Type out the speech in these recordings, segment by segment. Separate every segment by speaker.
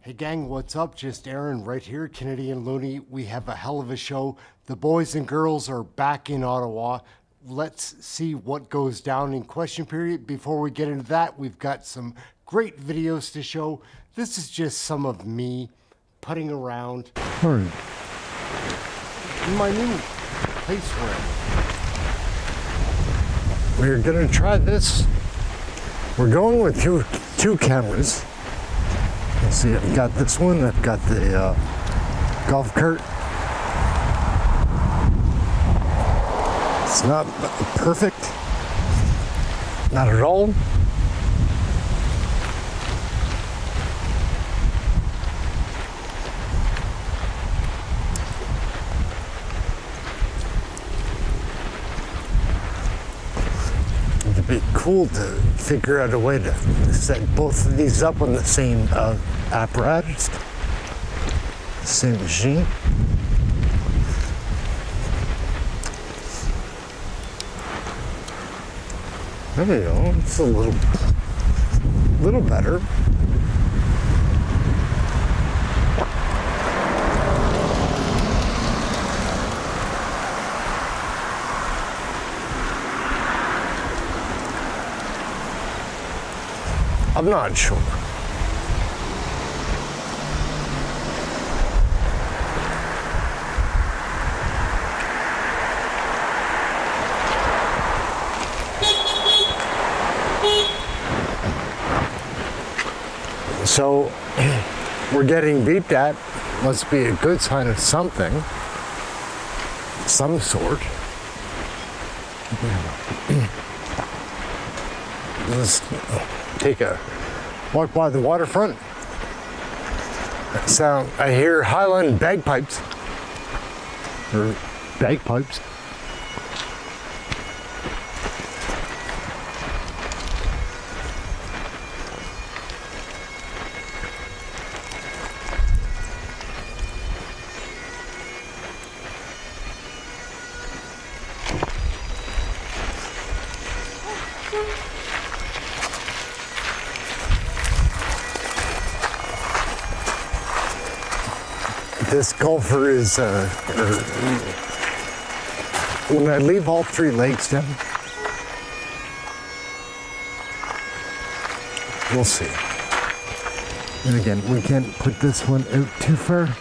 Speaker 1: Hey gang, what's up? Just Aaron right here, Canadian Looney. We have a hell of a show. The boys and girls are back in Ottawa. Let's see what goes down in question period. Before we get into that, we've got some great videos to show. This is just some of me putting around in my new place where we're gonna try this. We're going with two cameras. Let's see, I've got this one, I've got the golf cart. It's not perfect, not at all. It'd be cool to figure out a way to set both of these up on the same apparatus, the same machine. There you go, it's a little better. I'm not sure. So we're getting beeped at. Must be a good sign of something, some sort. Let's take a walk by the waterfront. I hear Highland bagpipes, or bagpipes. This golfer is, when I leave all three legs down, we'll see. And again, we can't put this one out too far.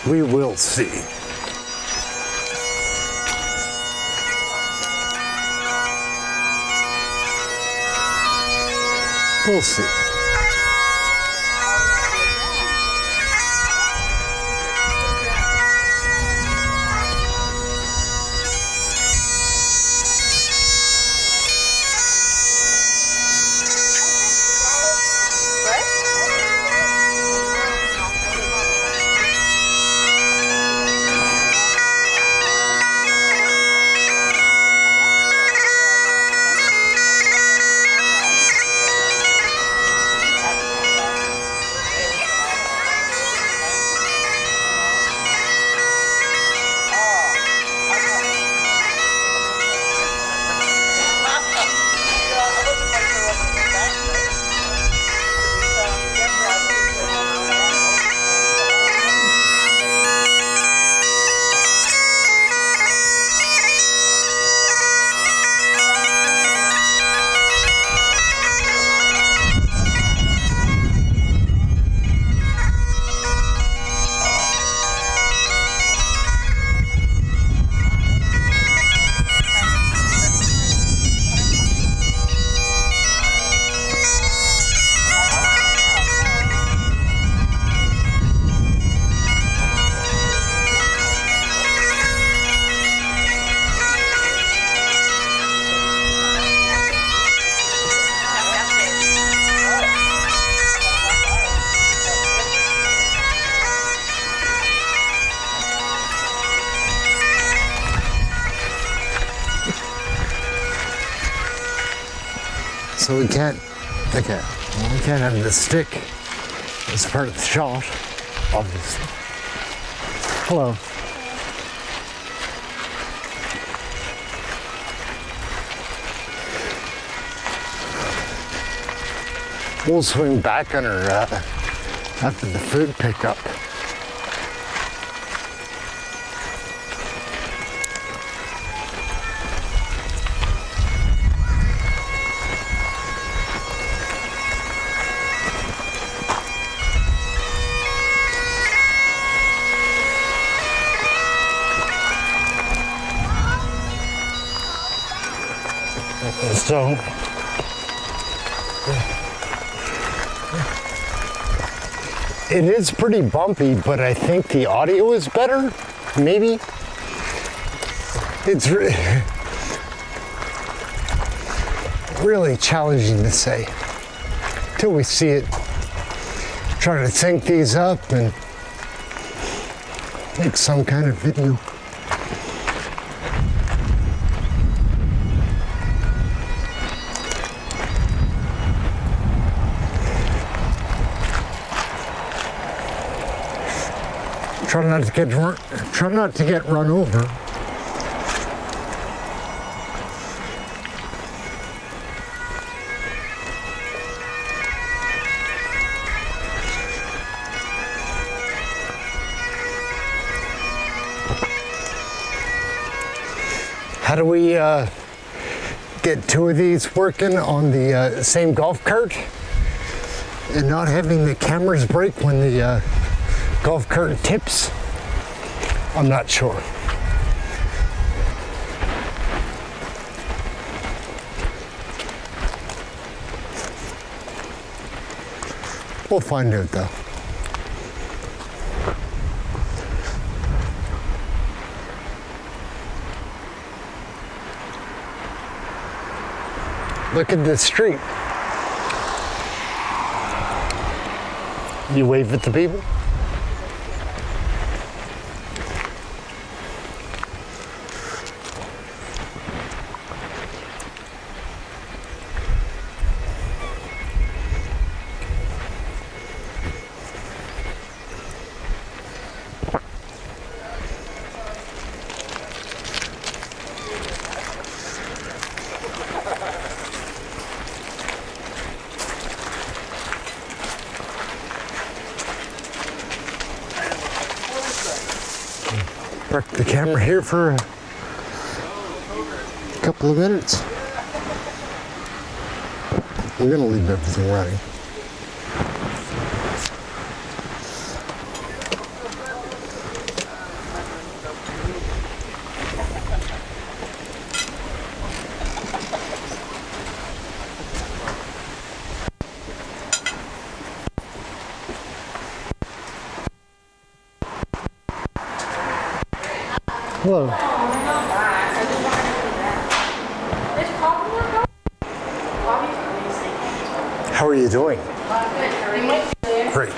Speaker 1: We will see. We'll see. So we can't, okay, well, we can't have the stick as part of the shot, obviously. Hello. We'll swing back on her after the food pickup. So it is pretty bumpy, but I think the audio is better, maybe. It's really challenging to say till we see it. Try to sync these up and make some kind of video. Try not to get run over. How do we get two of these working on the same golf cart and not having the cameras break when the golf cart tips? I'm not sure. We'll find out though. Look at this street. You wave at the people? Park the camera here for a couple of minutes. I'm gonna leave everything running. Hello. How are you doing? Great.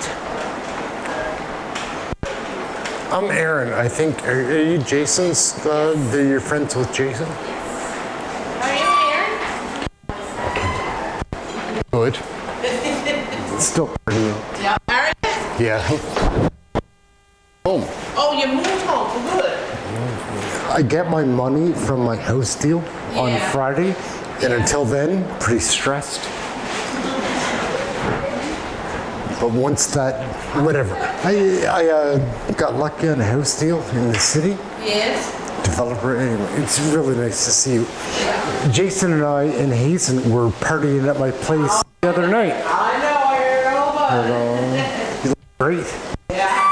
Speaker 1: I'm Aaron. I think, are you Jason's, you're friends with Jason?
Speaker 2: Are you Aaron?
Speaker 1: Good. Still pretty.
Speaker 2: Yeah. Aaron?
Speaker 1: Yeah. Home.
Speaker 2: Oh, you moved home. Good.
Speaker 1: I get my money from my house deal on Friday, and until then, pretty stressed. But once that, whatever. I got lucky on a house deal in the city.
Speaker 2: Yes.
Speaker 1: Developer, anyway, it's really nice to see you. Yeah. Jason and I and Hazen were partying at my place the other night.
Speaker 2: I know, you're all about it.
Speaker 1: You look great.
Speaker 2: Yeah.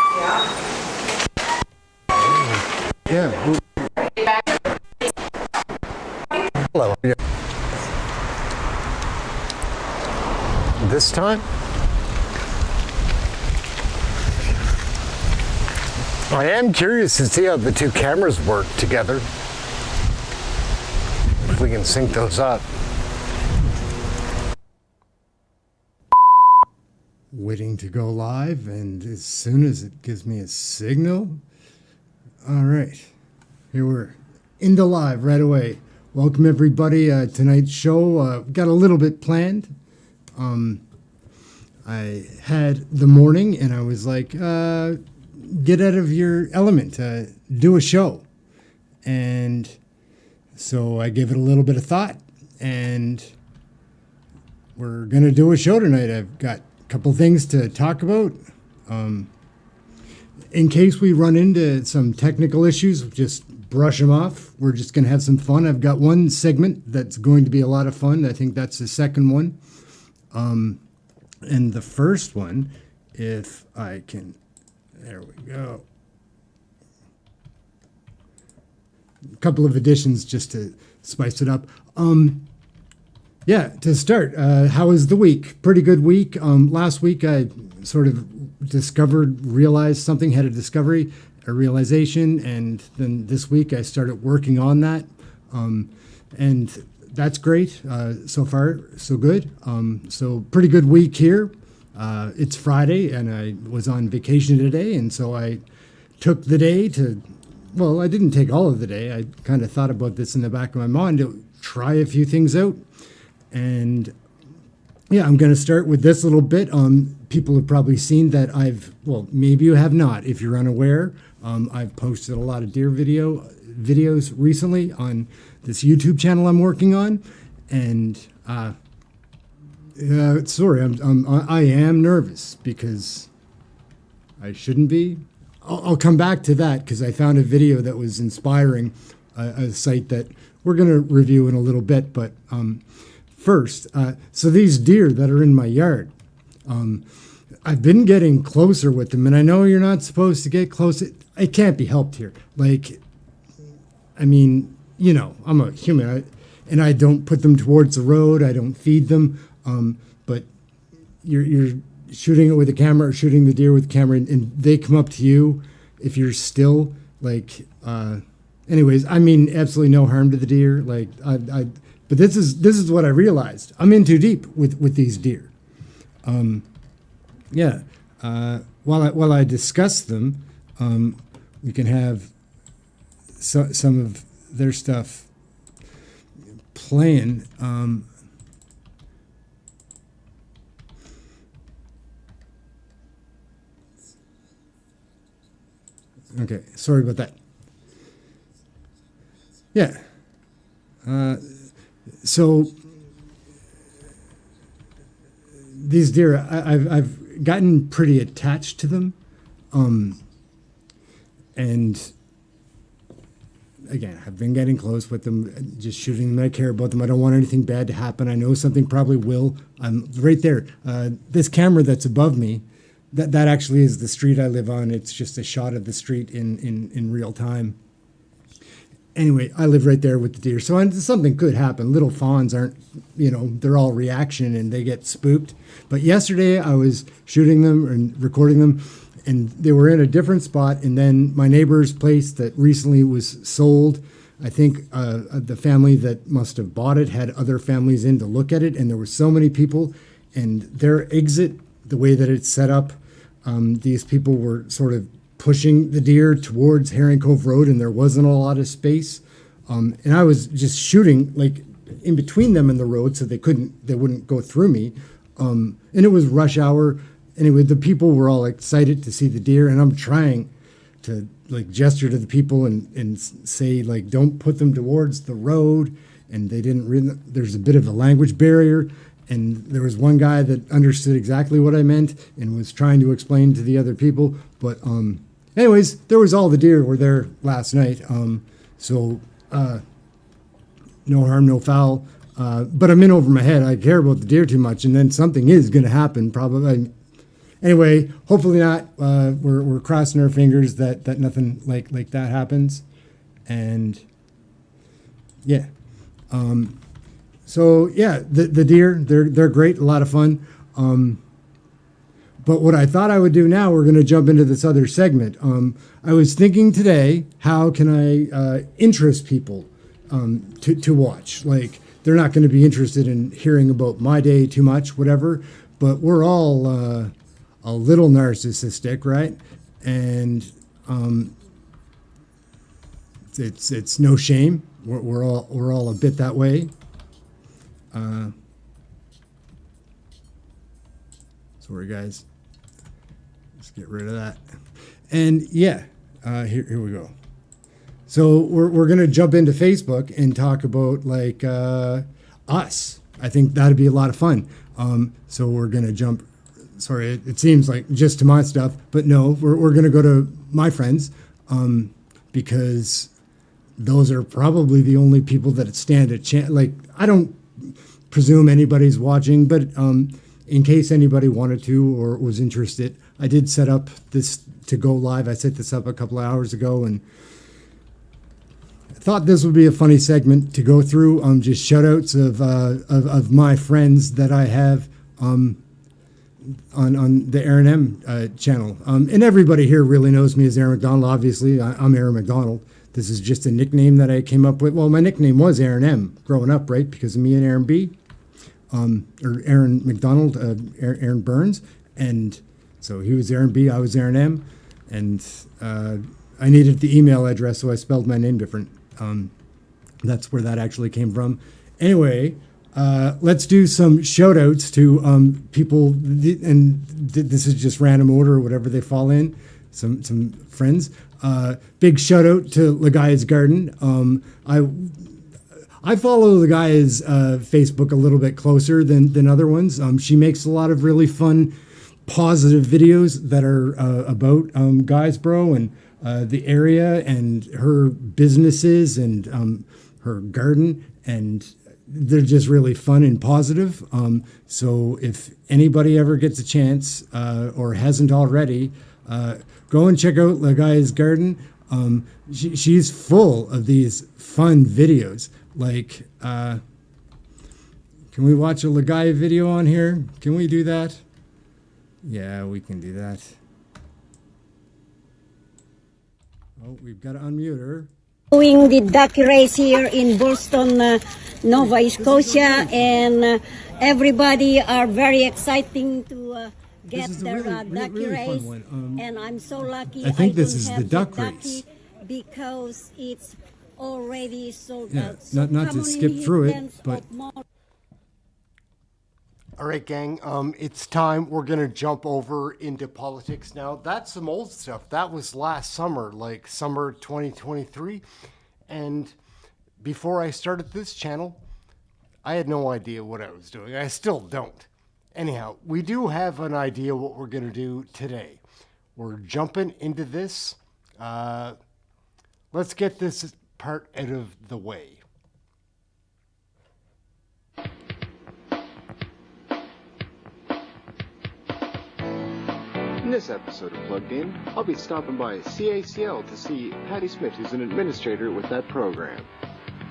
Speaker 1: Yeah. Hello. Yeah. This time? I am curious to see how the two cameras work together. If we can sync those up. Waiting to go live, and as soon as it gives me a signal. All right, here we're into live right away. Welcome everybody. Tonight's show got a little bit planned. I had the morning, and I was like, get out of your element, do a show. And so I gave it a little bit of thought, and we're gonna do a show tonight. I've got a couple things to talk about. In case we run into some technical issues, just brush them off. We're just gonna have some fun. I've got one segment that's going to be a lot of fun. I think that's the second one. And the first one, if I can, there we go. A couple of additions just to spice it up. Yeah, to start, how was the week? Pretty good week. Last week I sort of realized something, had a realization, and then this week I started working on that. And that's great. So far, so good. So pretty good week here. It's Friday, and I was on vacation today, and so I took the day to, well, I didn't take all of the day. I kind of thought about this in the back of my mind to try a few things out. And yeah, I'm going to start with this little bit. People have probably seen that well, maybe you have not. If you're unaware, I've posted a lot of deer videos recently on this YouTube channel I'm working on. And sorry, I am nervous because I shouldn't be. I'll come back to that because I found a video that was inspiring, a site that we're going to review in a little bit. But first, so these deer that are in my yard, I've been getting closer with them, and I know you're not supposed to get close. It can't be helped here. Like, I mean, you know, I'm a human, and I don't put them towards the road. I don't feed them. But you're shooting it with a camera or shooting the deer with a camera, and they come up to you if you're still, like, anyways, I mean, absolutely no harm to the deer. Like, but this is what I realized. I'm in too deep with these deer. Yeah. While I discuss them, we can have some of their stuff playing. Okay, sorry about that. Yeah. So these deer, I've gotten pretty attached to them, and again, I've been getting close with them, just shooting them. I care about them. I don't want anything bad to happen. I know something probably will. I'm right there. This camera that's above me, that actually is the street I live on. It's just a shot of the street in real time. Anyway, I live right there with the deer. So something could happen. Little fawns aren't, you know, they're all reaction and they get spooked. But yesterday I was shooting them and recording them, and they were in a different spot. And then my neighbor's place that recently was sold, I think the family that must have bought it had other families in to look at it. And there were so many people, and their exit, the way that it's set up, these people were sort of pushing the deer towards Herring Cove Road, and there wasn't a lot of space. And I was just shooting like in between them and the road, so they wouldn't go through me. And it was rush hour. Anyway, the people were all excited to see the deer, and I'm trying to like gesture to the people and say, like, don't put them towards the road. And they didn't really, there's a bit of a language barrier. And there was one guy that understood exactly what I meant and was trying to explain to the other people. But anyways, there was all the deer were there last night. So no harm, no foul. But I'm in over my head. I care about the deer too much, and then something is going to happen probably. Anyway, hopefully not. We're crossing our fingers that nothing like that happens. And yeah. So yeah, the deer, they're great, a lot of fun. But what I thought I would do now, we're going to jump into this other segment. I was thinking today, how can I interest people to watch? Like, they're not going to be interested in hearing about my day too much, whatever. But we're all a little narcissistic, right? And it's no shame. We're all a bit that way. Sorry, guys. Let's get rid of that. And yeah, here we go. So we're gonna jump into Facebook and talk about like us. I think that'd be a lot of fun.
Speaker 3: So we're going to jump, sorry, it seems like just to my stuff, but no, we're going to go to my friends because those are probably the only people that stand a chance. Like, I don't presume anybody's watching, but in case anybody wanted to or was interested, I did set up this to go live. I set this up a couple of hours ago and thought this would be a funny segment to go through. Just shout outs of my friends that I have on the Aaron M channel. And everybody here really knows me as Aaron McDonald. Obviously, I'm Aaron McDonald. This is just a nickname that I came up with. Well, my nickname was Aaron M growing up, right? Because of me and Aaron B. Or Aaron McDonald, Aaron Burns. And so he was Aaron B, I was Aaron M. And I needed the email address, so I spelled my name different. That's where that actually came from. Anyway, let's do some shout outs to people, and this is just random order or whatever they fall in, some friends. Big shout out to Lagaia's Garden. I follow Lagaia's Facebook a little bit closer than other ones. She makes a lot of really fun, positive videos that are about Guysborough and the area and her businesses and her garden, and they're just really fun and positive. So if anybody ever gets a chance or hasn't already, go and check out Lagaia's Garden. She's full of these fun videos. Like, can we watch a Lagaia video on here? Can we do that? Yeah, we can do that. Oh, we've got to unmute her.
Speaker 4: Doing the ducky race here in Boston, Nova Scotia, and everybody are very exciting to get their ducky race. And I'm so lucky.
Speaker 3: I think this is the duck race
Speaker 4: because it's already sold
Speaker 3: yeah,
Speaker 4: out. So
Speaker 3: not to skip through it, but.
Speaker 1: All right, gang, it's time. We're going to jump over into politics now. That's some old stuff. That was last summer, like summer 2023. And before I started this channel, I had no idea what I was doing. I still don't. Anyhow, we do have an idea what we're going to do today. We're jumping into this. Let's get this part out of the way.
Speaker 5: In this episode of Plugged In, I'll be stopping by CACL to see Patty Smith, who's an administrator with that program.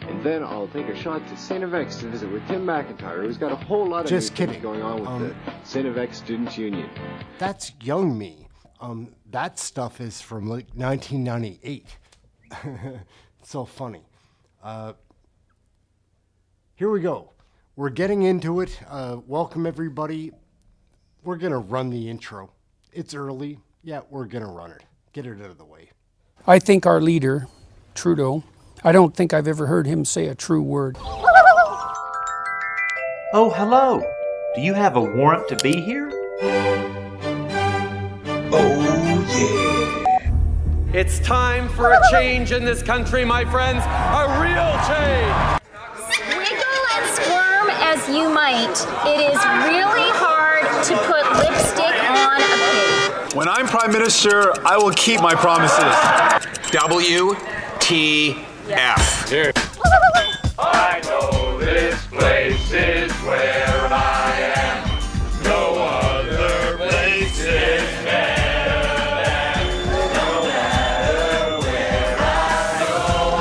Speaker 5: And then I'll take a shot to St. FX to visit with Tim McIntyre, who's got a whole lot of new things going on with the St. FX Students Union.
Speaker 1: That's young me. That stuff is from like 1998. It's so funny. Here we go. We're getting into it. Welcome, everybody. We're going to run the intro. It's early. Yeah, we're going to run it. Get it out of the way.
Speaker 6: I think our leader, Trudeau, I don't think I've ever heard him say a true word.
Speaker 7: Oh, hello. Do you have a warrant to be here?
Speaker 8: Oh, yeah.
Speaker 9: It's time for a change in this country, my friends. A real change.
Speaker 10: Wiggle and squirm as you might, it is really hard to put lipstick on a pig.
Speaker 8: When I'm Prime Minister, I will keep my promises. WTF.
Speaker 9: Here.
Speaker 11: I know this place is where I am. No other place is better than. No matter where I go, I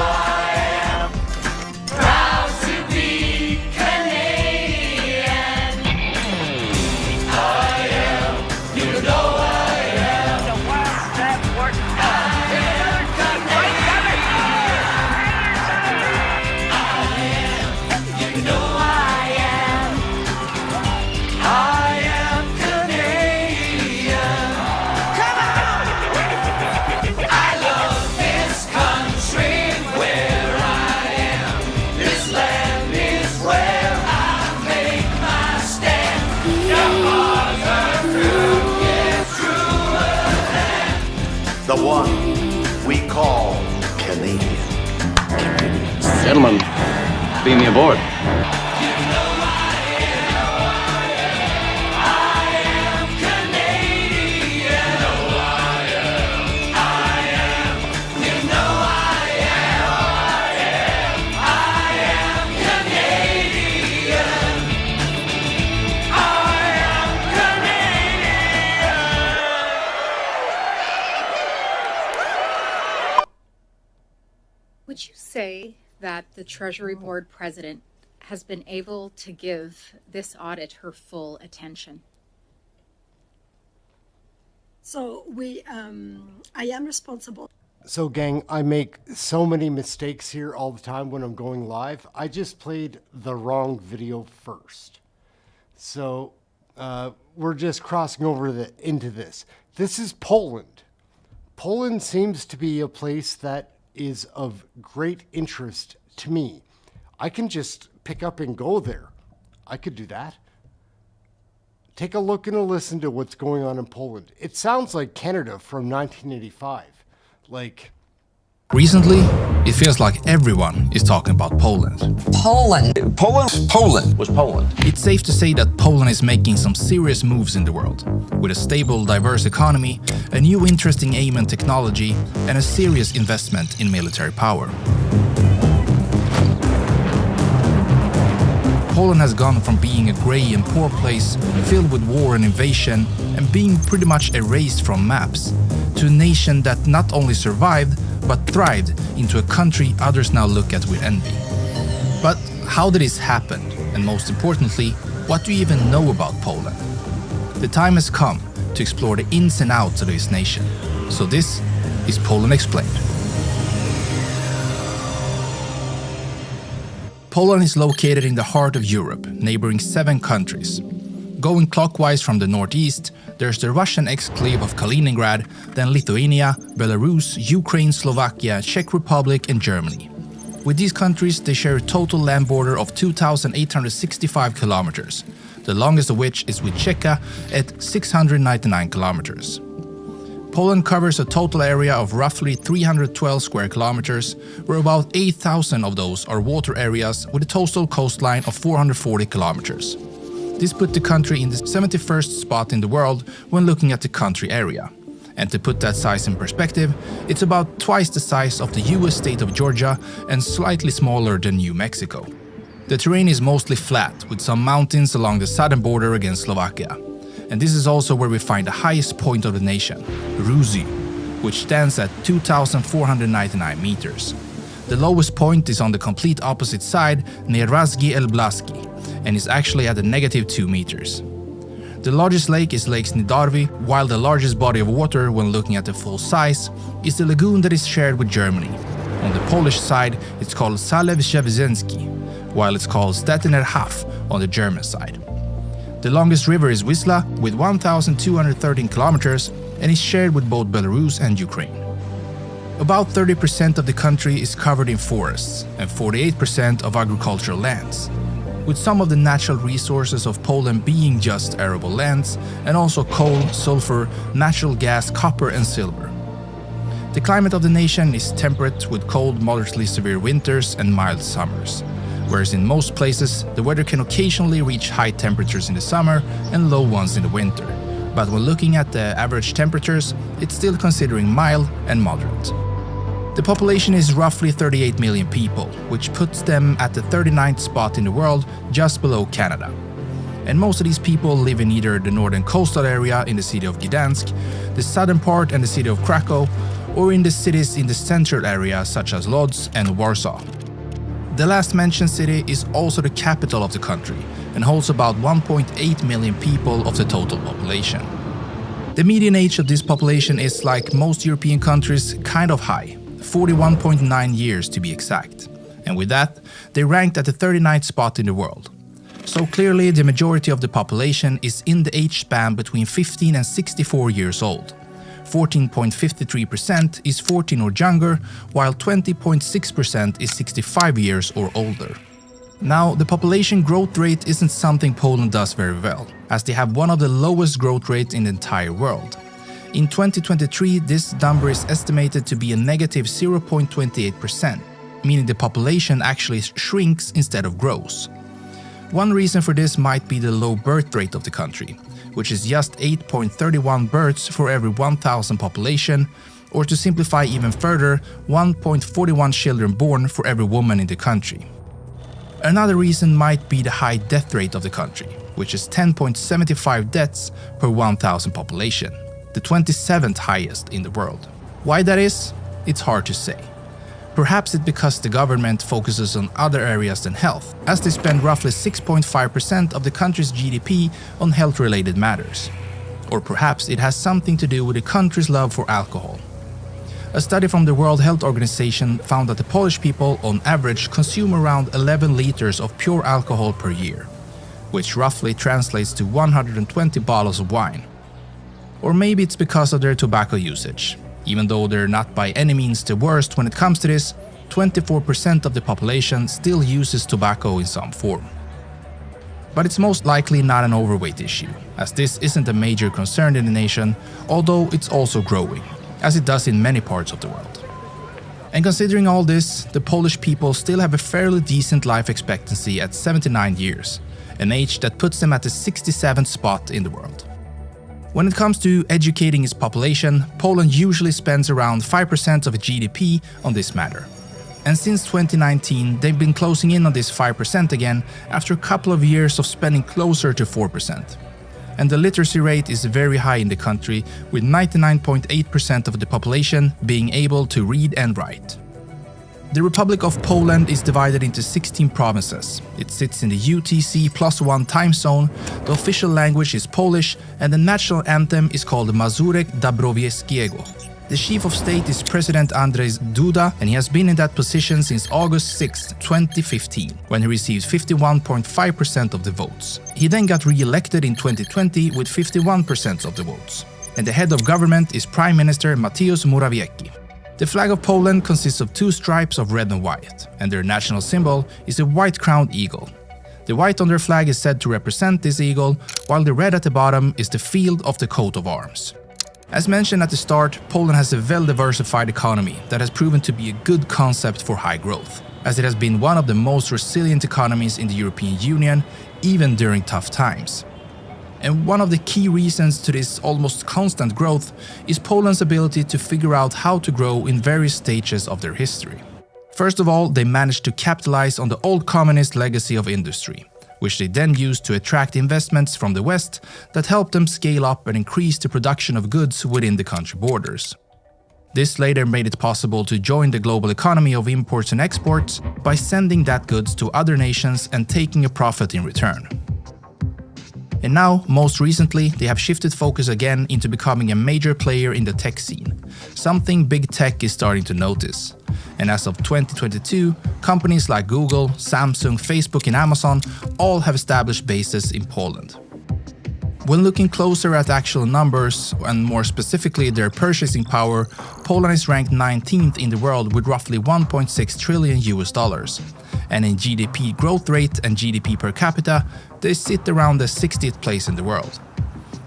Speaker 11: am proud to be Canadian. I am, you know I am. The worst that works. I am Canadian.
Speaker 7: The one we call Canadian.
Speaker 12: Gentlemen, beam me aboard. the Treasury Board President has been able to give this audit her full attention.
Speaker 13: So I am responsible.
Speaker 1: So gang, I make so many mistakes here all the time when I'm going live. I just played the wrong video first. So we're just crossing over into this. This is Poland. Poland seems to be a place that is of great interest to me. I can just pick up and go there. I could do that. Take a look and a listen to what's going on in Poland. It sounds like Canada from 1985. Like...
Speaker 14: Recently, it feels like everyone is talking about Poland.
Speaker 15: Poland was Poland.
Speaker 14: It's safe to say that Poland is making some serious moves in the world, with a stable, diverse economy, a new interesting aim and technology, and a serious investment in military power. Poland has gone from being a grey and poor place, filled with war and invasion, and being pretty much erased from maps, to a nation that not only survived, but thrived into a country others now look at with envy. But how did this happen? And most importantly, what do you even know about Poland? The time has come to explore the ins and outs of this nation. So this is Poland Explained. Poland is located in the heart of Europe, neighboring 7 countries. Going clockwise from the northeast, there's the Russian exclave of Kaliningrad, then Lithuania, Belarus, Ukraine, Slovakia, Czech Republic and Germany. With these countries, they share a total land border of 2,865 kilometers, the longest of which is with Czechia at 699 kilometers. Poland covers a total area of roughly 312 square kilometers, where about 8,000 of those are water areas with a total coastline of 440 kilometers. This put the country in the 71st spot in the world when looking at the country area. And to put that size in perspective, it's about twice the size of the US state of Georgia and slightly smaller than New Mexico. The terrain is mostly flat, with some mountains along the southern border against Slovakia. And this is also where we find the highest point of the nation, Ruzy, which stands at 2,499 meters. The lowest point is on the complete opposite side near Razgi El Blaski, and is actually at a -2 meters. The largest lake is Lake Snidarvi, while the largest body of water, when looking at the full size, is the lagoon that is shared with Germany. On the Polish side, it's called Zalew Szewiecki, while it's called Stettiner Haff on the German side. The longest river is Wisla, with 1,213 kilometers, and is shared with both Belarus and Ukraine. About 30% of the country is covered in forests, and 48% of agricultural lands, with some of the natural resources of Poland being just arable lands, and also coal, sulfur, natural gas, copper and silver. The climate of the nation is temperate, with cold, moderately severe winters and mild summers, whereas in most places the weather can occasionally reach high temperatures in the summer and low ones in the winter. But when looking at the average temperatures, it's still considering mild and moderate. The population is roughly 38 million people, which puts them at the 39th spot in the world, just below Canada. And most of these people live in either the northern coastal area in the city of Gdansk, the southern part and the city of Krakow, or in the cities in the central area such as Lodz and Warsaw. The last mentioned city is also the capital of the country and holds about 1.8 million people of the total population. The median age of this population is, like most European countries, kind of high, 41.9 years to be exact. And with that, they ranked at the 39th spot in the world. So clearly the majority of the population is in the age span between 15 and 64 years old. 14.53% is 14 or younger, while 20.6% is 65 years or older. Now, the population growth rate isn't something Poland does very well, as they have one of the lowest growth rates in the entire world. In 2023, this number is estimated to be a negative 0.28%, meaning the population actually shrinks instead of grows. One reason for this might be the low birth rate of the country, which is just 8.31 births for every 1,000 population, or to simplify even further, 1.41 children born for every woman in the country. Another reason might be the high death rate of the country, which is 10.75 deaths per 1,000 population, the 27th highest in the world. Why that is, it's hard to say. Perhaps it's because the government focuses on other areas than health, as they spend roughly 6.5% of the country's GDP on health-related matters. Or perhaps it has something to do with the country's love for alcohol. A study from the World Health Organization found that the Polish people, on average, consume around 11 liters of pure alcohol per year, which roughly translates to 120 bottles of wine. Or maybe it's because of their tobacco usage. Even though they're not by any means the worst when it comes to this, 24% of the population still uses tobacco in some form. But it's most likely not an overweight issue, as this isn't a major concern in the nation, although it's also growing, as it does in many parts of the world. And considering all this, the Polish people still have a fairly decent life expectancy at 79 years, an age that puts them at the 67th spot in the world. When it comes to educating its population, Poland usually spends around 5% of its GDP on this matter. And since 2019, they've been closing in on this 5% again after a couple of years of spending closer to 4%. And the literacy rate is very high in the country, with 99.8% of the population being able to read and write. The Republic of Poland is divided into 16 provinces. It sits in the UTC+1 time zone, the official language is Polish, and the national anthem is called Mazurek Dąbrowskiego. The chief of state is President Andrzej Duda, and he has been in that position since August 6, 2015, when he received 51.5% of the votes. He then got re-elected in 2020 with 51% of the votes. And the head of government is Prime Minister Mateusz Morawiecki. The flag of Poland consists of two stripes of red and white, and their national symbol is a white-crowned eagle. The white on their flag is said to represent this eagle, while the red at the bottom is the field of the coat of arms. As mentioned at the start, Poland has a well-diversified economy that has proven to be a good concept for high growth, as it has been one of the most resilient economies in the European Union, even during tough times. And one of the key reasons to this almost constant growth is Poland's ability to figure out how to grow in various stages of their history. First of all, they managed to capitalize on the old communist legacy of industry, which they then used to attract investments from the West that helped them scale up and increase the production of goods within the country borders. This later made it possible to join the global economy of imports and exports by sending that goods to other nations and taking a profit in return. And now, most recently, they have shifted focus again into becoming a major player in the tech scene, something big tech is starting to notice. And as of 2022, companies like Google, Samsung, Facebook and Amazon all have established bases in Poland. When looking closer at actual numbers, and more specifically their purchasing power, Poland is ranked 19th in the world with roughly $1.6 trillion. And in GDP growth rate and GDP per capita, they sit around the 60th place in the world.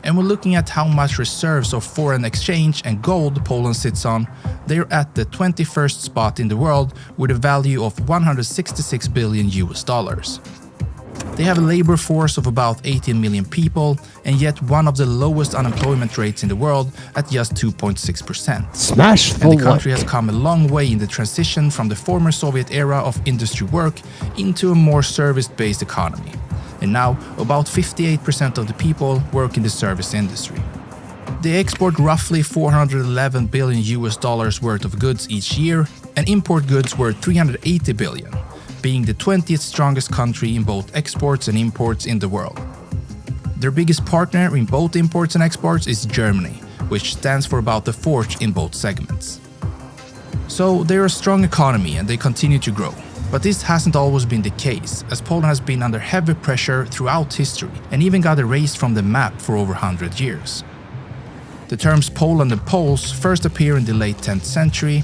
Speaker 14: And when looking at how much reserves of foreign exchange and gold Poland sits on, they're at the 21st spot in the world with a value of $166 billion. They have a labor force of about 18 million people, and yet one of the lowest unemployment rates in the world at just 2.6%.
Speaker 1: Smash the
Speaker 14: And the country has come a long way in the transition from the former Soviet era of industry work into a more service-based economy. And now, about 58% of the people work in the service industry. They export roughly $411 billion worth of goods each year, and import goods worth $380 billion. Being the 20th strongest country in both exports and imports in the world. Their biggest partner in both imports and exports is Germany, which stands for about the fourth in both segments. So they're a strong economy and they continue to grow. But this hasn't always been the case, as Poland has been under heavy pressure throughout history and even got erased from the map for over 100 years. The terms Poland and Poles first appear in the late 10th century.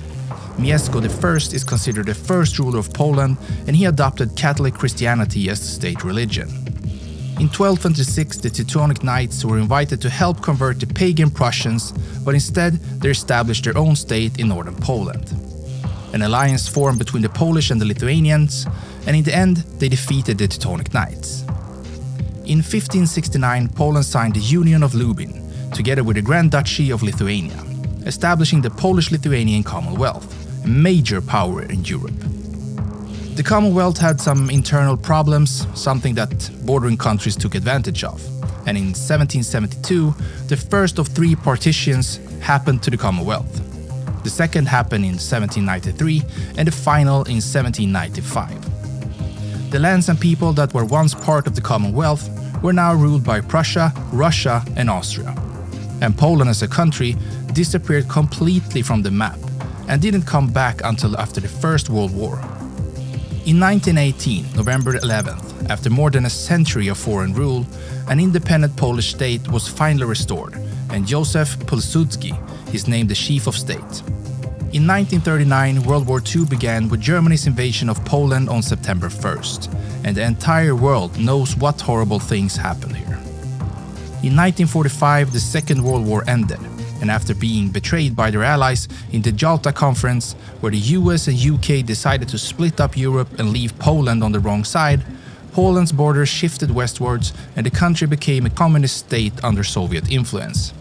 Speaker 14: Mieszko I is considered the first ruler of Poland, and he adopted Catholic Christianity as the state religion. In 1226, the Teutonic Knights were invited to help convert the pagan Prussians, but instead they established their own state in northern Poland. An alliance formed between the Polish and the Lithuanians, and in the end they defeated the Teutonic Knights. In 1569, Poland signed the Union of Lubin, together with the Grand Duchy of Lithuania, establishing the Polish-Lithuanian Commonwealth, a major power in Europe. The Commonwealth had some internal problems, something that bordering countries took advantage of, and in 1772, the first of three partitions happened to the Commonwealth. The second happened in 1793 and the final in 1795. The lands and people that were once part of the Commonwealth were now ruled by Prussia, Russia and Austria. And Poland as a country disappeared completely from the map and didn't come back until after the First World War. In 1918, November 11th, after more than a century of foreign rule, an independent Polish state was finally restored, and Józef Pilsudski is named the chief of state. In 1939, World War II began with Germany's invasion of Poland on September 1st, and the entire world knows what horrible things happened here. In 1945, the Second World War ended, and after being betrayed by their allies in the Jalta Conference, where the US and UK decided to split up Europe and leave Poland on the wrong side, Poland's borders shifted westwards and the country became a communist state under Soviet influence.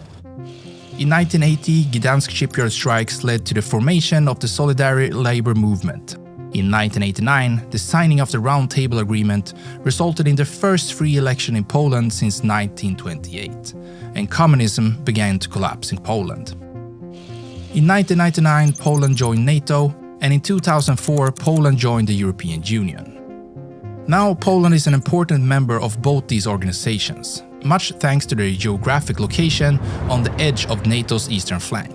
Speaker 14: In 1980, Gdansk shipyard strikes led to the formation of the Solidarity Labour Movement. In 1989, the signing of the Round Table Agreement resulted in the first free election in Poland since 1928, and communism began to collapse in Poland. In 1999, Poland joined NATO, and in 2004, Poland joined the European Union. Now, Poland is an important member of both these organizations, much thanks to their geographic location on the edge of NATO's eastern flank.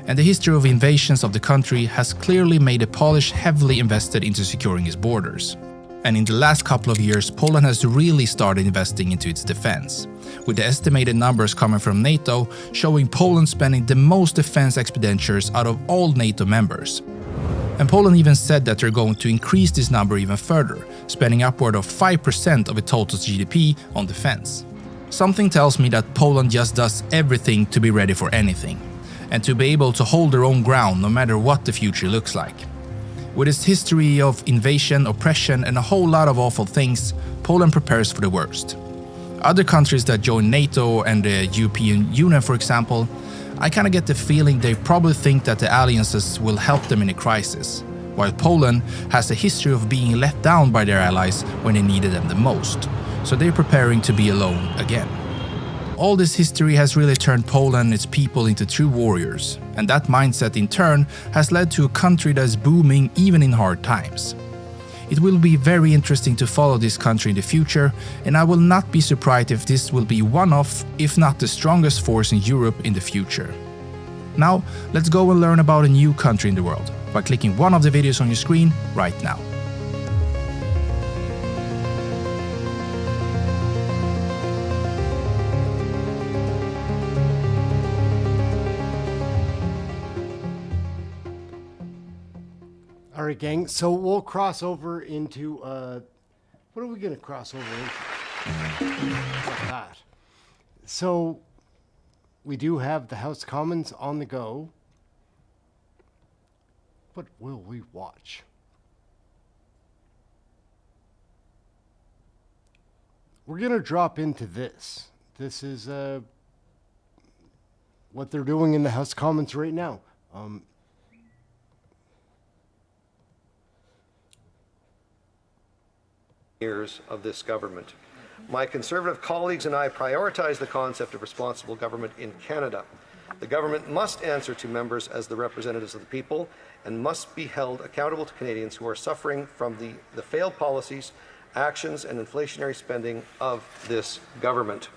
Speaker 14: And the history of invasions of the country has clearly made the Polish heavily invested into securing its borders. And in the last couple of years, Poland has really started investing into its defense, with the estimated numbers coming from NATO showing Poland spending the most defense expenditures out of all NATO members. And Poland even said that they're going to increase this number even further, spending upward of 5% of its total GDP on defense. Something tells me that Poland just does everything to be ready for anything, and to be able to hold their own ground no matter what the future looks like. With its history of invasion, oppression and a whole lot of awful things, Poland prepares for the worst. Other countries that join NATO and the European Union, for example, I kinda get the feeling they probably think that the alliances will help them in a crisis, while Poland has a history of being let down by their allies when they needed them the most, so they're preparing to be alone again. All this history has really turned Poland and its people into true warriors, and that mindset in turn has led to a country that is booming even in hard times. It will be very interesting to follow this country in the future, and I will not be surprised if this will be one of, if not the strongest force in Europe in the future. Now, let's go and learn about a new country in the world by clicking one of the videos on your screen right now.
Speaker 1: All right, gang. So we'll cross over into what are we going to cross over into? Like that. So we do have the House of Commons on the go. What will we watch? We're going to drop into this. This is what they're doing in the House of Commons right now.
Speaker 16: Years of this government. My Conservative colleagues and I prioritize the concept of responsible government in Canada. The government must answer to members as the representatives of the people and must be held accountable to Canadians who are suffering from the failed policies, actions and inflationary spending of this government.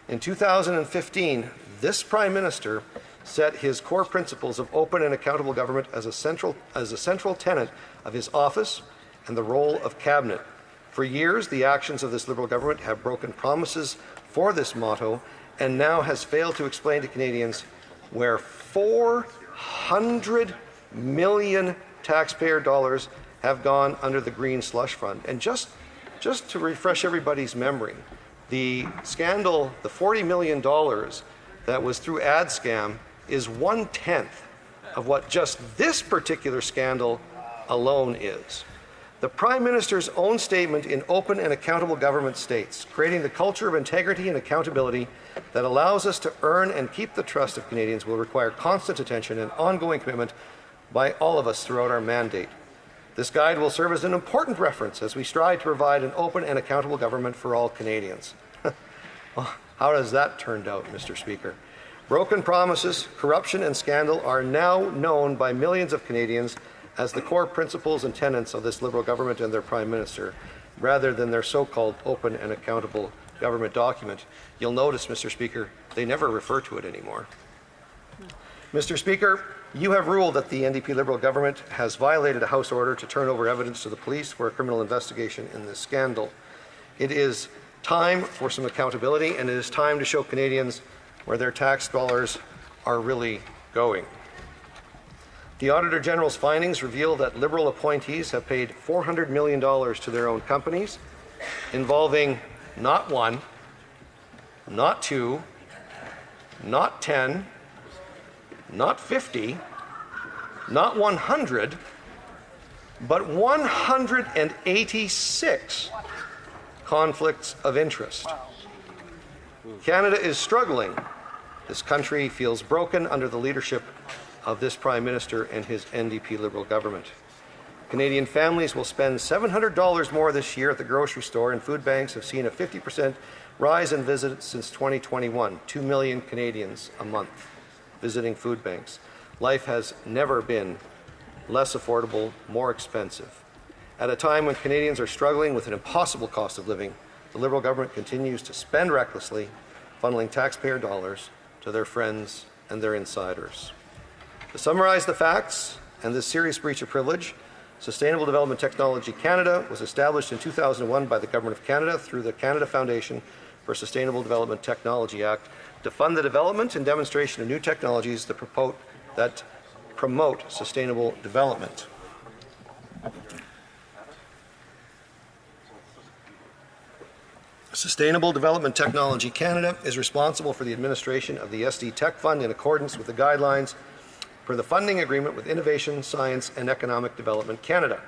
Speaker 16: In 2015, this Prime Minister set his core principles of open and accountable government as a central tenet of his office and the role of Cabinet. For years, the actions of this Liberal government have broken promises for this motto and now has failed to explain to Canadians where $400 million taxpayer dollars have gone under the Green Slush Fund. And just to refresh everybody's memory, the scandal, the $40 million that was through ad scam is 1/10 of what just this particular scandal alone is. The Prime Minister's own statement in Open and Accountable Government states, creating the culture of integrity and accountability that allows us to earn and keep the trust of Canadians will require constant attention and ongoing commitment by all of us throughout our mandate. This guide will serve as an important reference as we strive to provide an open and accountable government for all Canadians. Well, how does that turn out, Mr. Speaker? Broken promises, corruption, and scandal are now known by millions of Canadians as the core principles and tenets of this Liberal government and their Prime Minister, rather than their so-called open and accountable government document. You'll notice, Mr. Speaker, they never refer to it anymore. Mr. Speaker, you have ruled that the NDP Liberal government has violated a House order to turn over evidence to the police for a criminal investigation in this scandal. It is time for some accountability, and it is time to show Canadians where their tax dollars are really going. The Auditor General's findings reveal that Liberal appointees have paid $400 million to their own companies, involving not one, not two, not 10, not 50, not 100, but 186 conflicts of interest. Canada is struggling. This country feels broken under the leadership of this Prime Minister and his NDP Liberal government. Canadian families will spend $700 more this year at the grocery store, and food banks have seen a 50% rise in visits since 2021. 2 million Canadians a month visiting food banks. Life has never been less affordable, more expensive. At a time when Canadians are struggling with an impossible cost of living, the Liberal government continues to spend recklessly, funneling taxpayer dollars to their friends and their insiders. To summarize the facts and this serious breach of privilege, Sustainable Development Technology Canada was established in 2001 by the Government of Canada through the Canada Foundation for Sustainable Development Technology Act to fund the development and demonstration of new technologies that promote sustainable development. Sustainable Development Technology Canada is responsible for the administration of the SD Tech Fund in accordance with the guidelines for the funding agreement with Innovation, Science and Economic Development Canada.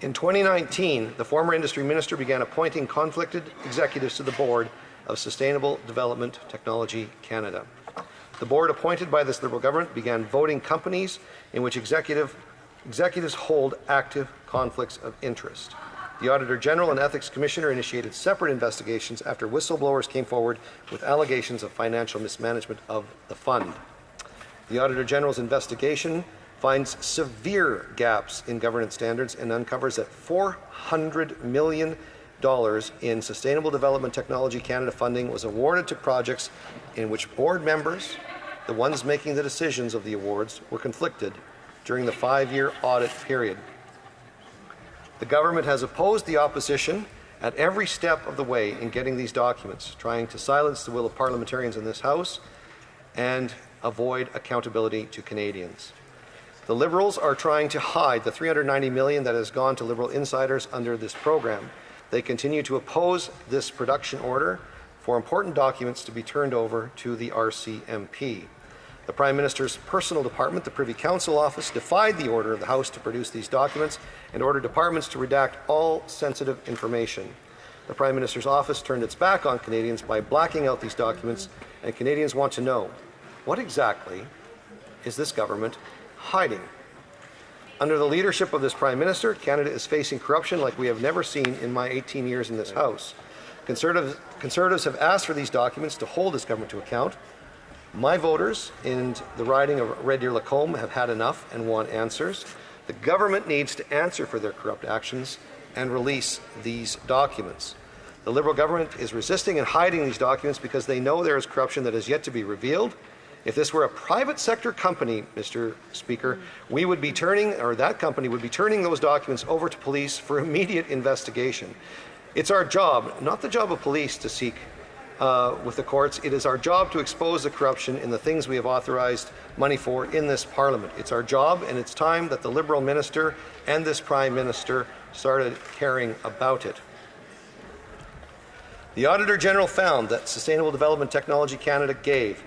Speaker 16: In 2019, the former industry minister began appointing conflicted executives to the board of Sustainable Development Technology Canada. The board appointed by this Liberal government began voting companies in which executives hold active conflicts of interest. The Auditor General and Ethics Commissioner initiated separate investigations after whistleblowers came forward with allegations of financial mismanagement of the fund. The Auditor General's investigation finds severe gaps in governance standards and uncovers that $400 million in Sustainable Development Technology Canada funding was awarded to projects in which board members, the ones making the decisions of the awards, were conflicted during the 5-year audit period. The government has opposed the opposition at every step of the way in getting these documents, trying to silence the will of parliamentarians in this House and avoid accountability to Canadians. The Liberals are trying to hide the $390 million that has gone to Liberal insiders under this program. They continue to oppose this production order for important documents to be turned over to the RCMP. The Prime Minister's personal department, the Privy Council Office, defied the order of the House to produce these documents and ordered departments to redact all sensitive information. The Prime Minister's office turned its back on Canadians by blacking out these documents, and Canadians want to know, what exactly is this government hiding? Under the leadership of this Prime Minister, Canada is facing corruption like we have never seen in my 18 years in this House. Conservatives have asked for these documents to hold this government to account. My voters in the riding of Red Deer-Lacombe have had enough and want answers. The government needs to answer for their corrupt actions and release these documents. The Liberal government is resisting and hiding these documents because they know there is corruption that is yet to be revealed. If this were a private sector company, Mr. Speaker, we would be turning, or that company would be turning those documents over to police for immediate investigation. It's our job, not the job of police, to seek with the courts. It is our job to expose the corruption in the things we have authorized money for in this Parliament. It's our job, and it's time that the Liberal minister and this Prime Minister started caring about it. The Auditor General found that Sustainable Development Technology Canada gave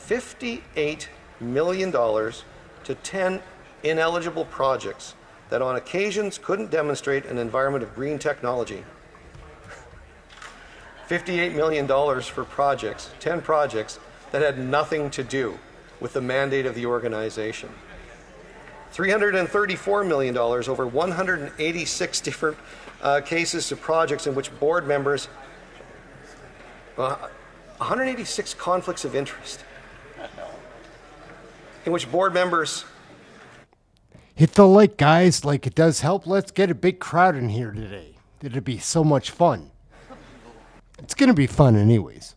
Speaker 16: $58 million to 10 ineligible projects that on occasions couldn't demonstrate an environment of green technology. $58 million for projects, 10 projects that had nothing to do with the mandate of the organization. $334 million over 186 different cases to projects in which board members 186 conflicts of interest in which board members...
Speaker 1: Hit the like, guys. Like, it does help. Let's get a big crowd in here today. It'll be so much fun. It's going to be fun anyways.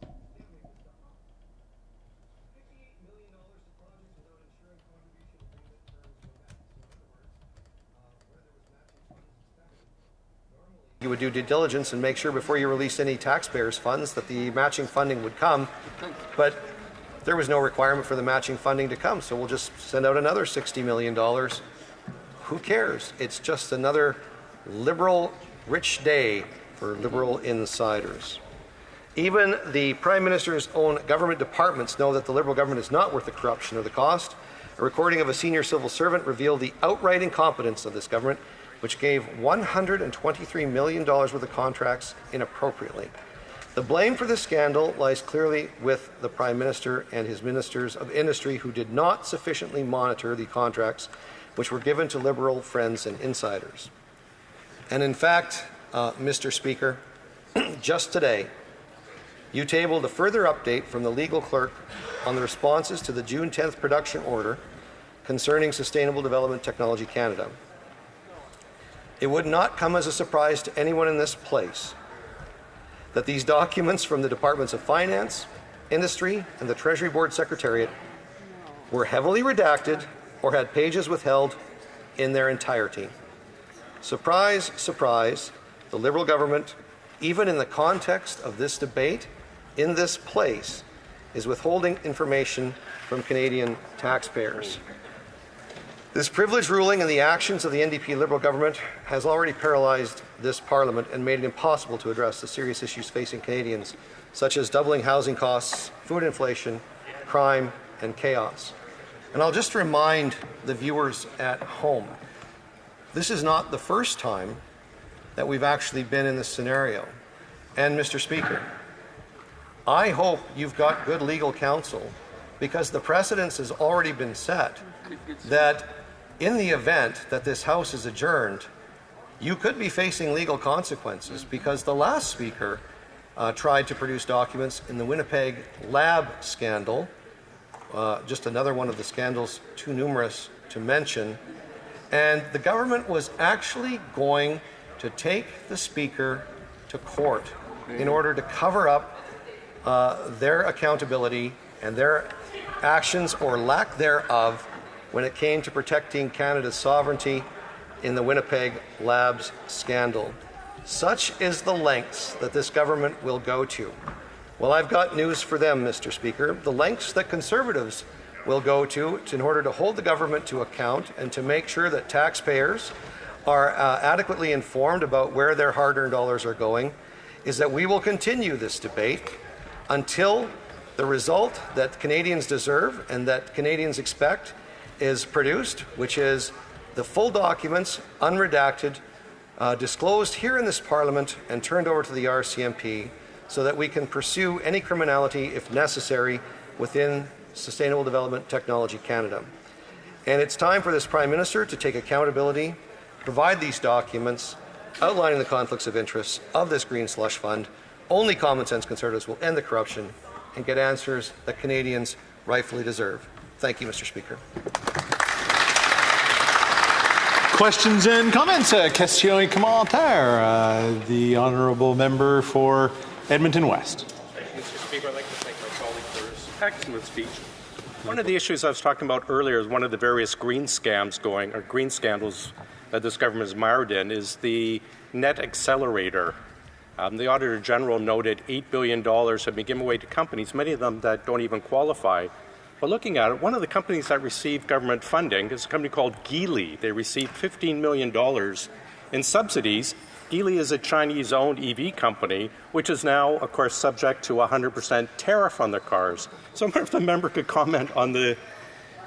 Speaker 16: You would do due diligence and make sure before you release any taxpayers' funds that the matching funding would come. But there was no requirement for the matching funding to come, so we'll just send out another $60 million. Who cares? It's just another liberal rich day for liberal insiders. Even the Prime Minister's own government departments know that the Liberal government is not worth the corruption or the cost. A recording of a senior civil servant revealed the outright incompetence of this government, which gave $123 million worth of contracts inappropriately. The blame for this scandal lies clearly with the Prime Minister and his ministers of industry who did not sufficiently monitor the contracts which were given to Liberal friends and insiders. And in fact, Mr. Speaker, just today, you tabled a further update from the legal clerk on the responses to the June 10th production order concerning Sustainable Development Technology Canada. It would not come as a surprise to anyone in this place that these documents from the Departments of Finance, Industry, and the Treasury Board Secretariat were heavily redacted or had pages withheld in their entirety. Surprise, surprise, the Liberal government, even in the context of this debate in this place, is withholding information from Canadian taxpayers. This privilege ruling and the actions of the NDP Liberal government has already paralyzed this Parliament and made it impossible to address the serious issues facing Canadians, such as doubling housing costs, food inflation, crime, and chaos. And I'll just remind the viewers at home, this is not the first time that we've actually been in this scenario. And Mr. Speaker, I hope you've got good legal counsel, because the precedence has already been set that in the event that this House is adjourned, you could be facing legal consequences, because the last Speaker tried to produce documents in the Winnipeg lab scandal, just another one of the scandals too numerous to mention, and the government was actually going to take the Speaker to court in order to cover up their accountability and their actions or lack thereof when it came to protecting Canada's sovereignty in the Winnipeg Labs scandal. Such is the lengths that this government will go to. Well, I've got news for them, Mr. Speaker. The lengths that Conservatives will go to in order to hold the government to account and to make sure that taxpayers are adequately informed about where their hard-earned dollars are going, is that we will continue this debate until the result that Canadians deserve and that Canadians expect is produced, which is the full documents, unredacted, disclosed here in this Parliament and turned over to the RCMP so that we can pursue any criminality, if necessary, within Sustainable Development Technology Canada. And it's time for this Prime Minister to take accountability, provide these documents outlining the conflicts of interest of this green slush fund. Only common sense Conservatives will end the corruption and get answers that Canadians rightfully deserve. Thank you, Mr. Speaker.
Speaker 8: Questions and comments? Question et commentaire. The honourable member for Edmonton West.
Speaker 17: Thank you, Mr. Speaker. I'd like to thank my colleague for his excellent speech. One of the issues I was talking about earlier is one of the various green scams going, or green scandals that this government is mired in, is the net accelerator. The Auditor General noted $8 billion have been given away to companies, many of them that don't even qualify. But looking at it, one of the companies that received government funding is a company called Geely. They received $15 million in subsidies. Geely is a Chinese-owned EV company, which is now, of course, subject to a 100% tariff on their cars. So I wonder if the member could comment on the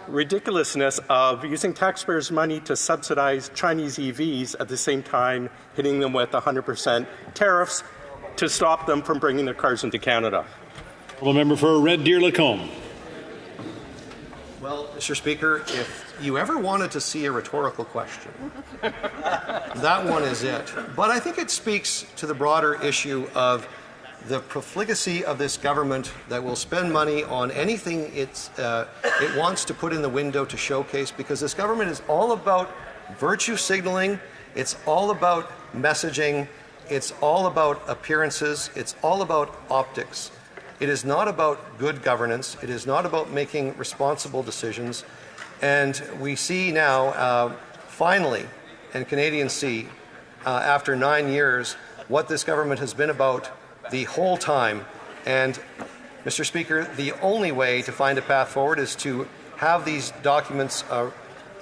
Speaker 17: ridiculousness of using taxpayers' money to subsidize Chinese EVs at the same time hitting them with 100% tariffs to stop them from bringing their cars into Canada.
Speaker 8: Honourable member for Red Deer Lacombe.
Speaker 16: Well, Mr. Speaker, if you ever wanted to see a rhetorical question, that one is it. But I think it speaks to the broader issue of the profligacy of this government that will spend money on anything it wants to put in the window to showcase, because this government is all about virtue signaling, it's all about messaging, it's all about appearances, it's all about optics. It is not about good governance, it is not about making responsible decisions, and we see now, finally, and Canadians see, after 9 years, what this government has been about the whole time. And, Mr. Speaker, the only way to find a path forward is to have these documents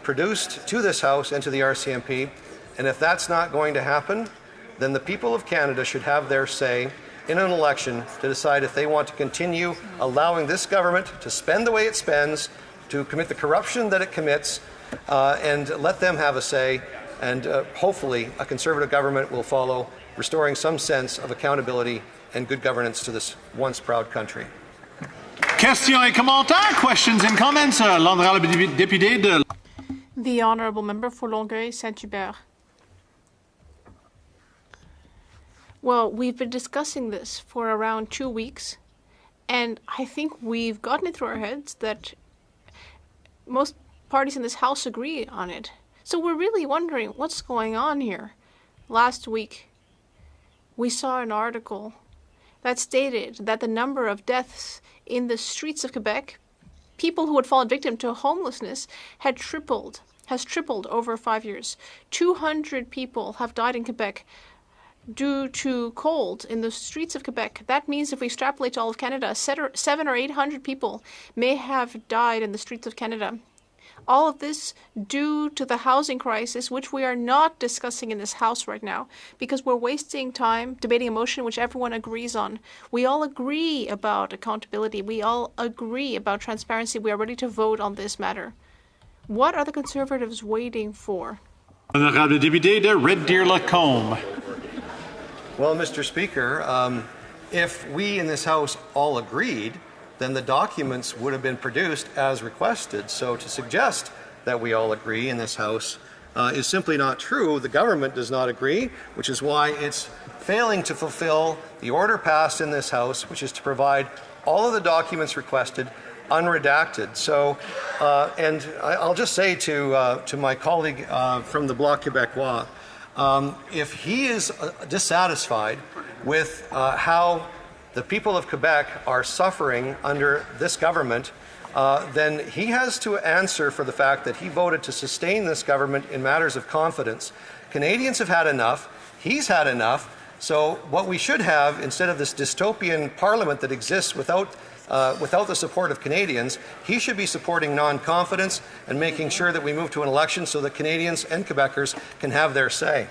Speaker 16: produced to this House and to the RCMP. And if that's not going to happen, then the people of Canada should have their say in an election to decide if they want to continue allowing this government to spend the way it spends, to commit the corruption that it commits, and let them have a say. And hopefully a Conservative government will follow, restoring some sense of accountability and good governance to this once proud country.
Speaker 8: Questions et commentaires, questions and comments. L'honorable député de...
Speaker 18: The Honourable Member for Longueuil Saint-Hubert. Well, we've been discussing this for around 2 weeks, and I think we've gotten it through our heads that most parties in this House agree on it. So we're really wondering what's going on here. Last week, we saw an article that stated that the number of deaths in the streets of Quebec, people who had fallen victim to homelessness, has tripled over 5 years. 200 people have died in Quebec due to cold in the streets of Quebec. That means if we extrapolate to all of Canada, 700 or 800 people may have died in the streets of Canada. All of this due to the housing crisis, which we are not discussing in this House right now, because we're wasting time debating a motion which everyone agrees on. We all agree about accountability. We all agree about transparency. We are ready to vote on this matter. What are the Conservatives waiting for?
Speaker 8: Honorable député de Red Deer Lacombe.
Speaker 16: Well, Mr. Speaker, if we in this House all agreed, then the documents would have been produced as requested. So to suggest that we all agree in this House is simply not true. The government does not agree, which is why it's failing to fulfill the order passed in this House, which is to provide all of the documents requested unredacted. So, and I'll just say to my colleague from the Bloc Québécois, if he is dissatisfied with how the people of Quebec are suffering under this government, then he has to answer for the fact that he voted to sustain this government in matters of confidence. Canadians have had enough. He's had enough. So what we should have, instead of this dystopian parliament that exists without the support of Canadians, he should be supporting non-confidence and making sure that we move to an election so that Canadians and Quebecers can have their say.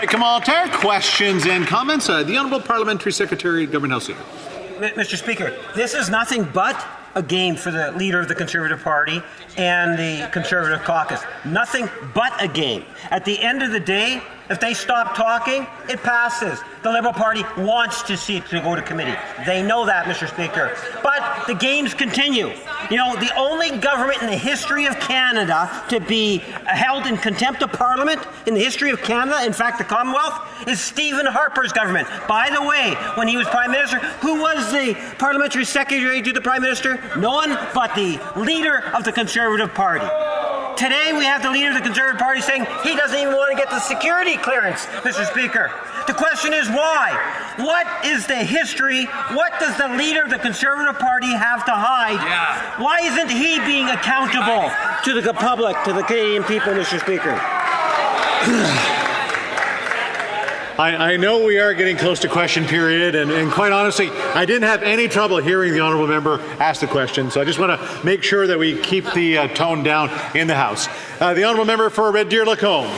Speaker 8: Commentaire, questions and comments. The Honourable Parliamentary Secretary, Government House Leader.
Speaker 19: Mr. Speaker, this is nothing but a game for the leader of the Conservative Party and the Conservative caucus. Nothing but a game. At the end of the day, if they stop talking, it passes. The Liberal Party wants to see it to go to committee. They know that, Mr. Speaker. But the games continue. You know, the only government in the history of Canada to be held in contempt of Parliament in the history of Canada, in fact the Commonwealth, is Stephen Harper's government. By the way, when he was Prime Minister, who was the Parliamentary Secretary to the Prime Minister? No one but the leader of the Conservative Party. Today we have the leader of the Conservative Party saying he doesn't even want to get the security clearance, Mr. Speaker. The question is why? What is the history? What does the leader of the Conservative Party have to hide? Yeah. Why isn't he being accountable to the public, to the Canadian people, Mr. Speaker?
Speaker 8: I know we are getting close to question period, and quite honestly, I didn't have any trouble hearing the Honourable Member ask the question, so I just want to make sure that we keep the tone down in the House. The Honourable Member for Red Deer Lacombe.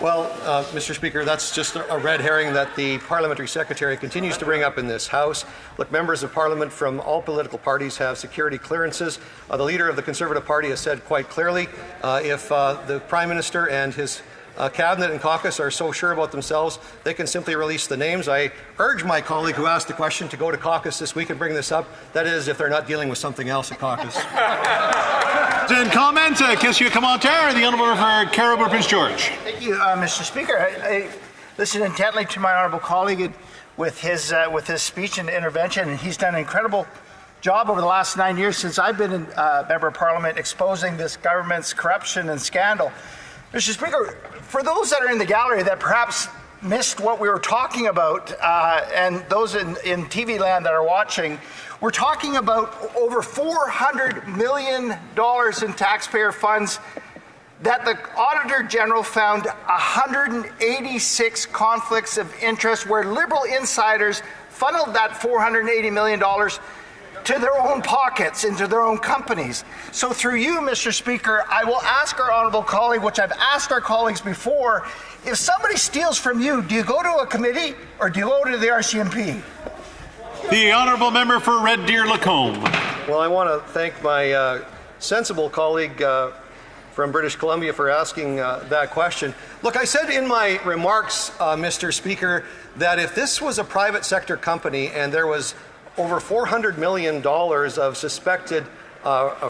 Speaker 16: Well, Mr. Speaker, that's just a red herring that the Parliamentary Secretary continues to bring up in this House. Look, members of Parliament from all political parties have security clearances. The leader of the Conservative Party has said quite clearly if the Prime Minister and his Cabinet and caucus are so sure about themselves, they can simply release the names. I urge my colleague who asked the question to go to caucus this week and bring this up. That is, if they're not dealing with something else at caucus.
Speaker 8: In comment, question commentaire, the Honourable for Caribou Prince George.
Speaker 20: Thank you, Mr. Speaker. I listened intently to my honourable colleague, and with his speech and intervention, and he's done an incredible job over the last 9 years since I've been a member of Parliament exposing this government's corruption and scandal. Mr. Speaker, for those that are in the gallery that perhaps missed what we were talking about, and those in TV land that are watching, we're talking about over $400 million in taxpayer funds that the Auditor General found 186 conflicts of interest where Liberal insiders funneled that $480 million to their own pockets, into their own companies. So through you, Mr. Speaker, I will ask our honourable colleague, which I've asked our colleagues before, if somebody steals from you, do you go to a committee or do you go to the RCMP?
Speaker 8: The honourable member for Red Deer Lacombe.
Speaker 16: Well, I want to thank my sensible colleague from British Columbia for asking that question. Look, I said in my remarks, Mr. Speaker, that if this was a private sector company and there was over $400 million of suspected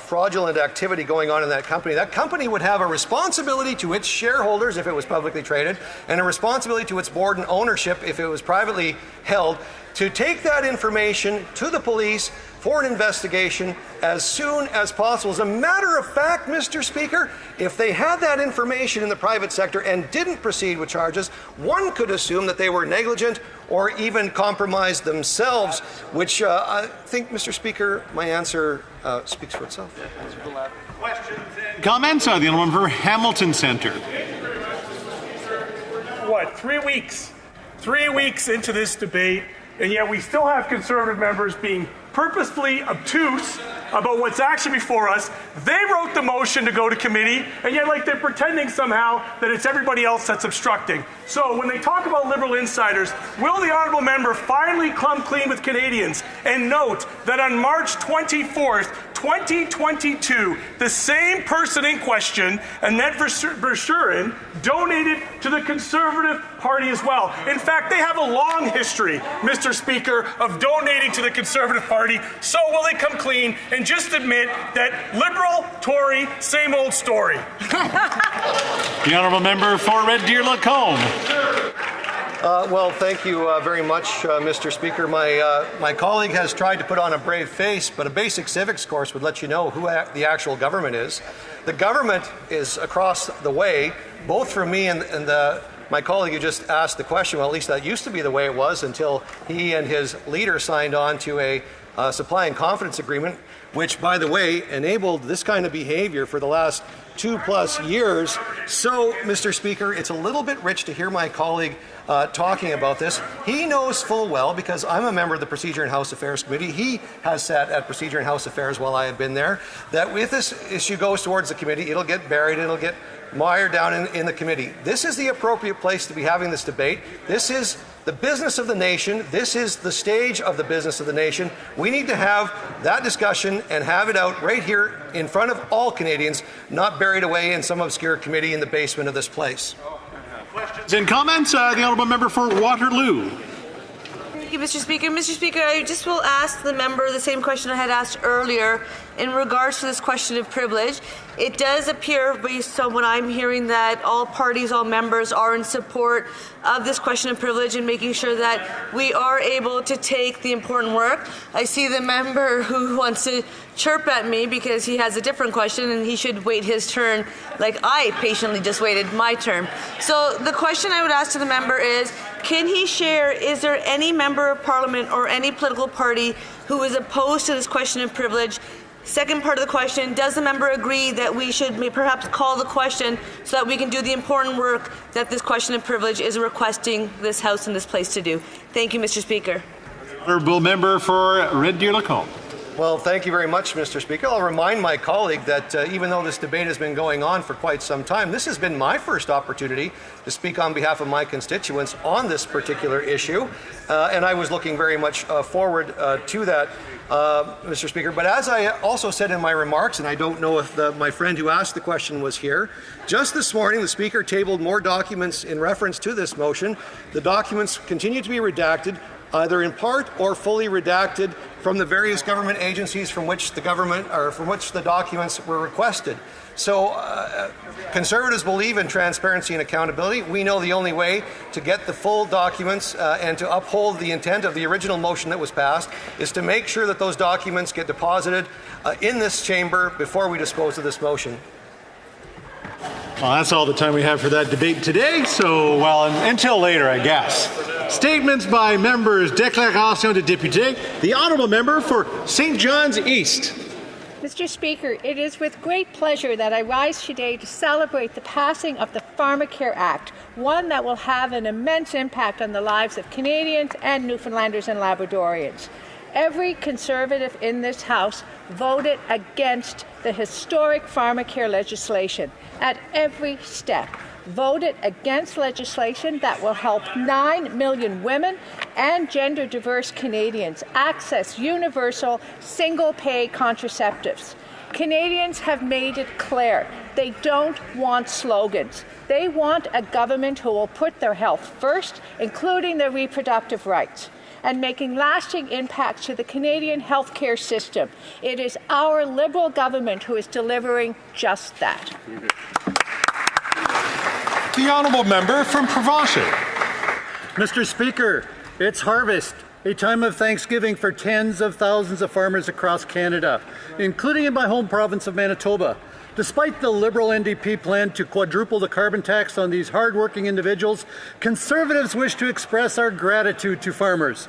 Speaker 16: fraudulent activity going on in that company would have a responsibility to its shareholders if it was publicly traded, and a responsibility to its board and ownership if it was privately held, to take that information to the police for an investigation as soon as possible. As a matter of fact, Mr. Speaker, if they had that information in the private sector and didn't proceed with charges, one could assume that they were negligent or even compromised themselves, which I think, Mr. Speaker, my answer speaks for itself.
Speaker 8: Comments? The honourable member for Hamilton Centre.
Speaker 21: What, 3 weeks? 3 weeks into this debate, and yet we still have Conservative members being purposefully obtuse about what's actually before us. They wrote the motion to go to committee, and yet like they're pretending somehow that it's everybody else that's obstructing. So when they talk about Liberal insiders, will the honourable member finally come clean with Canadians and note that on March 24th, 2022, the same person in question, Annette Verschuren, donated to the Conservative Party as well. In fact, they have a long history, Mr. Speaker, of donating to the Conservative Party. So will they come clean and just admit that Liberal, Tory, same old story?
Speaker 8: The honourable member for Red Deer Lacombe.
Speaker 16: Well, thank you very much, Mr. Speaker. My colleague has tried to put on a brave face, but a basic civics course would let you know who the actual government is. The government is across the way, both from me and my colleague who just asked the question. Well, at least that used to be the way it was until he and his leader signed on to a supply and confidence agreement, which, by the way, enabled this kind of behavior for the last 2+ years. So, Mr. Speaker, it's a little bit rich to hear my colleague talking about this. He knows full well, because I'm a member of the Procedure and House Affairs Committee, he has sat at Procedure and House Affairs while I have been there, that if this issue goes towards the committee, it'll get buried, it'll get mired down in the committee. This is the appropriate place to be having this debate. This is the business of the nation. This is the stage of the business of the nation. We need to have that discussion and have it out right here in front of all Canadians, not buried away in some obscure committee in the basement of this place.
Speaker 8: Questions and comments? The honourable member for Waterloo.
Speaker 22: Thank you, Mr. Speaker. Mr. Speaker, I just will ask the member the same question I had asked earlier in regards to this question of privilege. It does appear, based on what I'm hearing, that all parties, all members are in support of this question of privilege and making sure that we are able to take the important work. I see the member who wants to chirp at me because he has a different question and he should wait his turn like I patiently just waited my turn. So the question I would ask to the member is, can he share, is there any member of Parliament or any political party who is opposed to this question of privilege? Second part of the question, does the member agree that we should perhaps call the question so that we can do the important work that this question of privilege is requesting this House and this place to do? Thank you, Mr. Speaker.
Speaker 8: Honourable member for Red Deer Lacombe.
Speaker 16: Well, thank you very much, Mr. Speaker. I'll remind my colleague that even though this debate has been going on for quite some time, this has been my first opportunity to speak on behalf of my constituents on this particular issue, and I was looking very much forward to that, Mr. Speaker. But as I also said in my remarks, and I don't know if my friend who asked the question was here, just this morning the Speaker tabled more documents in reference to this motion. The documents continue to be redacted. either in part or fully redacted from the various government agencies from which the documents were requested. So Conservatives believe in transparency and accountability. We know the only way to get the full documents and to uphold the intent of the original motion that was passed is to make sure that those documents get deposited in this chamber before we dispose of this motion.
Speaker 8: Well, that's all the time we have for that debate today, so, well, until later, I guess. Statements by members, déclaration de député. The honourable member for St. John's East.
Speaker 2: Mr. Speaker, it is with great pleasure that I rise today to celebrate the passing of the Pharmacare Act, one that will have an immense impact on the lives of Canadians and Newfoundlanders and Labradorians. Every Conservative in this House voted against the historic Pharmacare legislation at every step. Voted against legislation that will help 9 million women and gender-diverse Canadians access universal, single-pay contraceptives. Canadians have made it clear they don't want slogans. They want a government who will put their health first, including their reproductive rights, and making lasting impacts to the Canadian healthcare system. It is our Liberal government who is delivering just that.
Speaker 8: The honourable member from Provencher.
Speaker 4: Mr. Speaker, it's harvest, a time of thanksgiving for tens of thousands of farmers across Canada, including in my home province of Manitoba. Despite the Liberal NDP plan to quadruple the carbon tax on these hard-working individuals, Conservatives wish to express our gratitude to farmers.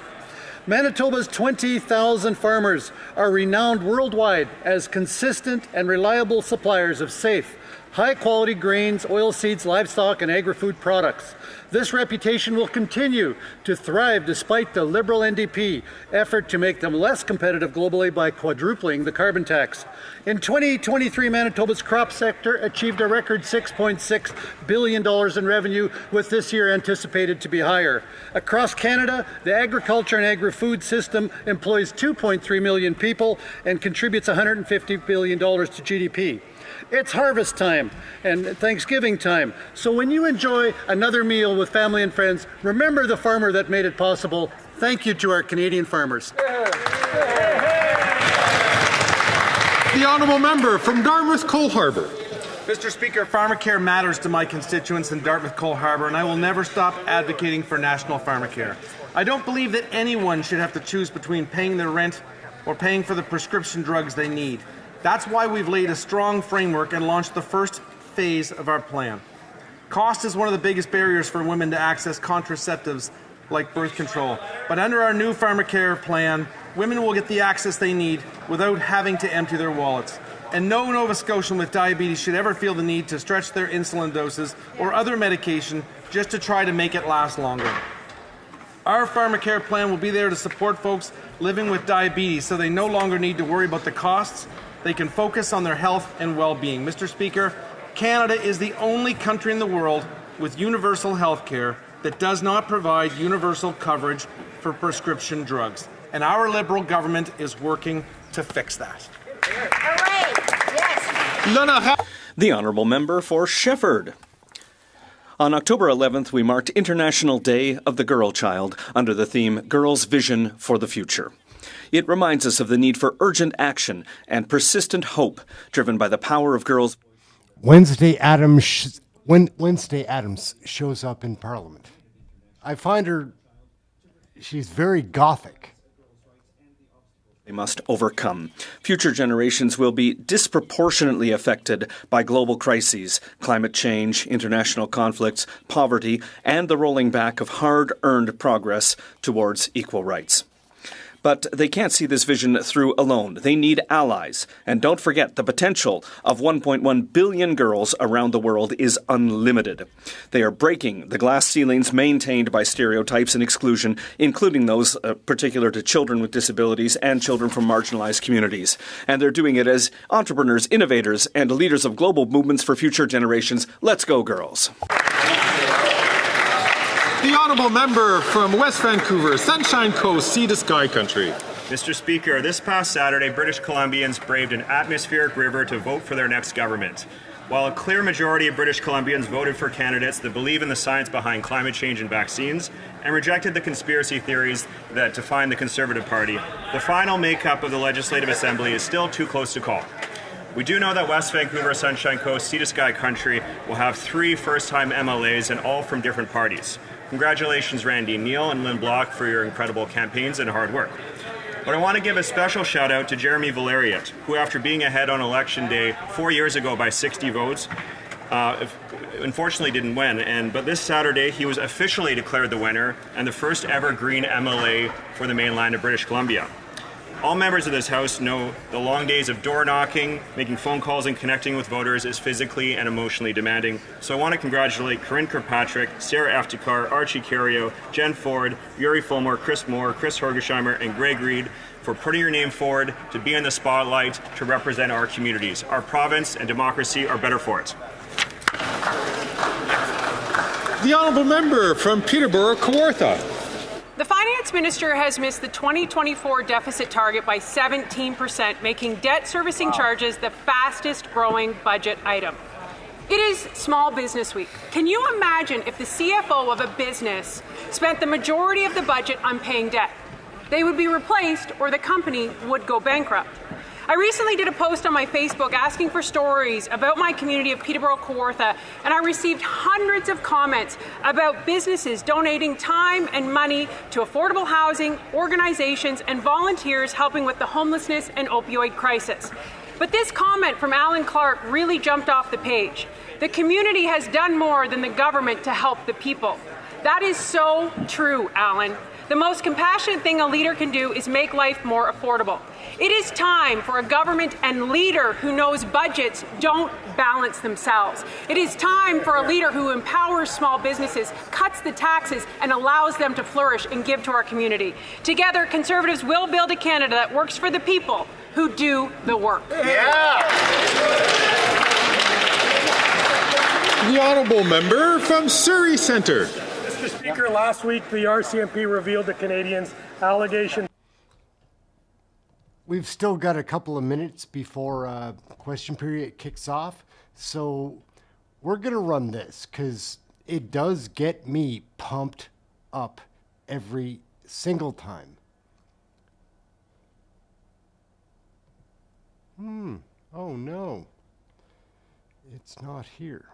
Speaker 4: Manitoba's 20,000 farmers are renowned worldwide as consistent and reliable suppliers of safe, high-quality grains, oilseeds, livestock, and agri-food products. This reputation will continue to thrive despite the Liberal NDP effort to make them less competitive globally by quadrupling the carbon tax. In 2023, Manitoba's crop sector achieved a record $6.6 billion in revenue, with this year anticipated to be higher. Across Canada, the agriculture and agri-food system employs 2.3 million people and contributes $150 billion to GDP. It's harvest time and Thanksgiving time. So when you enjoy another meal with family and friends, remember the farmer that made it possible. Thank you to our Canadian farmers.
Speaker 8: The honourable member from Dartmouth Cole Harbour.
Speaker 23: Mr. Speaker, Pharmacare matters to my constituents in Dartmouth Cole Harbour, and I will never stop advocating for national Pharmacare. I don't believe that anyone should have to choose between paying their rent or paying for the prescription drugs they need. That's why we've laid a strong framework and launched the first phase of our plan. Cost is one of the biggest barriers for women to access contraceptives like birth control. But under our new Pharmacare plan, women will get the access they need without having to empty their wallets. And no Nova Scotian with diabetes should ever feel the need to stretch their insulin doses or other medication just to try to make it last longer. Our Pharmacare plan will be there to support folks living with diabetes so they no longer need to worry about the costs. They can focus on their health and well-being. Mr. Speaker, Canada is the only country in the world with universal health care that does not provide universal coverage for prescription drugs. And our Liberal government is working to fix that.
Speaker 24: The honourable member for Shefford. On October 11th, we marked International Day of the Girl Child under the theme Girls' Vision for the Future. It reminds us of the need for urgent action and persistent hope driven by the power of girls.
Speaker 1: Wednesday Adams shows up in Parliament. I find her, she's very gothic.
Speaker 24: They must overcome. Future generations will be disproportionately affected by global crises, climate change, international conflicts, poverty, and the rolling back of hard-earned progress towards equal rights. But they can't see this vision through alone. They need allies. And don't forget, the potential of 1.1 billion girls around the world is unlimited. They are breaking the glass ceilings maintained by stereotypes and exclusion, including those particular to children with disabilities and children from marginalized communities. And they're doing it as entrepreneurs, innovators, and leaders of global movements for future generations. Let's go, girls.
Speaker 8: The honourable member from West Vancouver, Sunshine Coast, Sea to Sky Country.
Speaker 25: Mr. Speaker, this past Saturday, British Columbians braved an atmospheric river to vote for their next government.
Speaker 3: While a clear majority of British Columbians voted for candidates that believe in the science behind climate change and vaccines and rejected the conspiracy theories that define the Conservative Party, the final makeup of the Legislative Assembly is still too close to call. We do know that West Vancouver, Sunshine Coast, Sea to Sky Country will have 3 first-time MLAs and all from different parties. Congratulations, Randy Neal and Lynn Block, for your incredible campaigns and hard work. But I want to give a special shout out to Jeremy Valeriot, who after being ahead on election day 4 years ago by 60 votes, unfortunately didn't win. But this Saturday he was officially declared the winner and the first ever Green MLA for the mainland of British Columbia. All members of this House know the long days of door knocking, making phone calls and connecting with voters is physically and emotionally demanding. So I want to congratulate Corinne Kirkpatrick, Sarah Aftikar, Archie Carrio, Jen Ford, Yuri Fulmore, Chris Moore, Chris Hergesheimer, and Greg Reed for putting your name forward to be in the spotlight to represent our communities. Our province and democracy are better for it.
Speaker 8: The honourable member from Peterborough, Kawartha.
Speaker 5: The Finance Minister has missed the 2024 deficit target by 17%, making debt servicing charges the fastest growing budget item. It is Small Business Week. Can you imagine if the CFO of a business spent the majority of the budget on paying debt? They would be replaced or the company would go bankrupt. I recently did a post on my Facebook asking for stories about my community of Peterborough, Kawartha, and I received hundreds of comments about businesses donating time and money to affordable housing, organizations, and volunteers helping with the homelessness and opioid crisis. But this comment from Alan Clark really jumped off the page. The community has done more than the government to help the people. That is so true, Alan. The most compassionate thing a leader can do is make life more affordable. It is time for a government and leader who knows budgets don't balance themselves. It is time for a leader who empowers small businesses, cuts the taxes, and allows them to flourish and give to our community. Together, Conservatives will build a Canada that works for the people who do the work.
Speaker 8: Yeah! The honourable member from Surrey Centre.
Speaker 21: Mr. Speaker, last week the RCMP revealed to Canadians allegations.
Speaker 1: We've still got a couple of minutes before question period kicks off, so we're going to run this because it does get me pumped up every single time. Oh no, it's not here.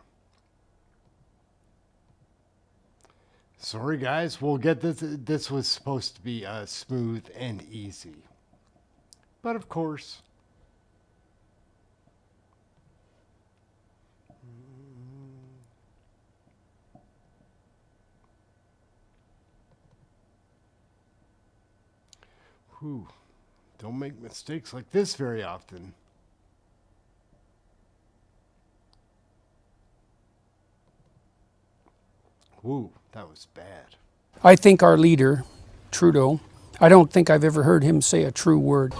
Speaker 1: Sorry guys, we'll get this. This was supposed to be smooth and easy. But of course, don't make mistakes like this very often. That was bad.
Speaker 6: I think our leader, Trudeau, I don't think I've ever heard him say a true word.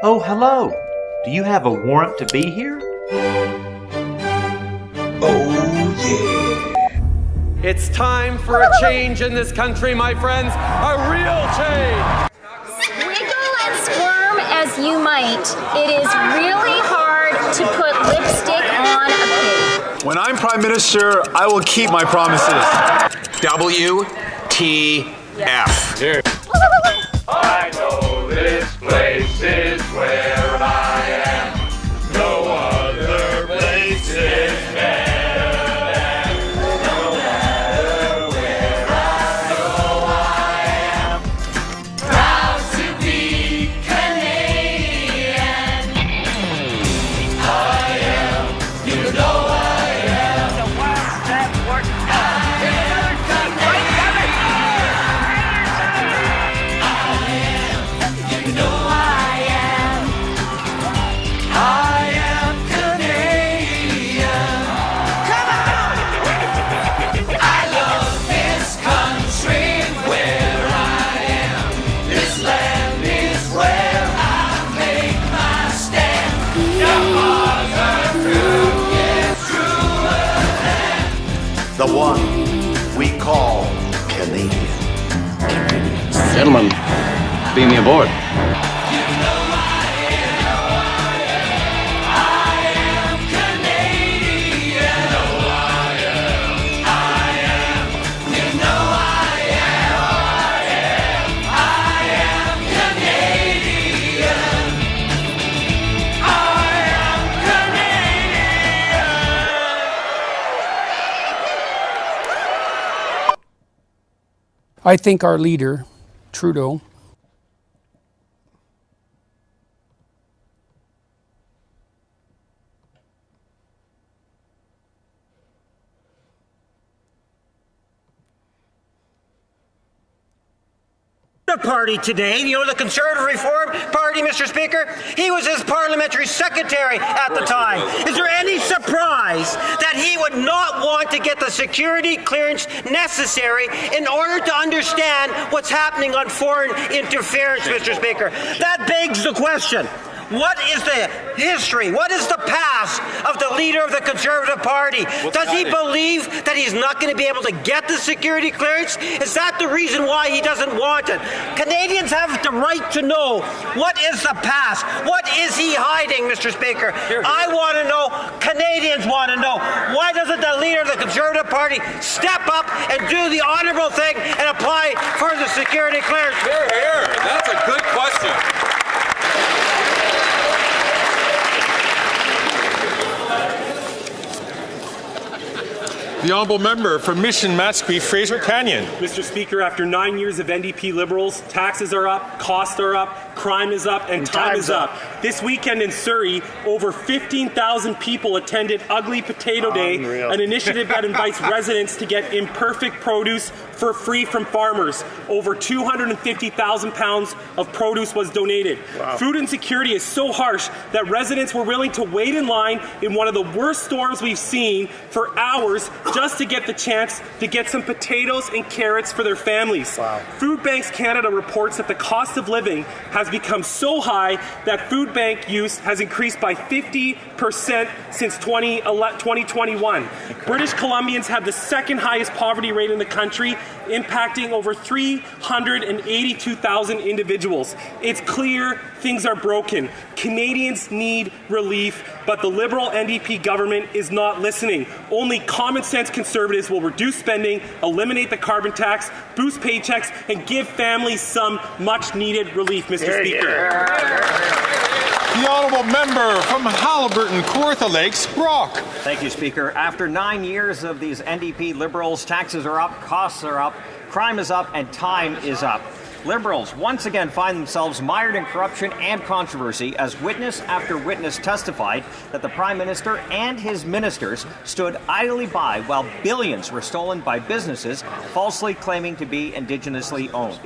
Speaker 7: Oh, hello. Do you have a warrant to be here?
Speaker 9: Oh, yeah. It's time for a change in this country, my friends. A real change.
Speaker 10: Wiggle and squirm as you might, it is really hard to put lipstick on a pig.
Speaker 25: When I'm Prime Minister, I will keep my promises. WTF.
Speaker 11: Here. I know this place is where I am. No other place is better than. No matter where I go, I am proud to be Canadian. I am, you know I am. The world that works
Speaker 25: The one we call Canadian.
Speaker 26: Gentlemen, beam me aboard.
Speaker 11: I
Speaker 6: I think our leader, Trudeau,
Speaker 19: the party today, the Conservative Reform Party, Mr. Speaker, he was his parliamentary secretary at the time. Is there any surprise that he would not want to get the security clearance necessary in order to understand what's happening on foreign interference, Mr. Speaker? That begs the question. What is the history? What is the past of the leader of the Conservative Party? Does he believe that he's not going to be able to get the security clearance? Is that the reason why he doesn't want it? Canadians have the right to know what is the past. What is he hiding, Mr. Speaker? I want to know. Canadians want to know. Why doesn't the leader of the Conservative Party step up and do the honourable thing and apply for the security clearance?
Speaker 25: Hear, hear. That's a good question. The honourable member from Mission Matsqui, Fraser Canyon.
Speaker 12: Mr. Speaker, after 9 years of NDP Liberals, taxes are up, costs are up, crime is up, and time is up. This weekend in Surrey, over 15,000 people attended Ugly Potato Day, an initiative that invites residents to get imperfect produce for free from farmers. Over 250,000 pounds of produce was donated. Wow. Food insecurity is so harsh that residents were willing to wait in line in one of the worst storms we've seen for hours just to get the chance to get some potatoes and carrots for their families. Wow. Food Banks Canada reports that the cost of living has become so high that food bank use has increased by 50% since 2021. British Columbians have the second highest poverty rate in the country, impacting over 382,000 individuals. It's clear things are broken. Canadians need relief, but the Liberal NDP government is not listening. Only common sense Conservatives will reduce spending, eliminate the carbon tax, boost paychecks, and give families some much-needed relief, Mr. Speaker.
Speaker 25: The honourable member from Haliburton, Kawartha Lakes, Brock.
Speaker 13: Thank you, Speaker. After 9 years of these NDP Liberals, taxes are up, costs are up, crime is up, and time is up. Liberals once again find themselves mired in corruption and controversy as witness after witness testified that the Prime Minister and his ministers stood idly by while billions were stolen by businesses falsely claiming to be Indigenous owned.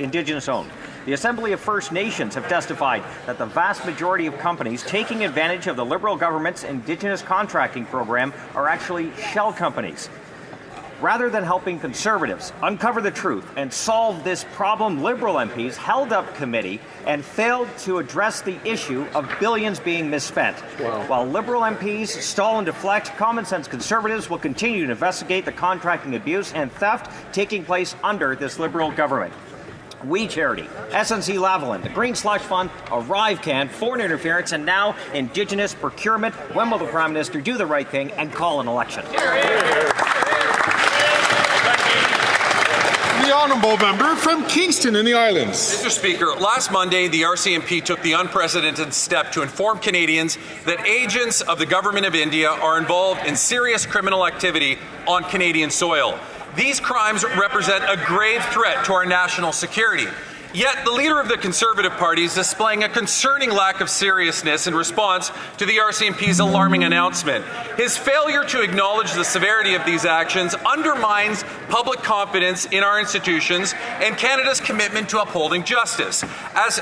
Speaker 13: The Assembly of First Nations have testified that the vast majority of companies taking advantage of the Liberal government's Indigenous contracting program are actually shell companies. Rather than helping Conservatives uncover the truth and solve this problem, Liberal MPs held up committee and failed to address the issue of billions being misspent. Wow. While Liberal MPs stall and deflect, common sense Conservatives will continue to investigate the contracting abuse and theft taking place under this Liberal government. We Charity, SNC Lavalin, the Green Slush Fund, ArriveCan, foreign interference, and now Indigenous procurement. When will the Prime Minister do the right thing and call an election?
Speaker 25: The honourable member from Kingston in the Islands.
Speaker 14: Mr. Speaker, last Monday, the RCMP took the unprecedented step to inform Canadians that agents of the Government of India are involved in serious criminal activity on Canadian soil. These crimes represent a grave threat to our national security. Yet the leader of the Conservative Party is displaying a concerning lack of seriousness in response to the RCMP's alarming announcement. His failure to acknowledge the severity of these actions undermines public confidence in our institutions and Canada's commitment to upholding justice. As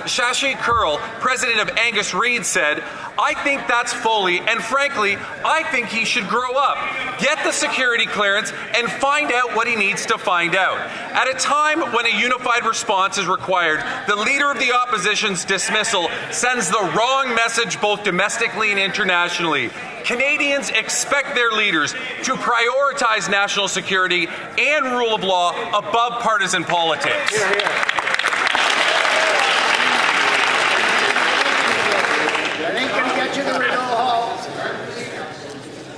Speaker 14: Shashi Kurl, president of Angus Reid, said, "I think that's Foley, and frankly, I think he should grow up, get the security clearance, and find out what he needs to find out." At a time when a unified response is required, the leader of the opposition's dismissal sends the wrong message both domestically and internationally. Canadians expect their leaders to prioritize national security and rule of law above partisan politics.
Speaker 20: Hear, hear. That ain't gonna get you the Rideau Hall.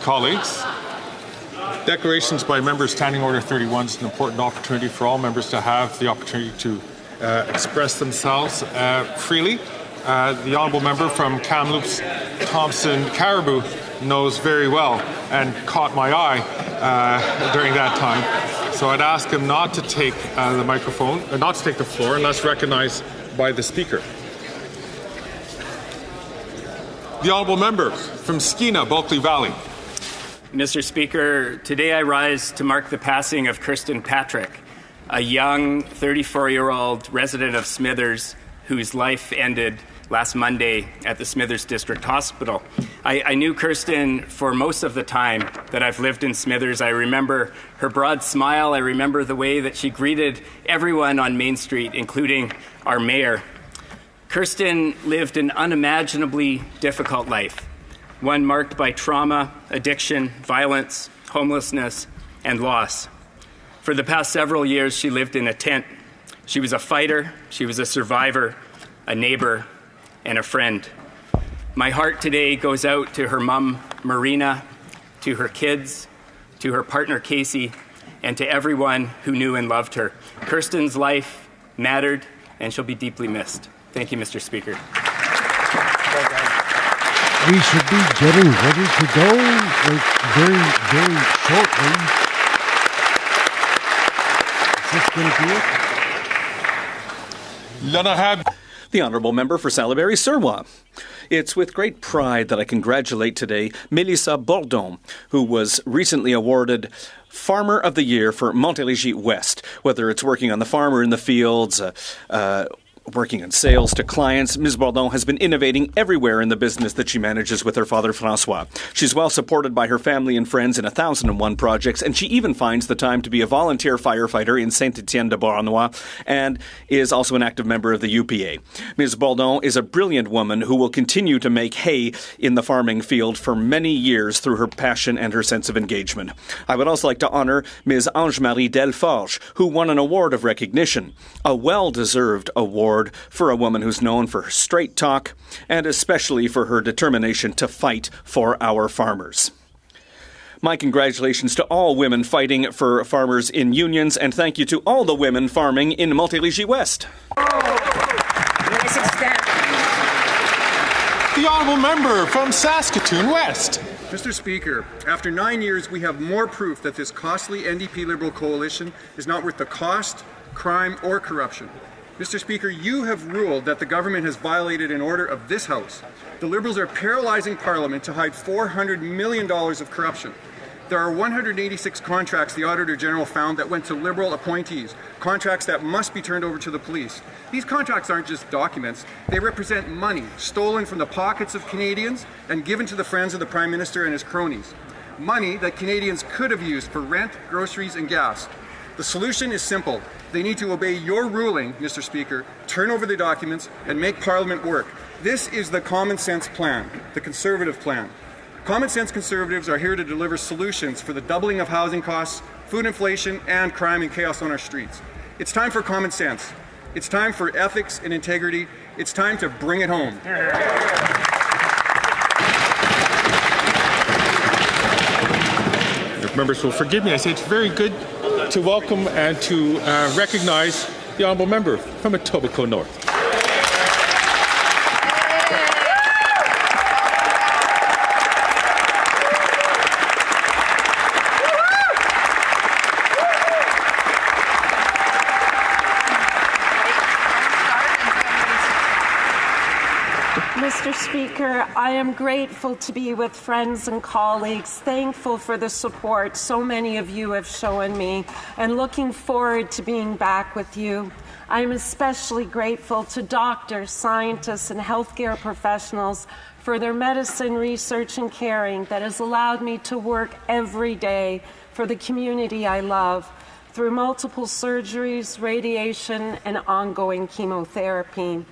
Speaker 8: Colleagues, declarations by members Standing Order 31 is an important opportunity for all members to have the opportunity to express themselves freely. The honourable member from Kamloops, Thompson, Caribou knows very well and caught my eye during that time.
Speaker 23: So I'd ask him not to take the microphone, not to take the floor unless recognized by the Speaker. The Honourable Member from Skeena, Bulkley Valley.
Speaker 15: Mr. Speaker, today I rise to mark the passing of Kirsten Patrick, a young 34-year-old resident of Smithers whose life ended last Monday at the Smithers District Hospital. I knew Kirsten for most of the time that I've lived in Smithers. I remember her broad smile. I remember the way that she greeted everyone on Main Street, including our mayor. Kirsten lived an unimaginably difficult life, one marked by trauma, addiction, violence, homelessness, and loss. For the past several years, she lived in a tent. She was a fighter, she was a survivor, a neighbor, and a friend. My heart today goes out to her mom, Marina, to her kids, to her partner, Casey, and to everyone who knew and loved her. Kirsten's life mattered, and she'll be deeply missed. Thank you, Mr. Speaker.
Speaker 1: We should be getting ready to go very, very shortly. Is this going to be it?
Speaker 24: The Honourable Member for Salaberry-Surwa. It's with great pride that I congratulate today Melissa Bourdon, who was recently awarded Farmer of the Year for Montérégie West. Whether it's working on the farm or in the fields, working in sales to clients, Ms. Bourdon has been innovating everywhere in the business that she manages with her father, Francois. She's well supported by her family and friends in 1,001 projects, and she even finds the time to be a volunteer firefighter in Saint-Étienne-de-Beauharnois and is also an active member of the UPA. Ms. Bourdon is a brilliant woman who will continue to make hay in the farming field for many years through her passion and her sense of engagement. I would also like to honour Ms. Ange-Marie Delforge, who won an award of recognition, a well-deserved award for a woman who's known for her straight talk and especially for her determination to fight for our farmers. My congratulations to all women fighting for farmers in unions, and thank you to all the women farming in Montérégie West.
Speaker 23: The Honourable Member from Saskatoon West.
Speaker 16: Mr. Speaker, after 9 years, we have more proof that this costly NDP Liberal coalition is not worth the cost, crime, or corruption. Mr. Speaker, you have ruled that the government has violated an order of this House. The Liberals are paralyzing Parliament to hide $400 million of corruption. There are 186 contracts the Auditor General found that went to Liberal appointees, contracts that must be turned over to the police. These contracts aren't just documents, they represent money stolen from the pockets of Canadians and given to the friends of the Prime Minister and his cronies. Money that Canadians could have used for rent, groceries, and gas. The solution is simple. They need to obey your ruling, Mr. Speaker, turn over the documents, and make Parliament work. This is the common sense plan, the Conservative plan. Common sense Conservatives are here to deliver solutions for the doubling of housing costs, food inflation, and crime and chaos on our streets. It's time for common sense. It's time for ethics and integrity. It's time to bring it home.
Speaker 23: If members will forgive me, I say it's very good to welcome and to recognize the Honourable Member from Etobicoke North.
Speaker 17: Mr. Speaker, I am grateful to be with friends and colleagues, thankful for the support so many of you have shown me, and looking forward to being back with you. I am especially grateful to doctors, scientists, and healthcare professionals for their medicine, research, and caring that has allowed me to work every day for the community I love, through multiple surgeries, radiation, and ongoing chemotherapy.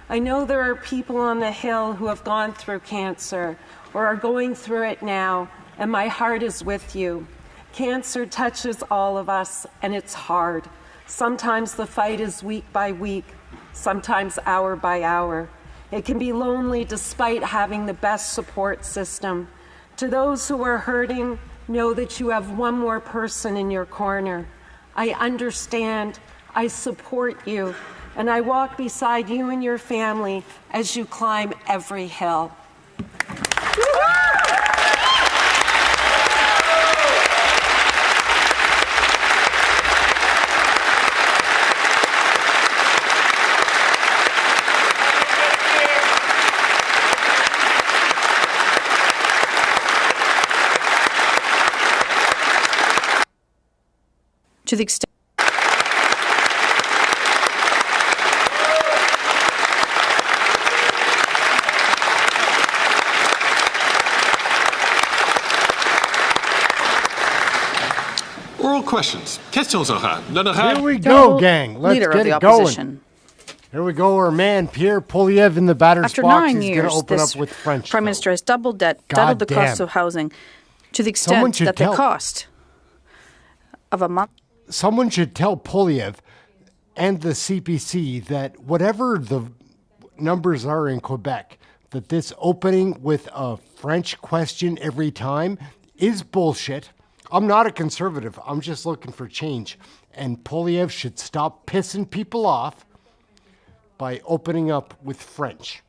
Speaker 17: I know there are people on the Hill who have gone through cancer or are going through it now, and my heart is with you. Cancer touches all of us, and it's hard. Sometimes the fight is week by week, sometimes hour by hour. It can be lonely despite having the best support system. To those who are hurting, know that you have one more person in your corner. I understand, I support you, and I walk beside you and your family as you climb every hill.
Speaker 2: the extent
Speaker 8: Oral questions. Questions orales.
Speaker 1: Here we go, gang. Let's
Speaker 2: Leader
Speaker 1: get
Speaker 2: of the
Speaker 1: it going.
Speaker 2: opposition.
Speaker 1: Here we go. Our man, Pierre Poilievre in the batter's
Speaker 2: After
Speaker 1: box.
Speaker 2: 9
Speaker 1: He's going
Speaker 2: years,
Speaker 1: to open
Speaker 2: this
Speaker 1: up with French.
Speaker 2: Prime Minister has doubled the cost of housing to the
Speaker 1: Someone
Speaker 2: extent
Speaker 1: should
Speaker 2: that the
Speaker 1: tell-
Speaker 2: cost of a month.
Speaker 1: Someone should tell Poilievre and the CPC that whatever the numbers are in Quebec, that this opening with a French question every time is bullshit. I'm not a conservative. I'm just looking for change. And Poilievre should stop pissing people off by opening up with French.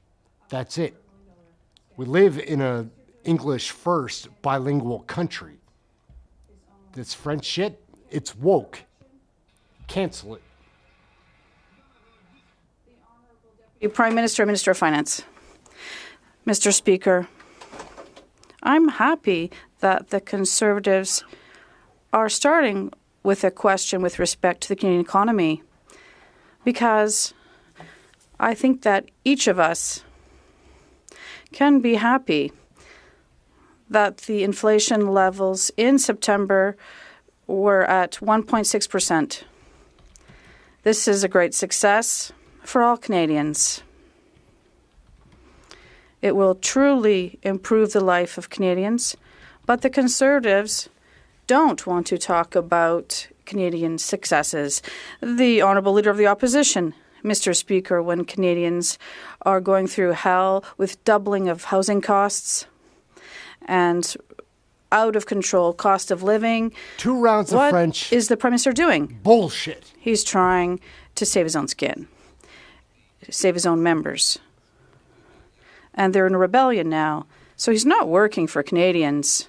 Speaker 1: That's it. We live in a English first bilingual country. This French shit, it's woke. Cancel it.
Speaker 2: Prime Minister and Minister of Finance. Mr. Speaker, I'm happy that the Conservatives are starting with a question with respect to the Canadian economy, because I think that each of us can be happy that the inflation levels in September were at 1.6%. This is a great success for all Canadians. It will truly improve the life of Canadians, but the Conservatives don't want to talk about Canadian successes. The Honourable Leader of the Opposition, Mr. Speaker, when Canadians are going through hell with doubling of housing costs and out of control cost of living.
Speaker 1: 2 rounds of French.
Speaker 2: What is the Prime Minister doing?
Speaker 1: Bullshit.
Speaker 2: He's trying to save his own skin, save his own members. And they're in a rebellion now. So he's not working for Canadians.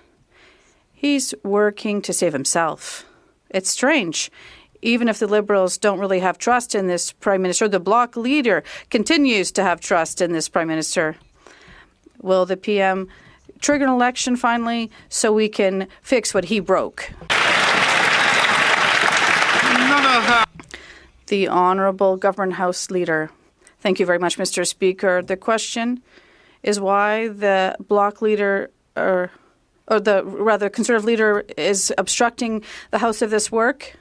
Speaker 2: He's working to save himself. It's strange. Even if the Liberals don't really have trust in this Prime Minister, the Bloc leader continues to have trust in this Prime Minister. Will the PM trigger an election finally so we can fix what he broke? The Honourable Government House Leader. Thank you very much, Mr. Speaker. The question is why the Bloc leader, or the rather Conservative leader, is obstructing the House of this work.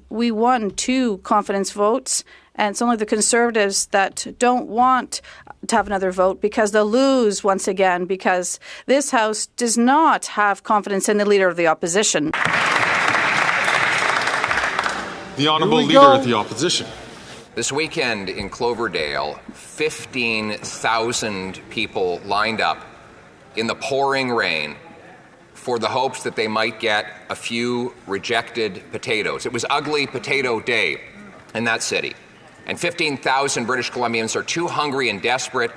Speaker 2: We won 2 confidence votes, and it's only the Conservatives that don't want to have another vote because they'll lose once again, because this House does not have confidence in the Leader of the Opposition.
Speaker 25: The Honourable Leader of the Opposition.
Speaker 3: This weekend in Cloverdale, 15,000 people lined up in the pouring rain for the hopes that they might get a few rejected potatoes. It was Ugly Potato Day in that city. And 15,000 British Columbians are too hungry and desperate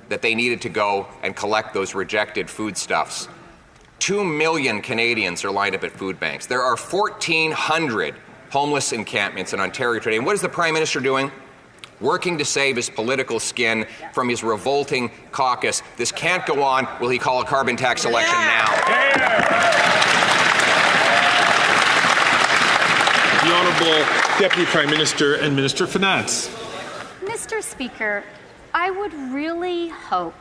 Speaker 3: that they needed to go and collect those rejected foodstuffs. 2 million Canadians are lined up at food banks. There are 1,400 homeless encampments in Ontario today. And what is the Prime Minister doing? Working to save his political skin from his revolting caucus. This can't go on. Will he call a carbon tax election now?
Speaker 25: The Honourable Deputy Prime Minister and Minister of Finance.
Speaker 10: Mr. Speaker, I would really hope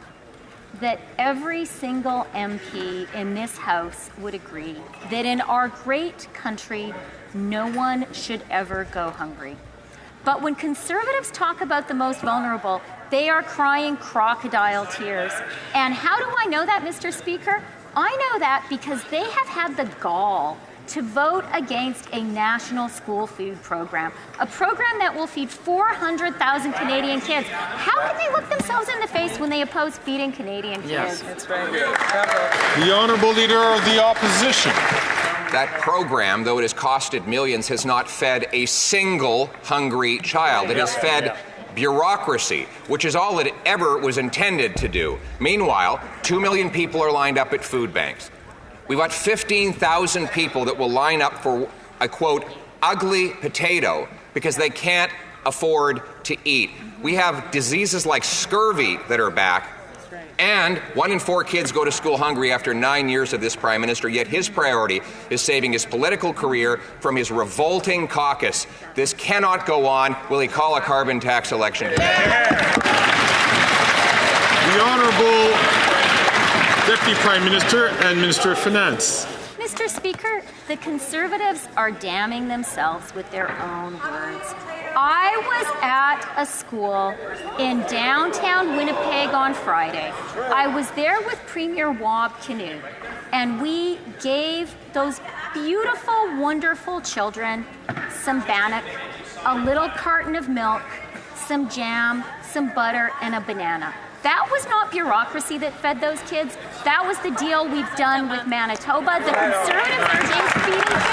Speaker 10: that every single MP in this House would agree that in our great country, no one should ever go hungry. But when Conservatives talk about the most vulnerable, they are crying crocodile tears. And how do I know that, Mr. Speaker? I know that because they have had the gall to vote against a national school food program, a program that will feed 400,000 Canadian kids. How can they look themselves in the face when they oppose feeding Canadian kids?
Speaker 3: Yes, that's right.
Speaker 25: The Honourable Leader of the Opposition.
Speaker 3: That program, though it has costed millions, has not fed a single hungry child. It has fed bureaucracy, which is all it ever was intended to do. Meanwhile, 2 million people are lined up at food banks. We've got 15,000 people that will line up for a, quote, ugly potato because they can't afford to eat. We have diseases like scurvy that are back. And 1 in 4 kids go to school hungry after 9 years of this Prime Minister, yet his priority is saving his political career from his revolting caucus. This cannot go on. Will he call a carbon tax election today?
Speaker 25: The Honourable Deputy Prime Minister and Minister of Finance.
Speaker 10: Mr. Speaker, the Conservatives are damning themselves with their own words. I was at a school in downtown Winnipeg on Friday. I was there with Premier Wab Kinew, and we gave those beautiful, wonderful children some bannock, a little carton of milk, some jam, some butter, and a banana. That was not bureaucracy that fed those kids. That was the deal we've done with Manitoba. The Conservatives are just feeding kids.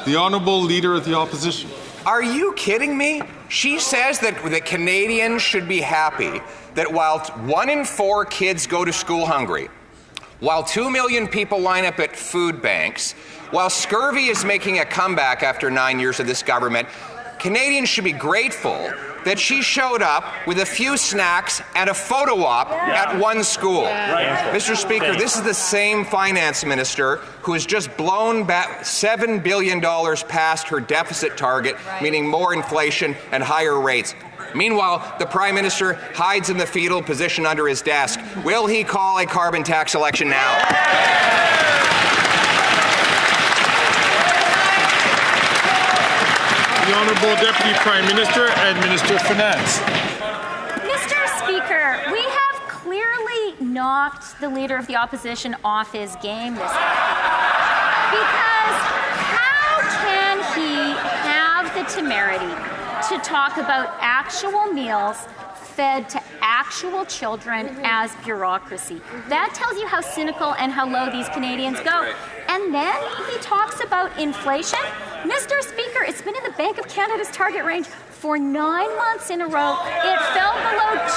Speaker 25: The Honourable Leader of the Opposition.
Speaker 3: Are you kidding me? She says that the Canadians should be happy that while 1 in 4 kids go to school hungry, while 2 million people line up at food banks, while scurvy is making a comeback after 9 years of this government, Canadians should be grateful that she showed up with a few snacks and a photo op at one school. Mr. Speaker, this is the same finance minister who has just blown back $7 billion past her deficit target, meaning more inflation and higher rates. Meanwhile, the Prime Minister hides in the fetal position under his desk. Will he call a carbon tax election now?
Speaker 25: The Honourable Deputy Prime Minister and Minister of Finance.
Speaker 10: Mr. Speaker, we have clearly knocked the Leader of the Opposition off his game this afternoon. Because how can he have the temerity to talk about actual meals fed to actual children as bureaucracy? That tells you how cynical and how low these Canadians go. And then he talks about inflation. Mr. Speaker, it's been in the Bank of Canada's target range for 9 months in a row. It fell below 2%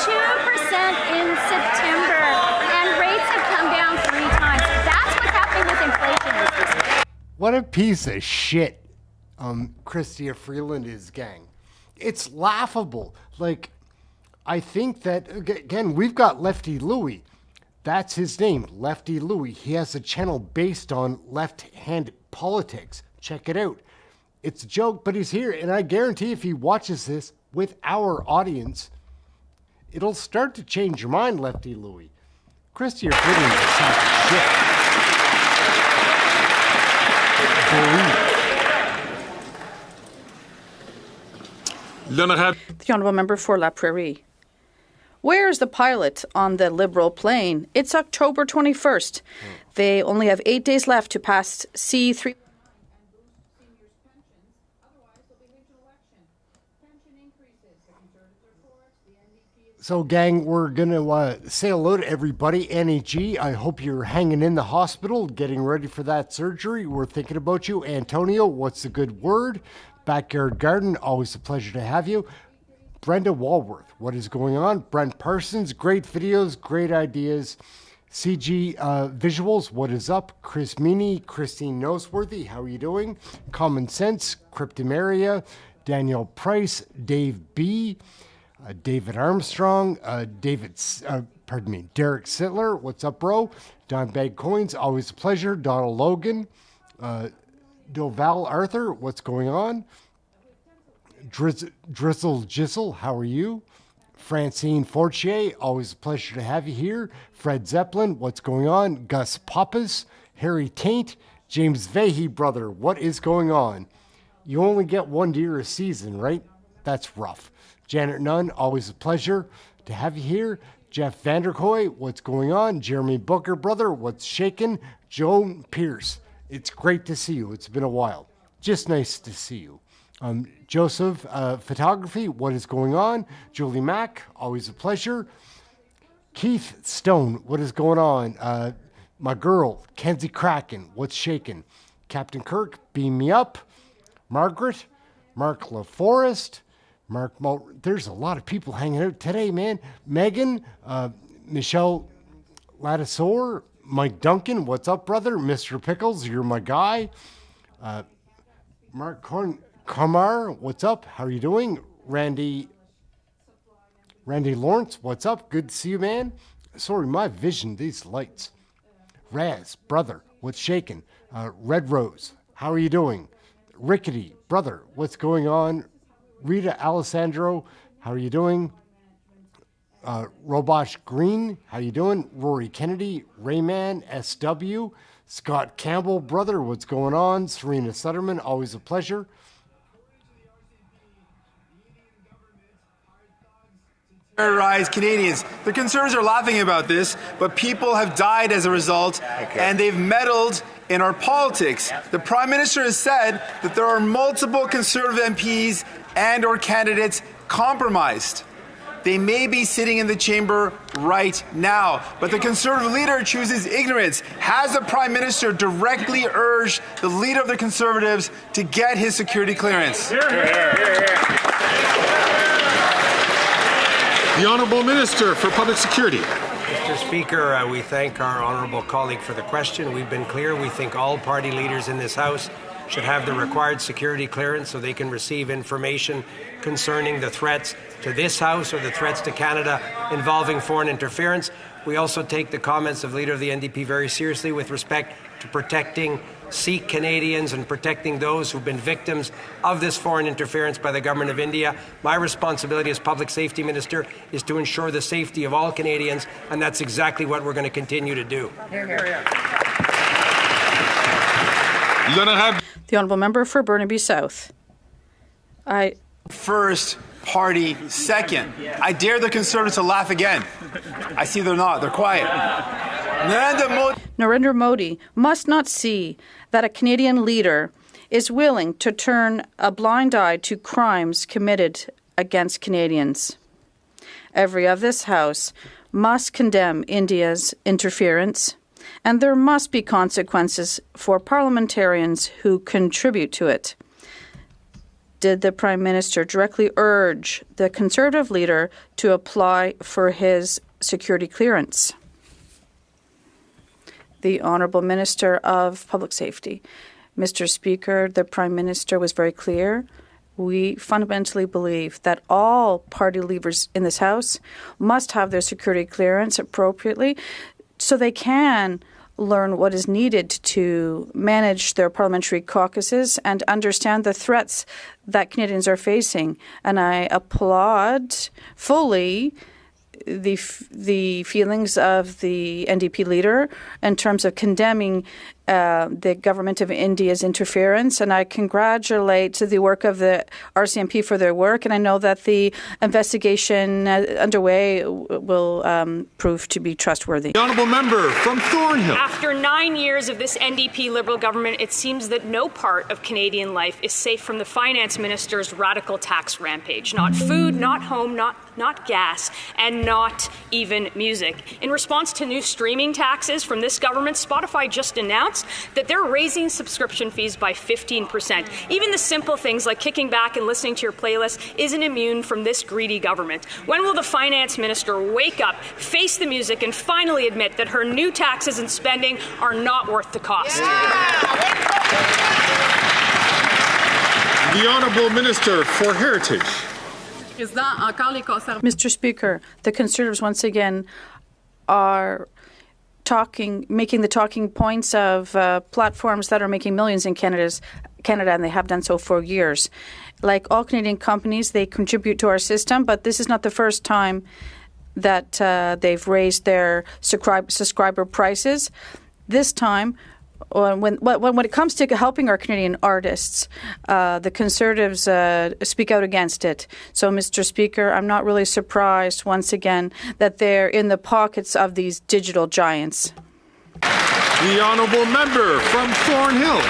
Speaker 10: in September, and rates have come down 3 times. That's what's happening with inflation, Mr. Speaker.
Speaker 1: What a piece of shit Chrystia Freeland is, gang. It's laughable. Like, I think that, again, we've got Lefty Louie. That's his name, Lefty Louie. He has a channel based on left-handed politics. Check it out. It's a joke, but he's here, and I guarantee if he watches this with our audience, it'll start to change your mind, Lefty Louie. Chrystia Freeland is a sack of shit.
Speaker 2: The Honourable Member for La Prairie. Where is the pilot on the Liberal plane? It's October 21st. They only have 8 days left to pass C3.
Speaker 1: So, gang, we're going to say hello to everybody. Annie G, I hope you're hanging in the hospital, getting ready for that surgery. We're thinking about you. Antonio, what's the good word? Backyard Garden, always a pleasure to have you. Brenda Walworth, what is going on? Brent Parsons, great videos, great ideas. CG Visuals, what is up? Chris Meany, Christine Noseworthy, how are you doing? Common Sense, Cryptomeria, Daniel Price, Dave B., David Armstrong, Derek Sittler, what's up, bro? Don Bag Coins, always a pleasure. Donald Logan, Doval Arthur, what's going on? Drizzle Jizzle, how are you? Francine Fortier, always a pleasure to have you here. Fred Zeppelin, what's going on? Gus Pappas, Harry Taint, James Vahey, brother, what is going on? You only get 1 deer a season, right? That's rough. Janet Nunn, always a pleasure to have you here. Jeff Vanderkoy, what's going on? Jeremy Booker, brother, what's shaking? Joan Pierce, it's great to see you. It's been a while. Just nice to see you. Joseph, Photography, what is going on? Julie Mack, always a pleasure. Keith Stone, what is going on? My girl, Kenzie Kraken, what's shaking? Captain Kirk, beam me up. Margaret, Mark LaForest, there's a lot of people hanging out today, man. Megan, Michelle Ladisor, Mike Duncan, what's up, brother? Mr. Pickles, you're my guy. Mark Kamar, what's up? How are you doing? Randy Lawrence, what's up? Good to see you, man. Sorry, my vision, these lights. Raz, brother, what's shaking? Red Rose, how are you doing? Rickety, brother, what's going on? Rita Alessandro, how are you doing? Robosh Green, how you doing? Rory Kennedy, Rayman SW, Scott Campbell, brother, what's going on? Serena Sutterman, always a pleasure.
Speaker 25: Terrorize Canadians. The Conservatives are laughing about this, but people have died as a result, and they've meddled in our politics. The Prime Minister has said that there are multiple Conservative MPs and or candidates compromised. They may be sitting in the chamber right now, but the Conservative leader chooses ignorance. Has the Prime Minister directly urged the leader of the Conservatives to get his security clearance?
Speaker 8: The Honourable Minister for Public Security.
Speaker 4: Mr. Speaker, we thank our honourable colleague for the question. We've been clear. We think all party leaders in this House should have the required security clearance so they can receive information concerning the threats to this House or the threats to Canada involving foreign interference. We also take the comments of Leader of the NDP very seriously with respect to protecting Sikh Canadians and protecting those who've been victims of this foreign interference by the Government of India. My responsibility as Public Safety Minister is to ensure the safety of all Canadians, and that's exactly what we're going to continue to do.
Speaker 2: The Honourable Member for Burnaby South.
Speaker 25: First, party second. I dare the Conservatives to laugh again. I see they're not. They're quiet.
Speaker 2: Narendra Modi must not see that a Canadian leader is willing to turn a blind eye to crimes committed against Canadians. Every of this House must condemn India's interference, and there must be consequences for parliamentarians who contribute to it. Did the Prime Minister directly urge the Conservative leader to apply for his security clearance? The Honourable Minister of Public Safety. Mr. Speaker, the Prime Minister was very clear. We fundamentally believe that all party leaders in this House must have their security clearance appropriately so they can learn what is needed to manage their parliamentary caucuses and understand the threats that Canadians are facing. And I applaud fully the feelings of the NDP leader in terms of condemning the Government of India's interference, and I congratulate the work of the RCMP for their work, and I know that the investigation underway will prove to be trustworthy.
Speaker 8: The Honourable Member from Thornhill.
Speaker 5: After 9 years of this NDP Liberal government, it seems that no part of Canadian life is safe from the Finance Minister's radical tax rampage. Not food, not home, not gas, and not even music. In response to new streaming taxes from this government, Spotify just announced that they're raising subscription fees by 15%. Even the simple things like kicking back and listening to your playlist isn't immune from this greedy government. When will the Finance Minister wake up, face the music, and finally admit that her new taxes and spending are not worth the cost?
Speaker 8: The Honourable Minister for Heritage.
Speaker 2: Mr. Speaker, the Conservatives once again are making the talking points of platforms that are making millions in Canada, and they have done so for years. Like all Canadian companies, they contribute to our system, but this is not the first time that they've raised their subscriber prices. This time, when it comes to helping our Canadian artists, the Conservatives speak out against it. So, Mr. Speaker, I'm not really surprised, once again, that they're in the pockets of these digital giants.
Speaker 8: The Honourable Member from Thornhill.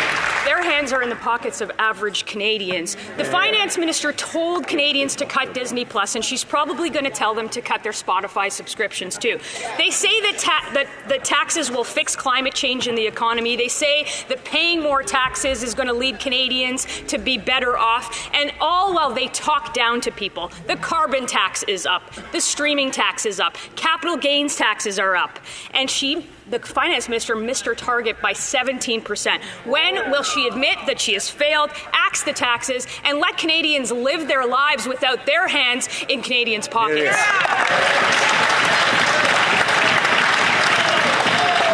Speaker 5: Their hands are in the pockets of average Canadians. The Finance Minister told Canadians to cut Disney Plus, and she's probably going to tell them to cut their Spotify subscriptions too. They say that taxes will fix climate change in the economy. They say that paying more taxes is going to lead Canadians to be better off, and all while they talk down to people. The carbon tax is up. The streaming tax is up. Capital gains taxes are up. And she the finance minister missed her target by 17%. When will she admit that she has failed, axe the taxes, and let Canadians live their lives without their hands in Canadians' pockets?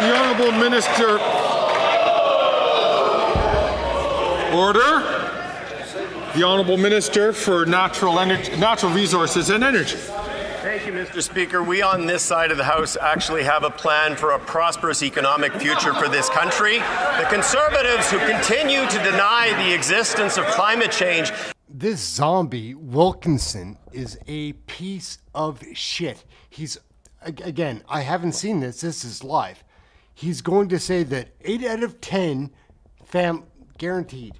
Speaker 7: The Honourable Minister. Order. The Honourable Minister for Natural Resources and Energy.
Speaker 9: Thank you, Mr. Speaker. We on this side of the House actually have a plan for a prosperous economic future for this country. The Conservatives who continue to deny the existence of climate change.
Speaker 1: This zombie, Wilkinson, is a piece of shit. He's, again, I haven't seen this. This is live. He's going to say that 8 out of 10 guaranteed.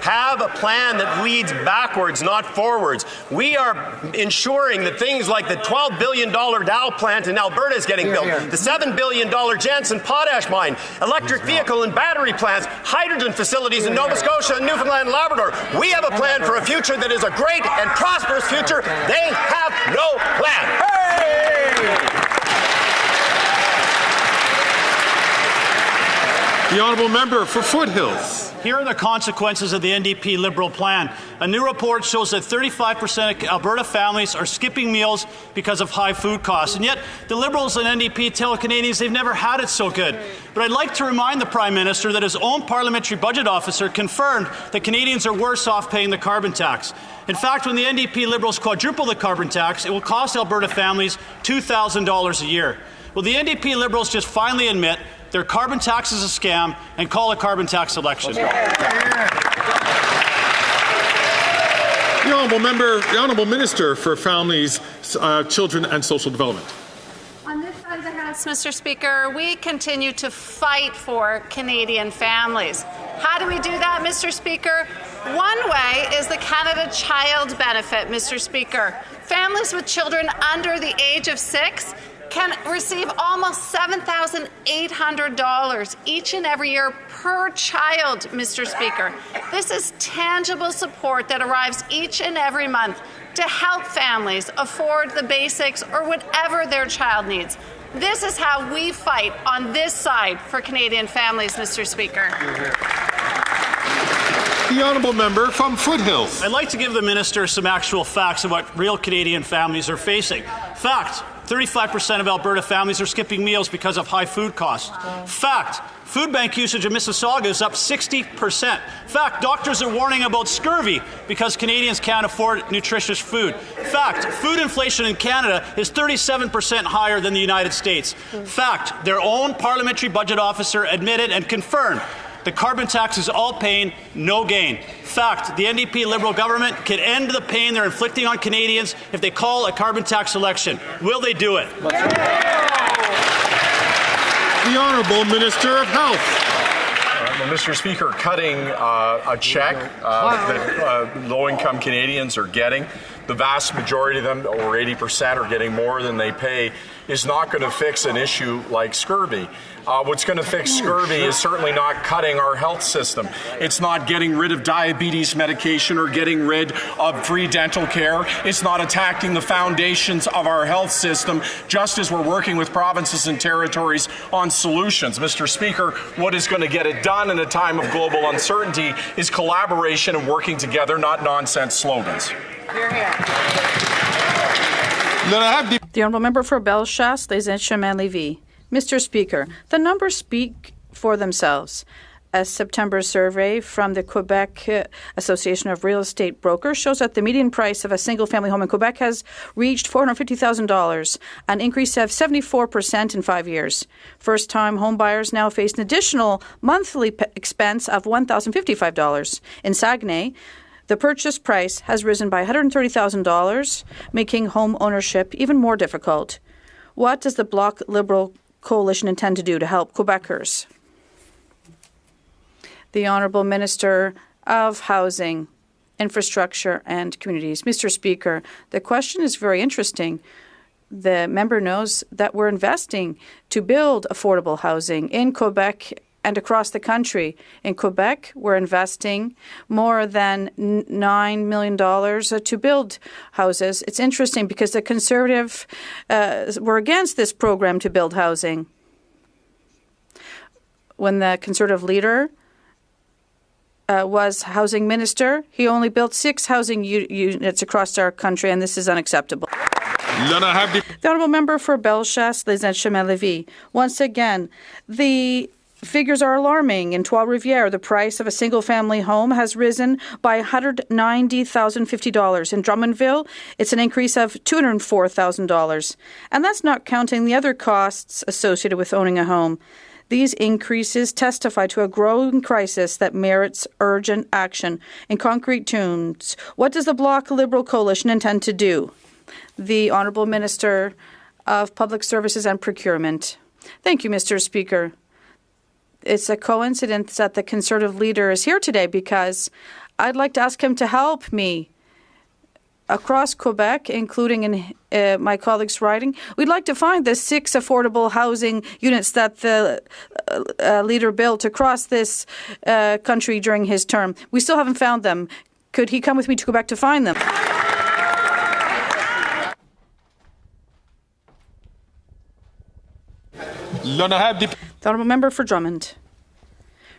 Speaker 9: Have a plan that leads backwards, not forwards. We are ensuring that things like the $12 billion Dow plant in Alberta is getting built, the $7 billion Jansen potash mine, electric vehicle and battery plants, hydrogen facilities in Nova Scotia and Newfoundland and Labrador. We have a plan for a future that is a great and prosperous future. They have no plan.
Speaker 7: The Honourable Member for Foothills.
Speaker 18: Here are the consequences of the NDP Liberal plan. A new report shows that 35% of Alberta families are skipping meals because of high food costs. And yet, the Liberals and NDP tell Canadians they've never had it so good. But I'd like to remind the Prime Minister that his own parliamentary budget officer confirmed that Canadians are worse off paying the carbon tax. In fact, when the NDP Liberals quadruple the carbon tax, it will cost Alberta families $2,000 a year. Will the NDP Liberals just finally admit their carbon tax is a scam and call a carbon tax election?
Speaker 7: The Honourable Minister for Families, Children and Social Development.
Speaker 21: On this side of the House, Mr. Speaker, we continue to fight for Canadian families. How do we do that, Mr. Speaker? One way is the Canada Child Benefit, Mr. Speaker. Families with children under the age of 6 can receive almost $7,800 each and every year per child, Mr. Speaker. This is tangible support that arrives each and every month to help families afford the basics or whatever their child needs. This is how we fight on this side for Canadian families, Mr. Speaker.
Speaker 7: The Honourable Member from Foothills.
Speaker 18: I'd like to give the Minister some actual facts of what real Canadian families are facing. Fact, 35% of Alberta families are skipping meals because of high food costs. Fact, food bank usage in Mississauga is up 60%. Fact, doctors are warning about scurvy because Canadians can't afford nutritious food. Fact, food inflation in Canada is 37% higher than the United States. Fact, their own parliamentary budget officer admitted and confirmed the carbon tax is all pain, no gain. Fact, the NDP Liberal government can end the pain they're inflicting on Canadians if they call a carbon tax election. Will they do it?
Speaker 7: The Honourable Minister of Health.
Speaker 22: Well, Mr. Speaker, cutting a check that low-income Canadians are getting, the vast majority of them, over 80%, are getting more than they pay, is not going to fix an issue like scurvy. What's going to fix scurvy is certainly not cutting our health system. It's not getting rid of diabetes medication or getting rid of free dental care. It's not attacking the foundations of our health system, just as we're working with provinces and territories on solutions. Mr. Speaker, what is going to get it done in a time of global uncertainty is collaboration and working together, not nonsense slogans.
Speaker 2: The Honourable Member for Bellechasse, Les Chemins-Lévis. Mr. Speaker, the numbers speak for themselves. A September survey from the Quebec Association of Real Estate Brokers shows that the median price of a single-family home in Quebec has reached $450,000, an increase of 74% in 5 years. First-time home buyers now face an additional monthly expense of $1,055. In Saguenay, the purchase price has risen by $130,000, making home ownership even more difficult. What does the Bloc Liberal Coalition intend to do to help Quebecers? The Honourable Minister of Housing, Infrastructure and Communities. Mr. Speaker, the question is very interesting. The member knows that we're investing to build affordable housing in Quebec and across the country. In Quebec, we're investing more than $9 million to build houses. It's interesting because the Conservative were against this program to build housing. when the Conservative leader was housing minister, he only built 6 housing units across our country, and this is unacceptable. The honourable member for Bellechasse, Les Chemin-Lévis. Once again, the figures are alarming. In Trois-Rivières, the price of a single-family home has risen by $190,050. In Drummondville, it's an increase of $204,000. And that's not counting the other costs associated with owning a home. These increases testify to a growing crisis that merits urgent action. In concrete terms, what does the Bloc Liberal Coalition intend to do? The Honourable Minister of Public Services and Procurement. Thank you, Mr. Speaker. It's a coincidence that the Conservative leader is here today because I'd like to ask him to help me. Across Quebec, including in my colleague's riding, we'd like to find the 6 affordable housing units that the leader built across this country during his term. We still haven't found them. Could he come with me to Quebec to find them? The honourable member for Drummond.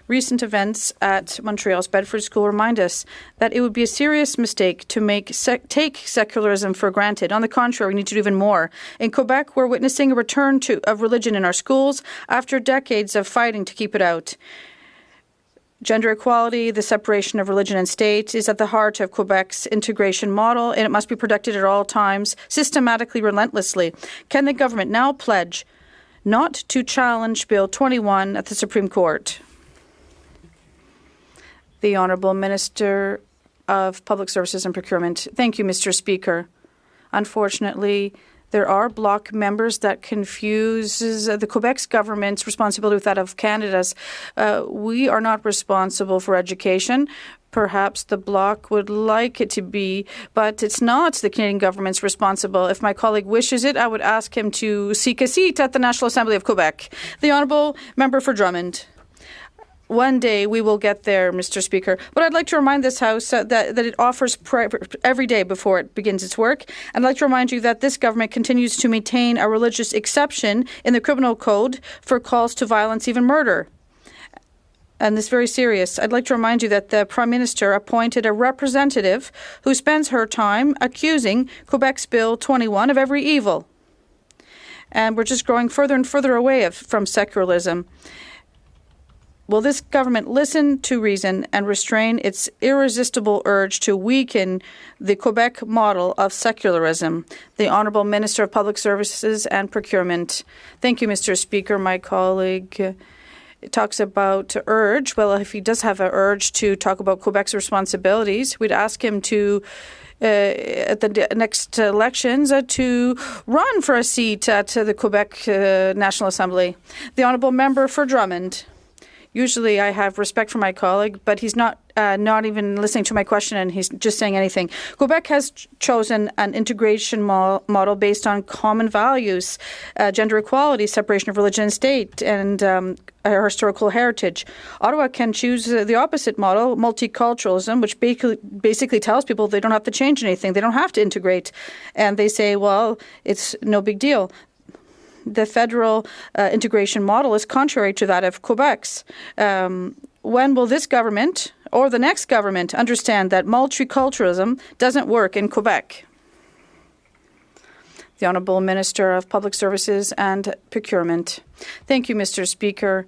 Speaker 2: Recent events at Montreal's Bedford School remind us that it would be a serious mistake to take secularism for granted. On the contrary, we need to do even more. In Quebec, we're witnessing a return of religion in our schools after decades of fighting to keep it out. Gender equality, the separation of religion and state, is at the heart of Quebec's integration model, and it must be protected at all times, systematically, relentlessly. Can the government now pledge not to challenge Bill 21 at the Supreme Court? The Honourable Minister of Public Services and Procurement. Thank you, Mr. Speaker. Unfortunately, there are Bloc members that confuses the Quebec's government's responsibility with that of Canada's. We are not responsible for education. Perhaps the Bloc would like it to be, but it's not the Canadian government's responsible. If my colleague wishes it, I would ask him to seek a seat at the National Assembly of Quebec. The Honourable Member for Drummond. One day we will get there, Mr. Speaker. But I'd like to remind this House that it offers prayer every day before it begins its work. And I'd like to remind you that this government continues to maintain a religious exception in the criminal code for calls to violence, even murder. And this is very serious. I'd like to remind you that the Prime Minister appointed a representative who spends her time accusing Quebec's Bill 21 of every evil. And we're just growing further and further away from secularism. Will this government listen to reason and restrain its irresistible urge to weaken the Quebec model of secularism? The Honourable Minister of Public Services and Procurement. Thank you, Mr. Speaker. My colleague talks about urge. Well, if he does have an urge to talk about Quebec's responsibilities, we'd ask him to at the next elections to run for a seat at the Quebec National Assembly. The Honourable Member for Drummond. Usually I have respect for my colleague, but he's not even listening to my question and he's just saying anything. Quebec has chosen an integration model based on common values, gender equality, separation of religion and state, and our historical heritage. Ottawa can choose the opposite model, multiculturalism, which basically tells people they don't have to change anything. They don't have to integrate. And they say, well, it's no big deal. The federal integration model is contrary to that of Quebec's. When will this government or the next government understand that multiculturalism doesn't work in Quebec? The Honourable Minister of Public Services and Procurement. Thank you, Mr. Speaker.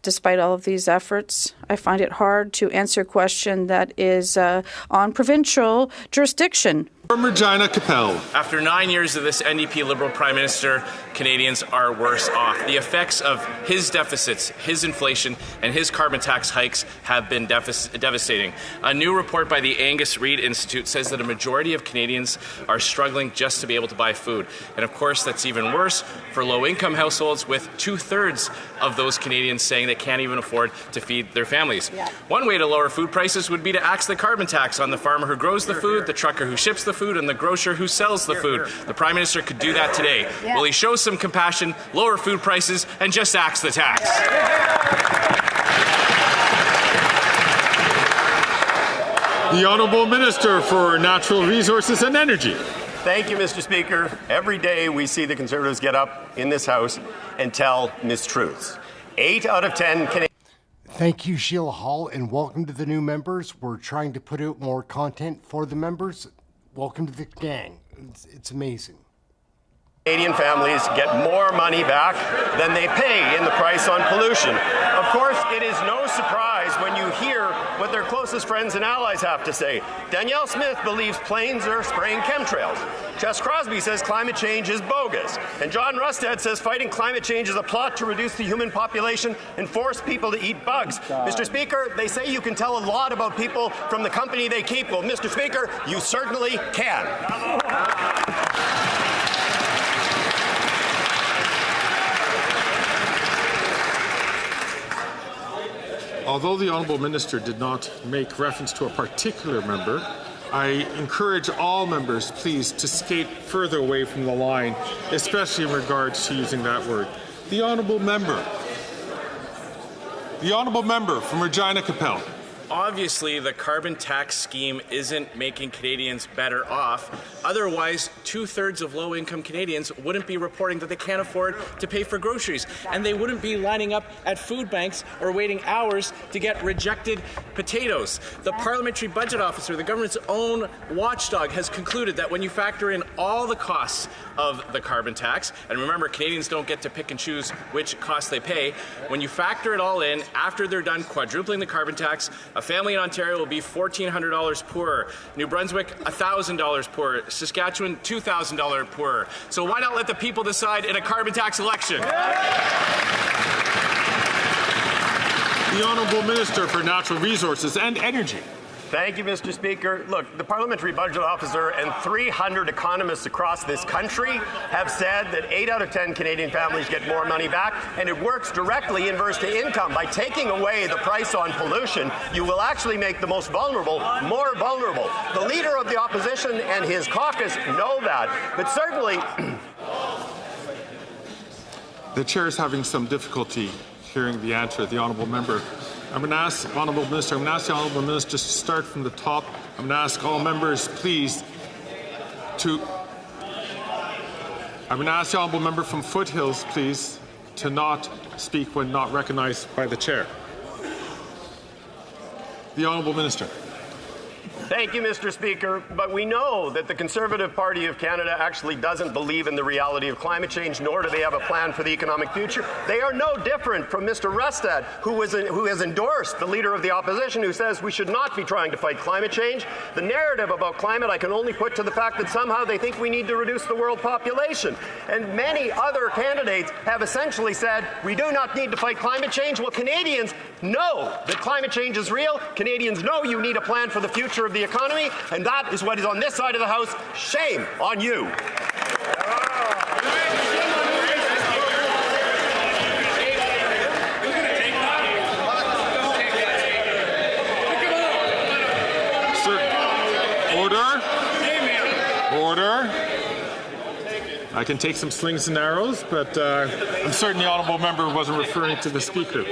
Speaker 2: Despite all of these efforts, I find it hard to answer a question that is on provincial jurisdiction.
Speaker 7: From Regina Capel.
Speaker 6: After 9 years of this NDP Liberal Prime Minister, Canadians are worse off. The effects of his deficits, his inflation, and his carbon tax hikes have been devastating. A new report by the Angus Reid Institute says that a majority of Canadians are struggling just to be able to buy food. And of course, that's even worse for low-income households, with 2/3 of those Canadians saying they can't even afford to feed their families. Yeah. One way to lower food prices would be to axe the carbon tax on the farmer who grows the food, the trucker who ships the food, and the grocer who sells the food. The Prime Minister could do that today. Yeah. Will he show some compassion, lower food prices, and just axe the tax?
Speaker 7: The Honourable Minister for Natural Resources and Energy.
Speaker 9: Thank you, Mr. Speaker. Every day we see the Conservatives get up in this House and tell mistruths. 8 out of 10 Canadians.
Speaker 1: Thank you, Sheila Hall, and welcome to the new members. We're trying to put out more content for the members. Welcome to the gang. It's amazing.
Speaker 9: Canadian families get more money back than they pay in the price on pollution. Of course, it is no surprise when you hear what their closest friends and allies have to say. Danielle Smith believes planes are spraying chemtrails. Jess Crosby says climate change is bogus. And John Rustad says fighting climate change is a plot to reduce the human population and force people to eat bugs. Mr. Speaker, they say you can tell a lot about people from the company they keep. Well, Mr. Speaker, you certainly can.
Speaker 7: Although the Honourable Minister did not make reference to a particular member, I encourage all members, please, to skate further away from the line, especially in regards to using that word. The Honourable Member from Regina Capel.
Speaker 6: Obviously, the carbon tax scheme isn't making Canadians better off. Otherwise, 2/3 of low-income Canadians wouldn't be reporting that they can't afford to pay for groceries, and they wouldn't be lining up at food banks or waiting hours to get rejected potatoes. The Parliamentary Budget Officer, the government's own watchdog, has concluded that when you factor in all the costs of the carbon tax, and remember, Canadians don't get to pick and choose which costs they pay, when you factor it all in, after they're done quadrupling the carbon tax, a family in Ontario will be $1,400 poorer. New Brunswick, $1,000 poorer. Saskatchewan, $2,000 poorer. So why not let the people decide in a carbon tax election?
Speaker 7: The Honourable Minister for Natural Resources and Energy.
Speaker 9: Thank you, Mr. Speaker. Look, the Parliamentary Budget Officer and 300 economists across this country have said that 8 out of 10 Canadian families get more money back, and it works directly inverse to income. By taking away the price on pollution, you will actually make the most vulnerable more vulnerable. The Leader of the Opposition and his caucus know that, but certainly...
Speaker 7: The Chair is having some difficulty hearing the answer of the Honourable Member. I'm going to ask the Honourable Minister to start from the top. I'm going to ask all members, please, I'm going to ask the Honourable Member from Foothills, please, to not speak when not recognized by the Chair. The Honourable Minister.
Speaker 9: Thank you, Mr. Speaker. But we know that the Conservative Party of Canada actually doesn't believe in the reality of climate change, nor do they have a plan for the economic future. They are no different from Mr. Rustad, who has endorsed the Leader of the Opposition, who says we should not be trying to fight climate change. The narrative about climate I can only put to the fact that somehow they think we need to reduce the world population. And many other candidates have essentially said we do not need to fight climate change. Well, Canadians know that climate change is real. Canadians know you need a plan for the future of the economy, and that is what is on this side of the House. Shame on you.
Speaker 7: Order. I can take some slings and arrows, but I'm certain the Honourable Member wasn't referring to the Speaker.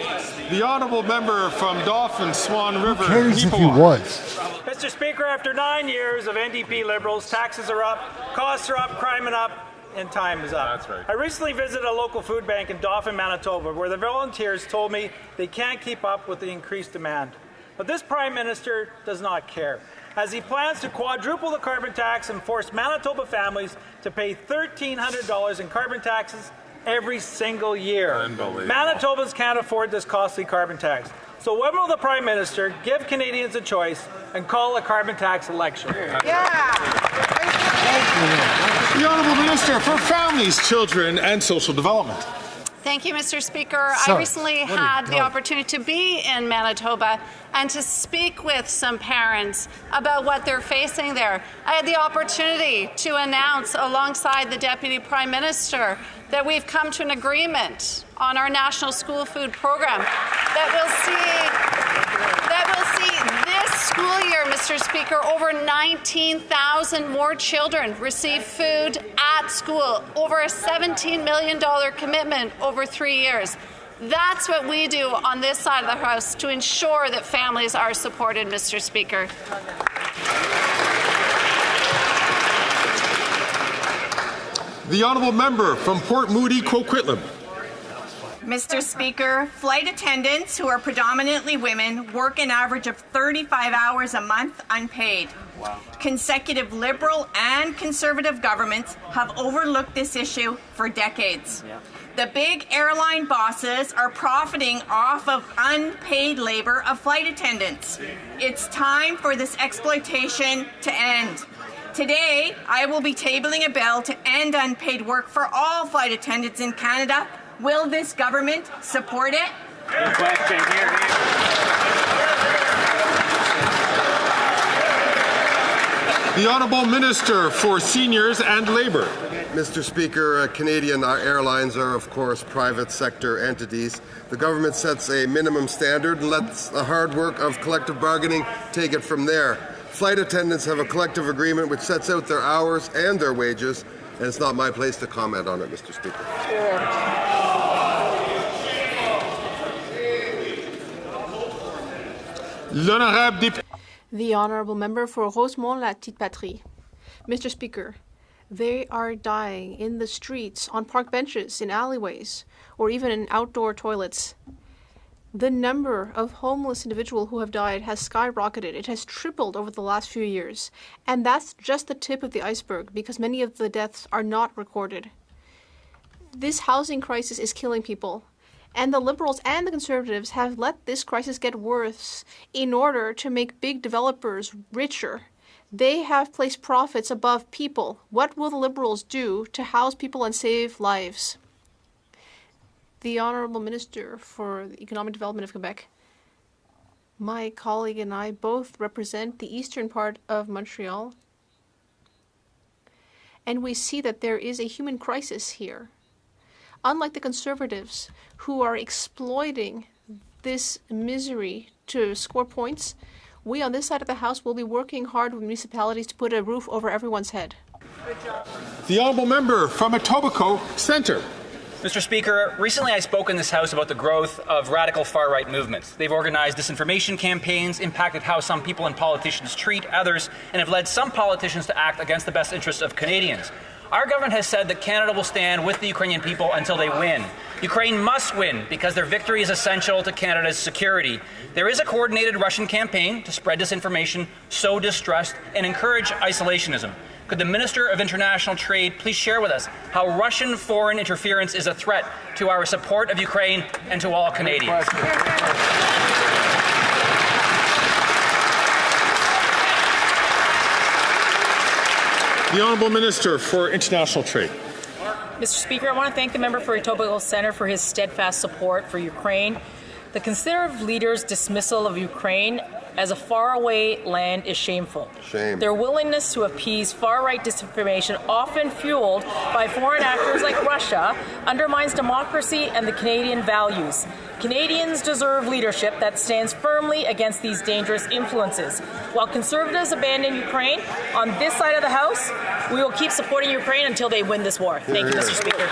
Speaker 7: The Honourable Member from Dauphin, Swan River.
Speaker 1: Who cares if he was?
Speaker 11: Mr. Speaker, after 9 years of NDP Liberals, taxes are up, costs are up, crime is up, and time is up.
Speaker 7: That's right.
Speaker 11: I recently visited a local food bank in Dauphin, Manitoba, where the volunteers told me they can't keep up with the increased demand. But this Prime Minister does not care, as he plans to quadruple the carbon tax and force Manitoba families to pay $1,300 in carbon taxes every single year. Manitobans can't afford this costly carbon tax. So when will the Prime Minister give Canadians a choice and call a carbon tax election?
Speaker 7: The Honourable Minister for Families, Children and Social Development.
Speaker 21: Thank you, Mr. Speaker. I recently had the opportunity to be in Manitoba and to speak with some parents about what they're facing there. I had the opportunity to announce alongside the Deputy Prime Minister that we've come to an agreement on our national school food program that will see this school year, Mr. Speaker, over 19,000 more children receive food at school, over a $17 million commitment over 3 years. That's what we do on this side of the House to ensure that families are supported, Mr. Speaker.
Speaker 7: The Honourable Member from Port Moody, Coquitlam.
Speaker 12: Mr. Speaker, flight attendants, who are predominantly women, work an average of 35 hours a month unpaid. Wow. Consecutive Liberal and Conservative governments have overlooked this issue for decades. Yeah. The big airline bosses are profiting off of unpaid labor of flight attendants. It's time for this exploitation to end. Today, I will be tabling a bill to end unpaid work for all flight attendants in Canada. Will this government support it?
Speaker 24: Good question.
Speaker 7: The Honourable Minister for Seniors and Labour.
Speaker 13: Mr. Speaker, Canadian airlines are, of course, private sector entities. The government sets a minimum standard and lets the hard work of collective bargaining take it from there. Flight attendants have a collective agreement which sets out their hours and their wages, and it's not my place to comment on it, Mr. Speaker.
Speaker 14: The Honourable Member for Rosemont-la-Petite-Patrie. Mr. Speaker, they are dying in the streets, on park benches, in alleyways, or even in outdoor toilets. The number of homeless individuals who have died has skyrocketed. It has tripled over the last few years. And that's just the tip of the iceberg, because many of the deaths are not recorded. This housing crisis is killing people. And the Liberals and the Conservatives have let this crisis get worse in order to make big developers richer. They have placed profits above people. What will the Liberals do to house people and save lives? The Honourable Minister for the Economic Development of Quebec. My colleague and I both represent the eastern part of Montreal. And we see that there is a human crisis here. Unlike the Conservatives, who are exploiting this misery to score points, we on this side of the House will be working hard with municipalities to put a roof over everyone's head.
Speaker 7: The Honourable Member from Etobicoke Centre.
Speaker 19: Mr. Speaker, recently I spoke in this House about the growth of radical far-right movements. They've organized disinformation campaigns, impacted how some people and politicians treat others, and have led some politicians to act against the best interests of Canadians. Our government has said that Canada will stand with the Ukrainian people until they win. Ukraine must win because their victory is essential to Canada's security. There is a coordinated Russian campaign to spread disinformation, sow distrust, and encourage isolationism. Could the Minister of International Trade please share with us how Russian foreign interference is a threat to our support of Ukraine and to all Canadians?
Speaker 7: The Honourable Minister for International Trade.
Speaker 20: Mr. Speaker, I want to thank the member for Etobicoke Centre for his steadfast support for Ukraine. The Conservative leaders' dismissal of Ukraine as a faraway land is shameful.
Speaker 13: Shame.
Speaker 20: Their willingness to appease far-right disinformation, often fueled by foreign actors like Russia, undermines democracy and the Canadian values. Canadians deserve leadership that stands firmly against these dangerous influences. While Conservatives abandon Ukraine, on this side of the House, we will keep supporting Ukraine until they win this war. Thank you, Mr. Speaker.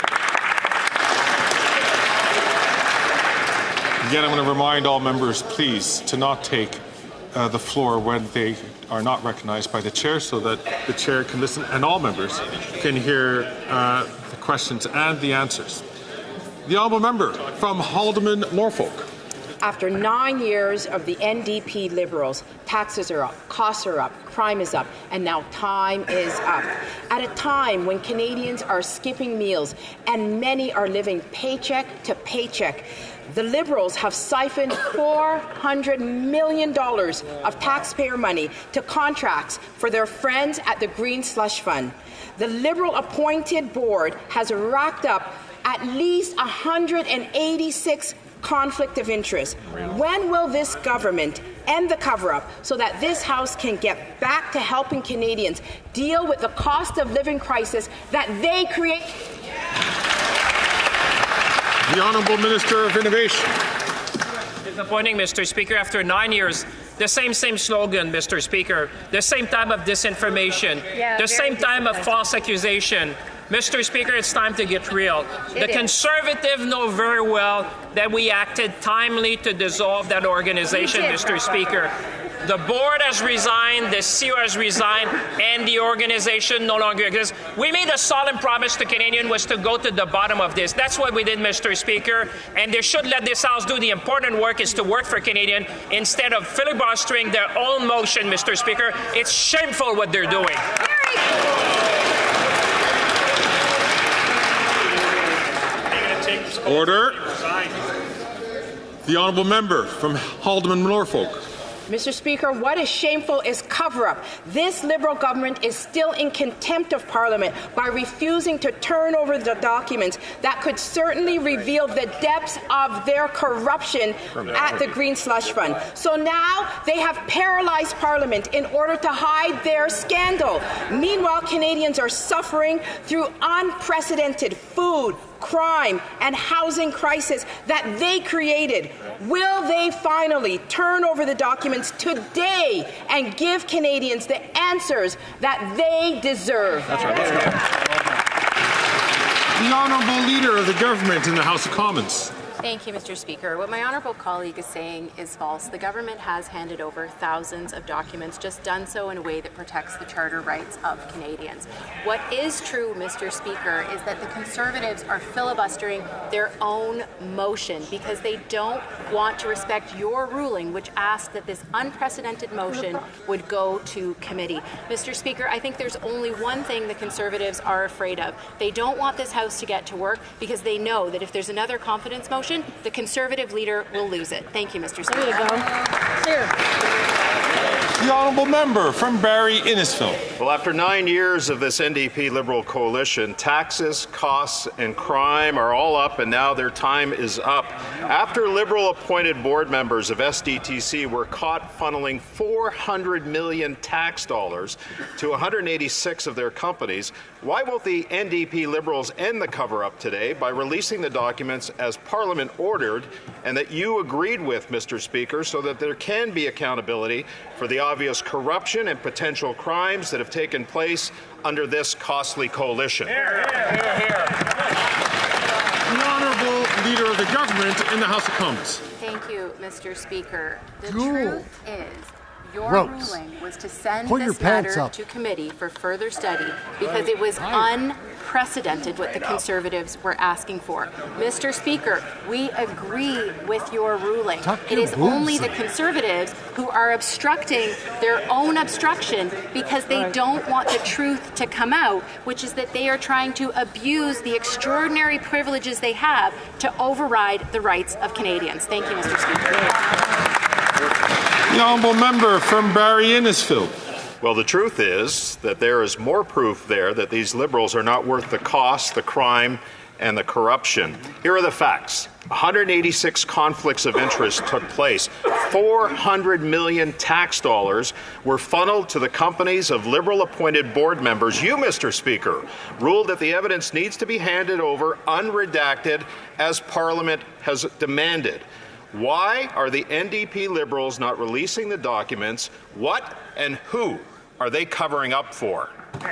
Speaker 7: Again, I'm going to remind all members, please, to not take the floor when they are not recognized by the chair, so that the chair can listen and all members can hear the questions and the answers. The Honourable Member from Haldimand, Norfolk.
Speaker 26: After 9 years of the NDP Liberals, taxes are up, costs are up, crime is up, and now time is up. At a time when Canadians are skipping meals and many are living paycheck to paycheck, the Liberals have siphoned $400 million of taxpayer money to contracts for their friends at the Green Slush Fund. The Liberal-appointed board has racked up at least 186 conflict of interest. When will this government end the cover-up so that this House can get back to helping Canadians deal with the cost of living crisis that they create?
Speaker 7: The Honourable Minister of Innovation.
Speaker 27: Disappointing, Mr. Speaker. After 9 years, the same slogan, Mr. Speaker, the same time of disinformation, the same time of false accusation. Mr. Speaker, it's time to get real. The Conservatives know very well that we acted timely to dissolve that organization, Mr. Speaker. The board has resigned, the CEO has resigned, and the organization no longer exists. We made a solemn promise to Canadians was to go to the bottom of this. That's what we did, Mr. Speaker, and they should let this House do the important work is to work for Canadians instead of filibustering their own motion, Mr. Speaker. It's shameful what they're doing.
Speaker 7: Order. The honourable member from Haldeman Norfolk.
Speaker 26: Mr. Speaker, what is shameful is cover-up. This Liberal government is still in contempt of Parliament by refusing to turn over the documents that could certainly reveal the depths of their corruption at the Green Slush Fund. So now they have paralyzed Parliament in order to hide their scandal. Meanwhile, Canadians are suffering through unprecedented food, crime, and housing crisis that they created. Will they finally turn over the documents today and give Canadians the answers that they deserve?
Speaker 7: That's right. The Honourable Leader of the Government in the House of Commons.
Speaker 3: Thank you, Mr. Speaker. What my honourable colleague is saying is false. The government has handed over thousands of documents, just done so in a way that protects the charter rights of Canadians. What is true, Mr. Speaker, is that the Conservatives are filibustering their own motion because they don't want to respect your ruling, which asked that this unprecedented motion would go to committee. Mr. Speaker, I think there's only one thing the Conservatives are afraid of. They don't want this House to get to work because they know that if there's another confidence motion, the Conservative leader will lose it. Thank you, Mr. Speaker.
Speaker 20: There you go. Here.
Speaker 7: The honourable member from Barrie Innisfil.
Speaker 4: Well, after 9 years of this NDP Liberal coalition, taxes, costs, and crime are all up, and now their time is up. After Liberal-appointed board members of SDTC were caught funneling $400 million tax dollars to 186 of their companies, why won't the NDP Liberals end the cover-up today by releasing the documents as Parliament ordered and that you agreed with, Mr. Speaker, so that there can be accountability for the obvious corruption and potential crimes that have taken place under this costly coalition?
Speaker 7: The Honourable Leader of the Government in the House of Commons.
Speaker 3: Thank you, Mr. Speaker. The truth is, your
Speaker 1: Gross.
Speaker 3: ruling was to send
Speaker 1: Pull your
Speaker 3: this
Speaker 1: pants
Speaker 3: matter
Speaker 1: up.
Speaker 3: to committee for further study because it was unprecedented what the Conservatives were asking for. Mr. Speaker, we agree with your ruling. It is only the Conservatives who are obstructing their own obstruction because they don't want the truth to come out, which is that they are trying to abuse the extraordinary privileges they have to override the rights of Canadians. Thank you, Mr. Speaker.
Speaker 7: The honourable member from Barrie Innisfil.
Speaker 4: Well, the truth is that there is more proof there that these Liberals are not worth the cost, the crime, and the corruption. Here are the facts. 186 conflicts of interest took place. 400 million tax dollars were funneled to the companies of Liberal-appointed board members. You, Mr. Speaker, ruled that the evidence needs to be handed over unredacted as Parliament has demanded. Why are the NDP Liberals not releasing the documents? What and who are they covering up for?
Speaker 7: The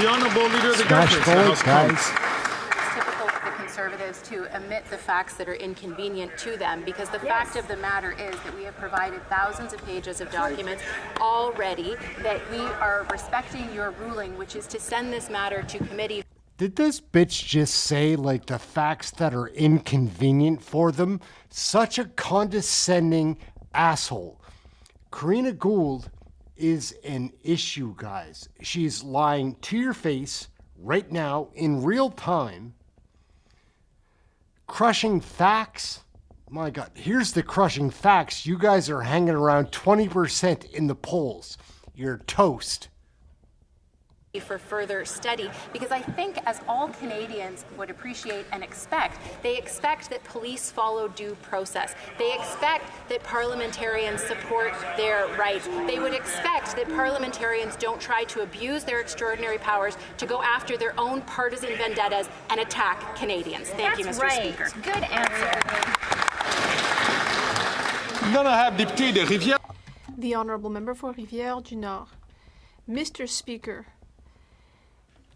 Speaker 7: Honourable Leader of the Government.
Speaker 3: It's typical for the Conservatives to omit the facts that are inconvenient to them because the fact of the matter is that we have provided thousands of pages of documents already, that we are respecting your ruling, which is to send this matter to committee.
Speaker 1: Did this bitch just say, like, the facts that are inconvenient for them? Such a condescending asshole. Karina Gould is an issue, guys. She's lying to your face right now in real time, crushing facts. My God, here's the crushing facts. You guys are hanging around 20% in the polls. You're toast.
Speaker 3: For further study, because I think, as all Canadians would appreciate and expect, they expect that police follow due process. They expect that parliamentarians support their rights. They would expect that parliamentarians don't try to abuse their extraordinary powers to go after their own partisan vendettas and attack Canadians. Thank you, Mr. Speaker.
Speaker 21: Good answer.
Speaker 14: The Honourable Member for Rivière du Nord. Mr. Speaker,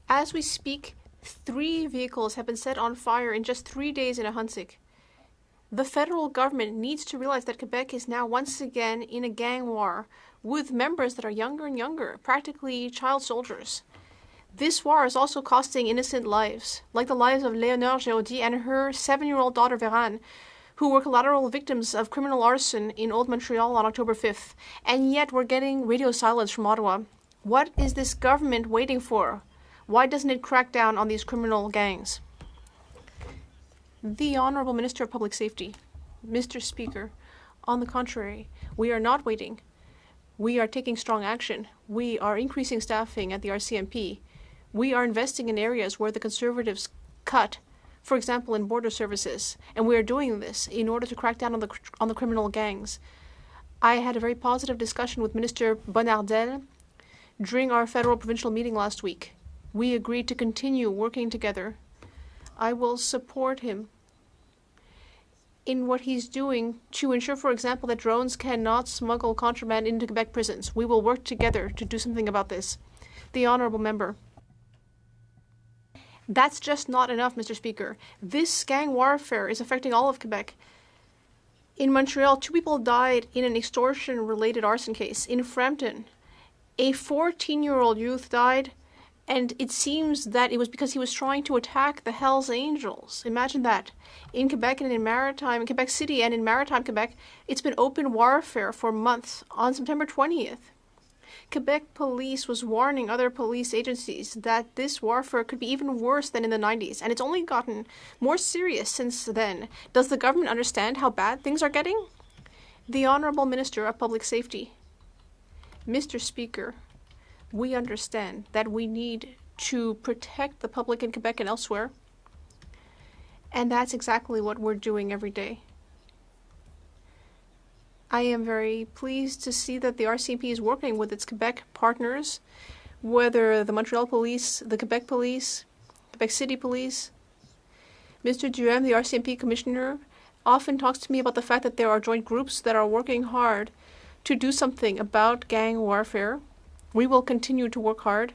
Speaker 14: as we speak, 3 vehicles have been set on fire in just 3 days in Ahuntsic. The federal government needs to realize that Quebec is now once again in a gang war with members that are younger and younger, practically child soldiers. This war is also costing innocent lives, like the lives of Léonore Géaudy and her 7-year-old daughter Vérane, who were collateral victims of criminal arson in Old Montreal on October 5th. And yet we're getting radio silence from Ottawa. What is this government waiting for? Why doesn't it crack down on these criminal gangs? The Honourable Minister of Public Safety. Mr. Speaker, on the contrary, we are not waiting. We are taking strong action. We are increasing staffing at the RCMP. We are investing in areas where the Conservatives cut, for example, in border services, and we are doing this in order to crack down on the criminal gangs. I had a very positive discussion with Minister Bonnardel during our federal provincial meeting last week. We agreed to continue working together. I will support him in what he's doing to ensure, for example, that drones cannot smuggle contraband into Quebec prisons. We will work together to do something about this. The Honourable Member. That's just not enough, Mr. Speaker. This gang warfare is affecting all of Quebec. In Montreal, 2 people died in an extortion-related arson case. In Frampton, a 14-year-old youth died, and it seems that it was because he was trying to attack the Hells Angels. Imagine that. In Quebec and in Quebec City and in maritime Quebec, it's been open warfare for months. On September 20th, Quebec police was warning other police agencies that this warfare could be even worse than in the 90s, and it's only gotten more serious since then. Does the government understand how bad things are getting? The Honourable Minister of Public Safety. Mr. Speaker, we understand that we need to protect the public in Quebec and elsewhere, and that's exactly what we're doing every day. I am very pleased to see that the RCMP is working with its Quebec partners, whether the Montreal Police, the Quebec Police, Quebec City Police. Mr. Duhem, the RCMP Commissioner, often talks to me about the fact that there are joint groups that are working hard to do something about gang warfare. We will continue to work hard,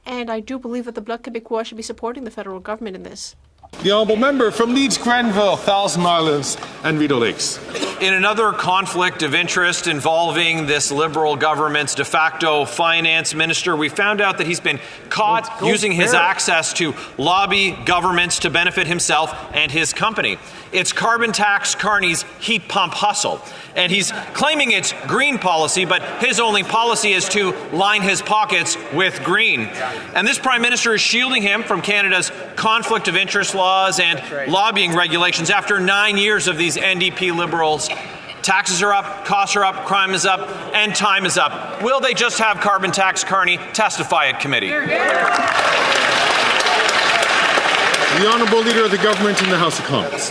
Speaker 14: and I do believe that the Bloc Québécois should be supporting the federal government in this.
Speaker 7: The Honourable Member from Leeds, Grenville, Thousand Islands and Rideau Lakes.
Speaker 8: In another conflict of interest involving this Liberal government's de facto finance minister, we found out that he's been caught using his access to lobby governments to benefit himself and his company. It's carbon tax Carney's heat pump hustle. And he's claiming it's green policy, but his only policy is to line his pockets with green. And this Prime Minister is shielding him from Canada's conflict of interest laws and lobbying regulations after 9 years of these NDP Liberals. Taxes are up, costs are up, crime is up, and time is up. Will they just have carbon tax Carney testify at committee?
Speaker 7: The Honourable Leader of the Government in the House of Commons.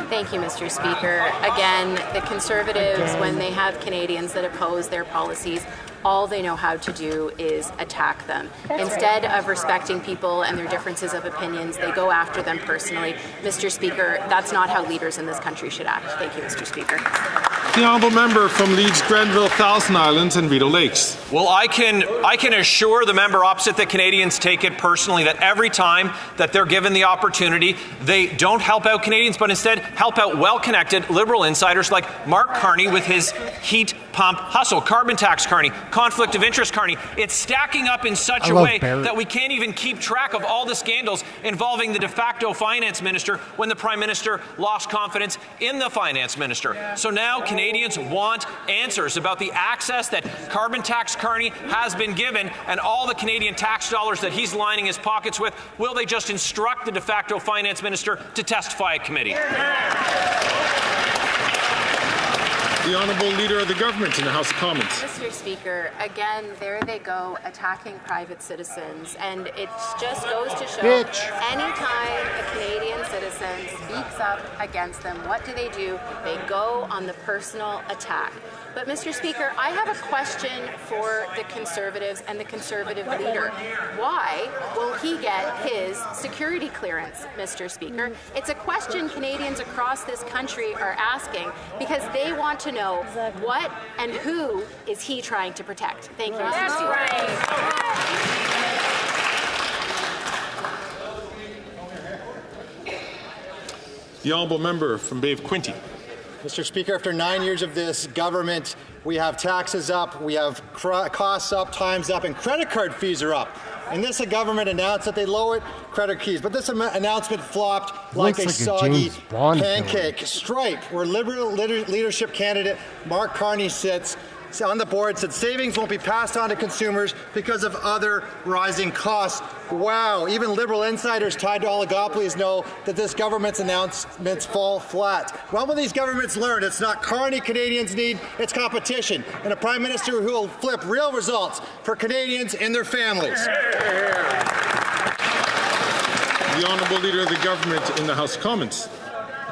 Speaker 3: Thank you, Mr. Speaker. Again, the Conservatives, when they have Canadians that oppose their policies, all they know how to do is attack them. Instead of respecting people and their differences of opinions, they go after them personally. Mr. Speaker, that's not how leaders in this country should act. Thank you, Mr. Speaker.
Speaker 7: The Honourable Member from Leeds, Grenville, Thousand Islands and Rideau Lakes.
Speaker 8: Well, I can assure the member opposite that Canadians take it personally that every time that they're given the opportunity, they don't help out Canadians, but instead help out well-connected Liberal insiders like Mark Carney with his heat pump hustle, carbon tax Carney, conflict of interest Carney. It's stacking up in such a way that we can't even keep track of all the scandals involving the de facto finance minister when the Prime Minister lost confidence in the finance minister. So now Canadians want answers about the access that carbon tax Carney has been given and all the Canadian tax dollars that he's lining his pockets with. Will they just instruct the de facto finance minister to testify at committee?
Speaker 7: The Honourable Leader of the Government in the House of Commons.
Speaker 3: Mr. Speaker, again, there they go attacking private citizens, and it just goes to show anytime a Canadian citizen speaks up against them, what do? They go on the personal attack. But Mr. Speaker, I have a question for the Conservatives and the Conservative leader. Why will he get his security clearance, Mr. Speaker? It's a question Canadians across this country are asking because they want to know what and who is he trying to protect. Thank you, Mr. Speaker.
Speaker 7: The honourable member from Bay of Quinte.
Speaker 5: Mr. Speaker, after 9 years of this government, we have taxes up, we have costs up, times up, and credit card fees are up. And this government announced that they lowered credit fees, but this announcement flopped like a soggy pancake. Stripe, where Liberal leadership candidate Mark Carney sits on the board, said savings won't be passed on to consumers because of other rising costs. Wow, even Liberal insiders tied to oligopolies know that this government's announcements fall flat. What will these governments learn? It's not Carney Canadians need, it's competition, and a Prime Minister who will flip real results for Canadians and their families.
Speaker 7: The Honourable Leader of the Government in the House of Commons.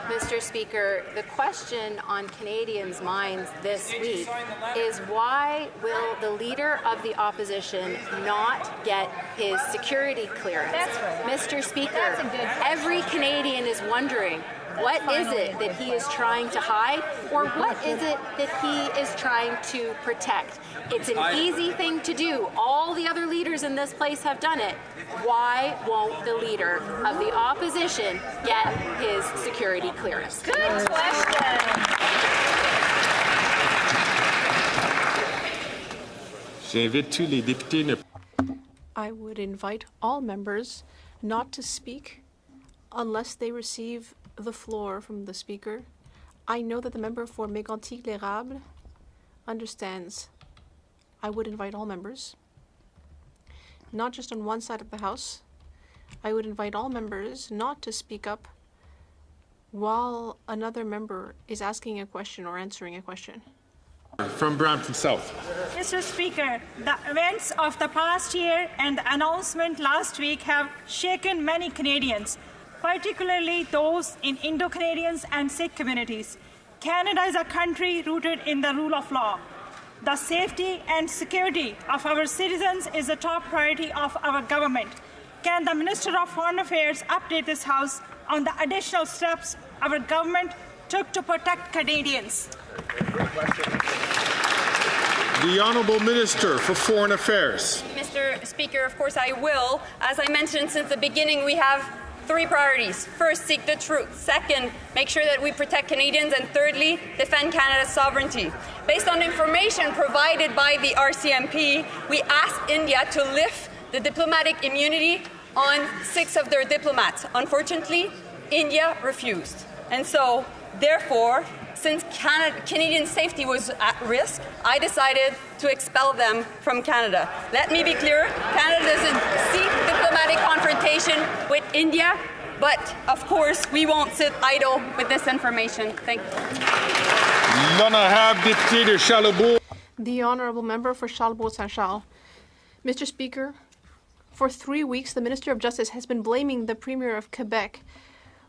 Speaker 3: Mr. Speaker, the question on Canadians' minds this week is why will the Leader of the Opposition not get his security clearance?
Speaker 20: That's right.
Speaker 3: Mr. Speaker, every Canadian is wondering, what is it that he is trying to hide, or what is it that he is trying to protect? It's an easy thing to do. All the other leaders in this place have done it. Why won't the Leader of the Opposition get his security clearance?
Speaker 20: Good question.
Speaker 14: I would invite all members not to speak unless they receive the floor from the Speaker. I know that the member for Mégantic-l'Érable understands. I would invite all members, not just on one side of the House. I would invite all members not to speak up while another member is asking a question or answering a question.
Speaker 7: From Brampton South.
Speaker 10: Mr. Speaker, the events of the past year and the announcement last week have shaken many Canadians, particularly those in Indo-Canadians and Sikh communities. Canada is a country rooted in the rule of law. The safety and security of our citizens is a top priority of our government. Can the Minister of Foreign Affairs update this House on the additional steps our government took to protect Canadians?
Speaker 7: The Honourable Minister for Foreign Affairs.
Speaker 15: Mr. Speaker, of course I will. As I mentioned since the beginning, we have 3 priorities. First, seek the truth. Second, make sure that we protect Canadians. And thirdly, defend Canada's sovereignty. Based on information provided by the RCMP, we asked India to lift the diplomatic immunity on 6 of their diplomats. Unfortunately, India refused. And so, therefore, since Canadian safety was at risk, I decided to expel them from Canada. Let me be clear, Canada doesn't seek diplomatic confrontation with India, but of course we won't sit idle with this information. Thank you.
Speaker 7: L'honorable député de Charlebourg.
Speaker 14: The Honourable Member for Charlebourg-Saint-Charles. Mr. Speaker, for 3 weeks the Minister of Justice has been blaming the Premier of Quebec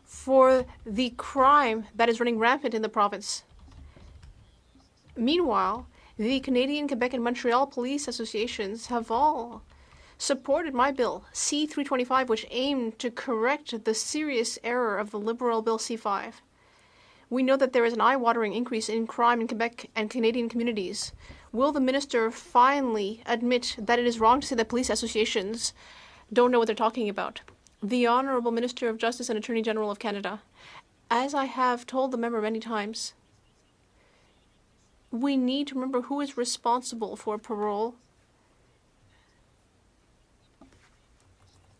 Speaker 14: for the crime that is running rampant in the province. Meanwhile, the Canadian, Quebec, and Montreal police associations have all supported my bill, C-325, which aimed to correct the serious error of the Liberal Bill C-5. We know that there is an eye-watering increase in crime in Quebec and Canadian communities. Will the minister finally admit that it is wrong to say that police associations don't know what they're talking about? The Honourable Minister of Justice and Attorney General of Canada, as I have told the member many times, we need to remember who is responsible for parole.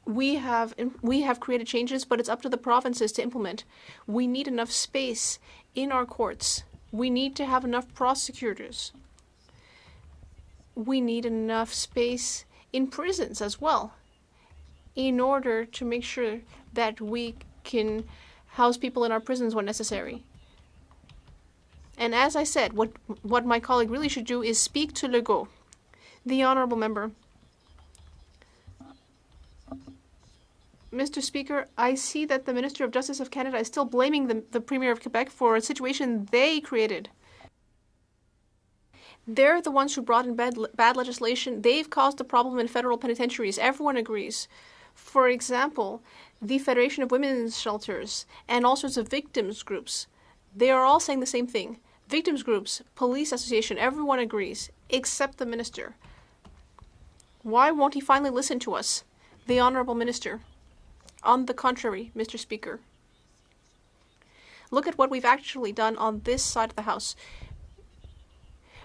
Speaker 14: We have created changes, but it's up to the provinces to implement. We need enough space in our courts. We need to have enough prosecutors. We need enough space in prisons as well, in order to make sure that we can house people in our prisons when necessary. And as I said, what my colleague really should do is speak to Legault. The Honourable Member. Mr. Speaker, I see that the Minister of Justice of Canada is still blaming the Premier of Quebec for a situation they created. They're the ones who brought in bad legislation. They've caused a problem in federal penitentiaries. Everyone agrees. For example, the Federation of Women's Shelters and all sorts of victims groups. They are all saying the same thing. Victims groups, police association, everyone agrees, except the minister. Why won't he finally listen to us, the Honourable Minister? On the contrary, Mr. Speaker, Look at what we've actually done on this side of the House.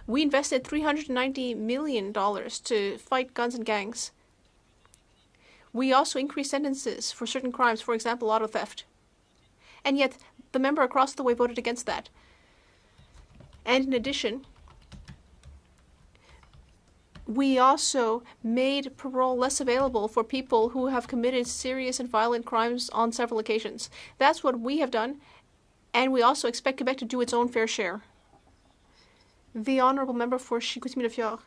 Speaker 14: We invested $390 million to fight guns and gangs. We also increased sentences for certain crimes, for example, auto theft. And yet, the member across the way voted against that. And in addition, we also made parole less available for people who have committed serious and violent crimes on several occasions. That's what we have done, and we also expect Quebec to do its own fair share. The Honourable Member for Chicoutimi-Le-Fjord.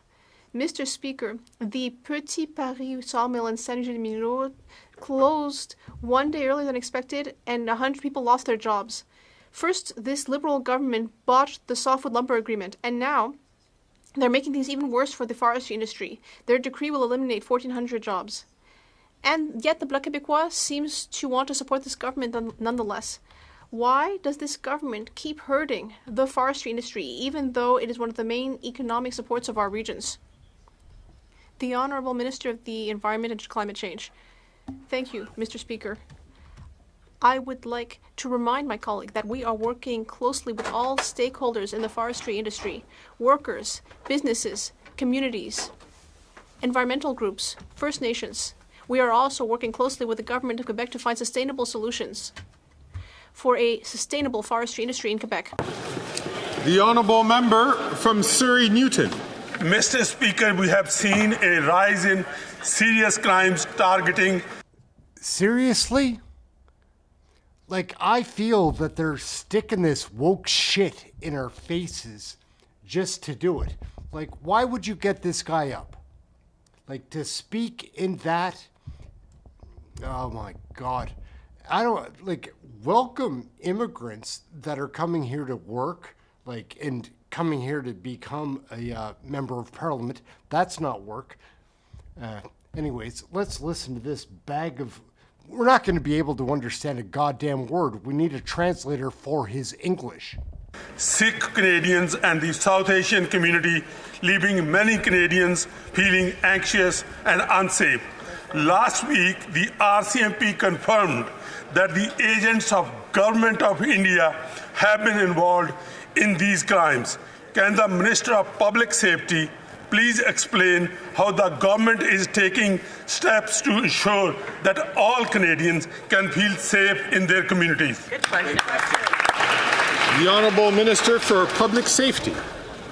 Speaker 14: Mr. Speaker, the Petit Paris sawmill in Saint-Gilles-Minot closed one day earlier than expected, and 100 people lost their jobs. First, this Liberal government botched the softwood lumber agreement, and now they're making things even worse for the forestry industry. Their decree will eliminate 1,400 jobs. And yet the Bloc Québécois seems to want to support this government nonetheless. Why does this government keep hurting the forestry industry, even though it is one of the main economic supports of our regions? The Honourable Minister of the Environment and Climate Change. Thank you, Mr. Speaker. I would like to remind my colleague that we are working closely with all stakeholders in the forestry industry, workers, businesses, communities, environmental groups, First Nations. We are also working closely with the Government of Quebec to find sustainable solutions for a sustainable forestry industry in Quebec.
Speaker 7: The Honourable Member from Surrey Newton.
Speaker 2: Mr. Speaker, we have seen a rise in serious crimes targeting.
Speaker 1: Seriously? Like, I feel that they're sticking this woke shit in our faces just to do it. Like, why would you get this guy up? Like, to speak in that? Oh my God. I don't, like, welcome immigrants that are coming here to work, like, and coming here to become a member of parliament. That's not work. Anyways, let's listen to this bag of... We're not going to be able to understand a goddamn word. We need a translator for his English.
Speaker 2: Sikh Canadians and the South Asian community, leaving many Canadians feeling anxious and unsafe. Last week, the RCMP confirmed that the agents of Government of India have been involved in these crimes. Can the Minister of Public Safety please explain how the government is taking steps to ensure that all Canadians can feel safe in their communities?
Speaker 7: The Honourable Minister for Public Safety.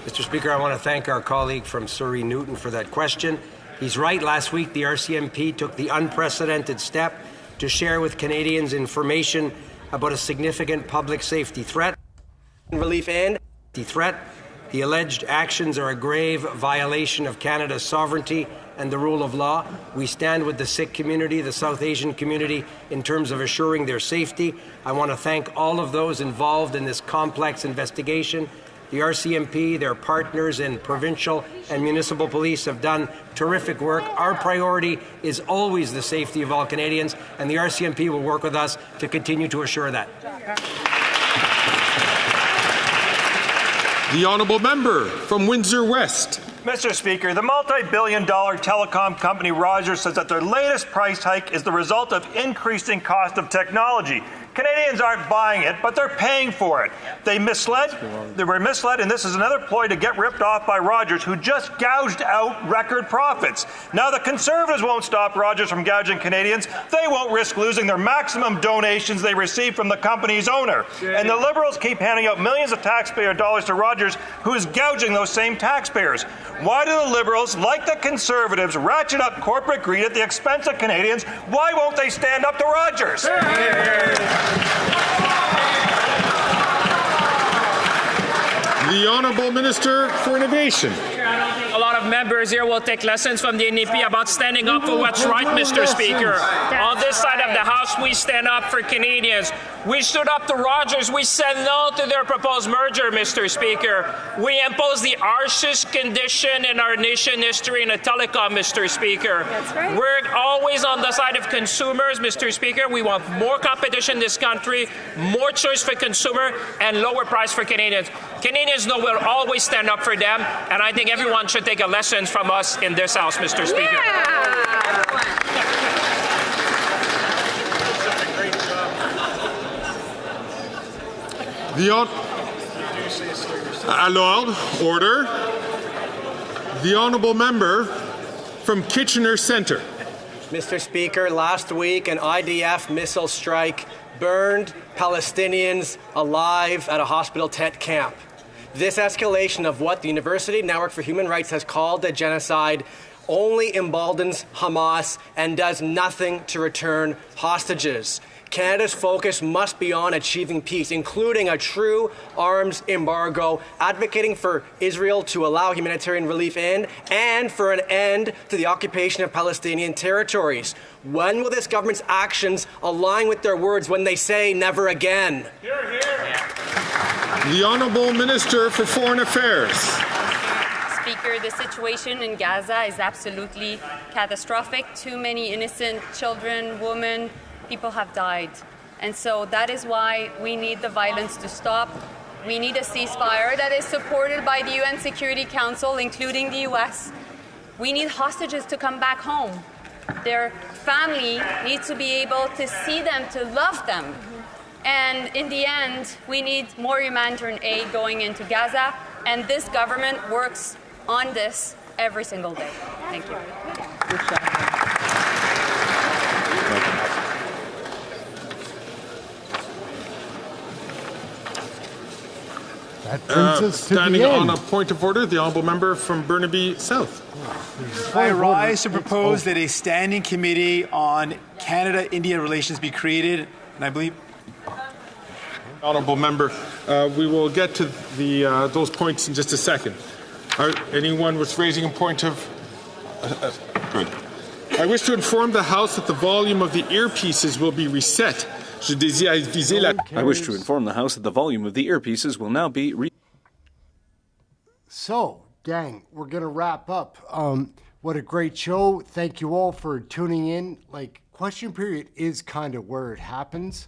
Speaker 16: Mr. Speaker, I want to thank our colleague from Surrey Newton for that question. He's right. Last week, the RCMP took the unprecedented step to share with Canadians information about a significant public safety threat. Relief and the threat. The alleged actions are a grave violation of Canada's sovereignty and the rule of law. We stand with the Sikh community, the South Asian community, in terms of assuring their safety. I want to thank all of those involved in this complex investigation. The RCMP, their partners in provincial and municipal police have done terrific work. Our priority is always the safety of all Canadians, and the RCMP will work with us to continue to assure that.
Speaker 7: The Honourable Member from Windsor West.
Speaker 17: Mr. Speaker, the multi-billion-dollar telecom company Rogers says that their latest price hike is the result of increasing cost of technology. Canadians aren't buying it, but they're paying for it. They were misled, and this is another ploy to get ripped off by Rogers, who just gouged out record profits. Now the Conservatives won't stop Rogers from gouging Canadians. They won't risk losing their maximum donations they receive from the company's owner. And the Liberals keep handing out millions of taxpayer dollars to Rogers, who is gouging those same taxpayers. Why do the Liberals, like the Conservatives, ratchet up corporate greed at the expense of Canadians? Why won't they stand up to Rogers?
Speaker 7: The Honourable Minister for Innovation.
Speaker 27: A lot of members here will take lessons from the NDP about standing up for what's right, Mr. Speaker. On this side of the House, we stand up for Canadians. We stood up to Rogers. We said no to their proposed merger, Mr. Speaker. We imposed the harshest condition in our nation history in a telecom, Mr. Speaker.
Speaker 21: That's right.
Speaker 27: We're always on the side of consumers, Mr. Speaker. We want more competition in this country, more choice for consumer, and lower price for Canadians. Canadians know we'll always stand up for them, and I think everyone should take a lesson from us in this House, Mr. Speaker.
Speaker 7: À l'ordre, order. The honourable member from Kitchener Centre.
Speaker 16: Mr. Speaker, last week an IDF missile strike burned Palestinians alive at a hospital tent camp. This escalation of what the University Network for Human Rights has called a genocide only emboldens Hamas and does nothing to return hostages. Canada's focus must be on achieving peace, including a true arms embargo, advocating for Israel to allow humanitarian relief in, and for an end to the occupation of Palestinian territories. When will this government's actions align with their words when they say never again?
Speaker 7: Hear, hear. The Honourable Minister for Foreign Affairs.
Speaker 15: Speaker, the situation in Gaza is absolutely catastrophic. Too many innocent children, women, people have died. And so that is why we need the violence to stop. We need a ceasefire that is supported by the UN Security Council, including the US. We need hostages to come back home. Their family needs to be able to see them, to love them. And in the end, we need more humanitarian aid going into Gaza. And this government works on this every single day. Thank you.
Speaker 1: That brings us to
Speaker 7: Standing
Speaker 1: the end.
Speaker 7: on a point of order, the honourable member from Burnaby South.
Speaker 6: I rise to propose that a standing committee on Canada-India relations be created, and I believe...
Speaker 7: Honourable member, we will get to the those points in just a second. Anyone was raising a point of... Good. I wish to inform the House that the volume of the earpieces will be reset.
Speaker 24: I wish to inform the House that the volume of the earpieces will now be
Speaker 1: So, gang, we're going to wrap up. What a great show. Thank you all for tuning in. Like, question period is kind of where it happens.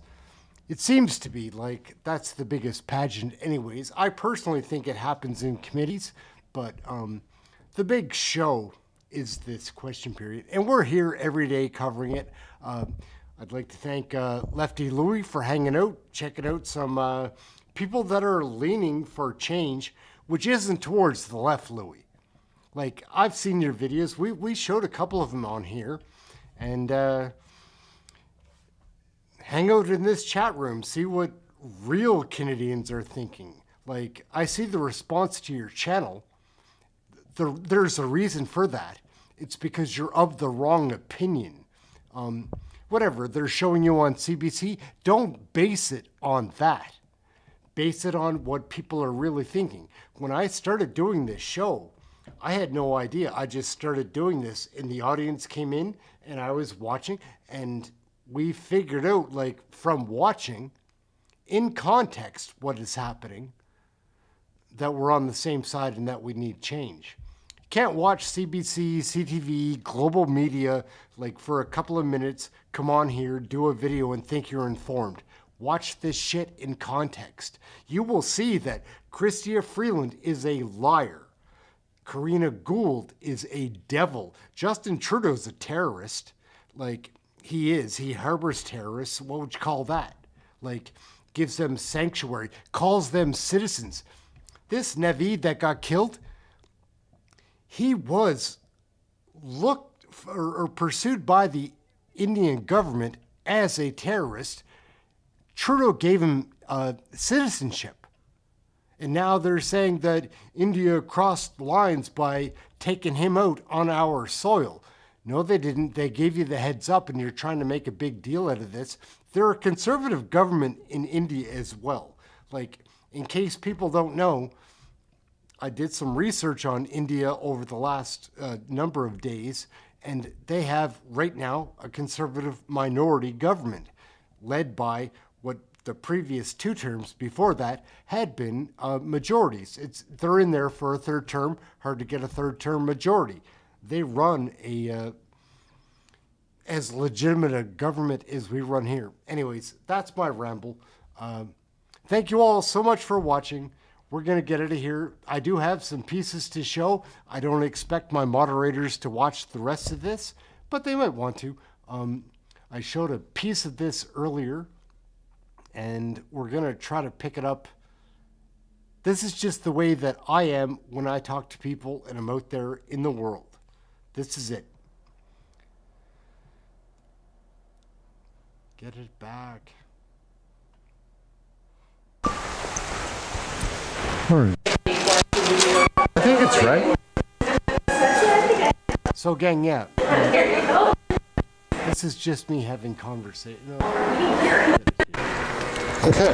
Speaker 1: It seems to be like that's the biggest pageant anyways. I personally think it happens in committees, but the big show is this question period. And we're here every day covering it. I'd like to thank Lefty Louie for hanging out, checking out some people that are leaning for change, which isn't towards the left, Louie. Like, I've seen your videos. We showed a couple of them on here. And hang out in this chat room. See what real Canadians are thinking. Like, I see the response to your channel. There's a reason for that. It's because you're of the wrong opinion. Whatever they're showing you on CBC, don't base it on that. Base it on what people are really thinking. When I started doing this show, I had no idea. I just started doing this and the audience came in and I was watching and we figured out, like, from watching in context what is happening, that we're on the same side and that we need change. Can't watch CBC, CTV, global media, like, for a couple of minutes, come on here, do a video and think you're informed. Watch this shit in context. You will see that Chrystia Freeland is a liar. Karina Gould is a devil. Justin Trudeau's a terrorist. Like, he is. He harbors terrorists. What would you call that? Like, gives them sanctuary, calls them citizens. This Naveed that got killed, he was looked for, or pursued by the Indian government as a terrorist. Trudeau gave him citizenship. And now they're saying that India crossed lines by taking him out on our soil. No, they didn't. They gave you the heads up and you're trying to make a big deal out of this. They're a conservative government in India as well. Like, in case people don't know, I did some research on India over the last number of days, and they have right now a conservative minority government led by what the previous 2 terms before that had been majorities. They're in there for a 3rd term, hard to get a 3rd term majority. They run a as legitimate a government as we run here. Anyways, that's my ramble. Thank you all so much for watching. We're going to get out of here. I do have some pieces to show. I don't expect my moderators to watch the rest of this, but they might want to. I showed a piece of this earlier, and we're going to try to pick it up This is just the way that I am when I talk to people and I'm out there in the world. This is it. Get it back.
Speaker 9: I think it's right.
Speaker 1: So gang, yeah. This is just me having conversation. No.
Speaker 9: Okay.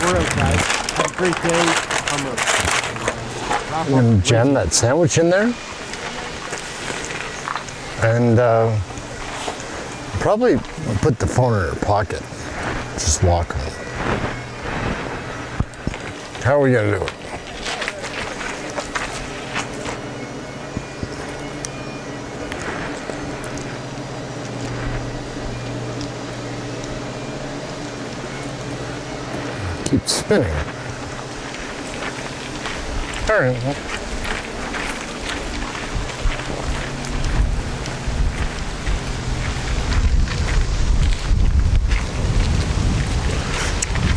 Speaker 1: We're out, guys. Have a great day.
Speaker 9: I'm gonna jam that sandwich in there. And probably put the phone in her pocket. Just walk home. How are we gonna do it? Keep spinning. All right. Well.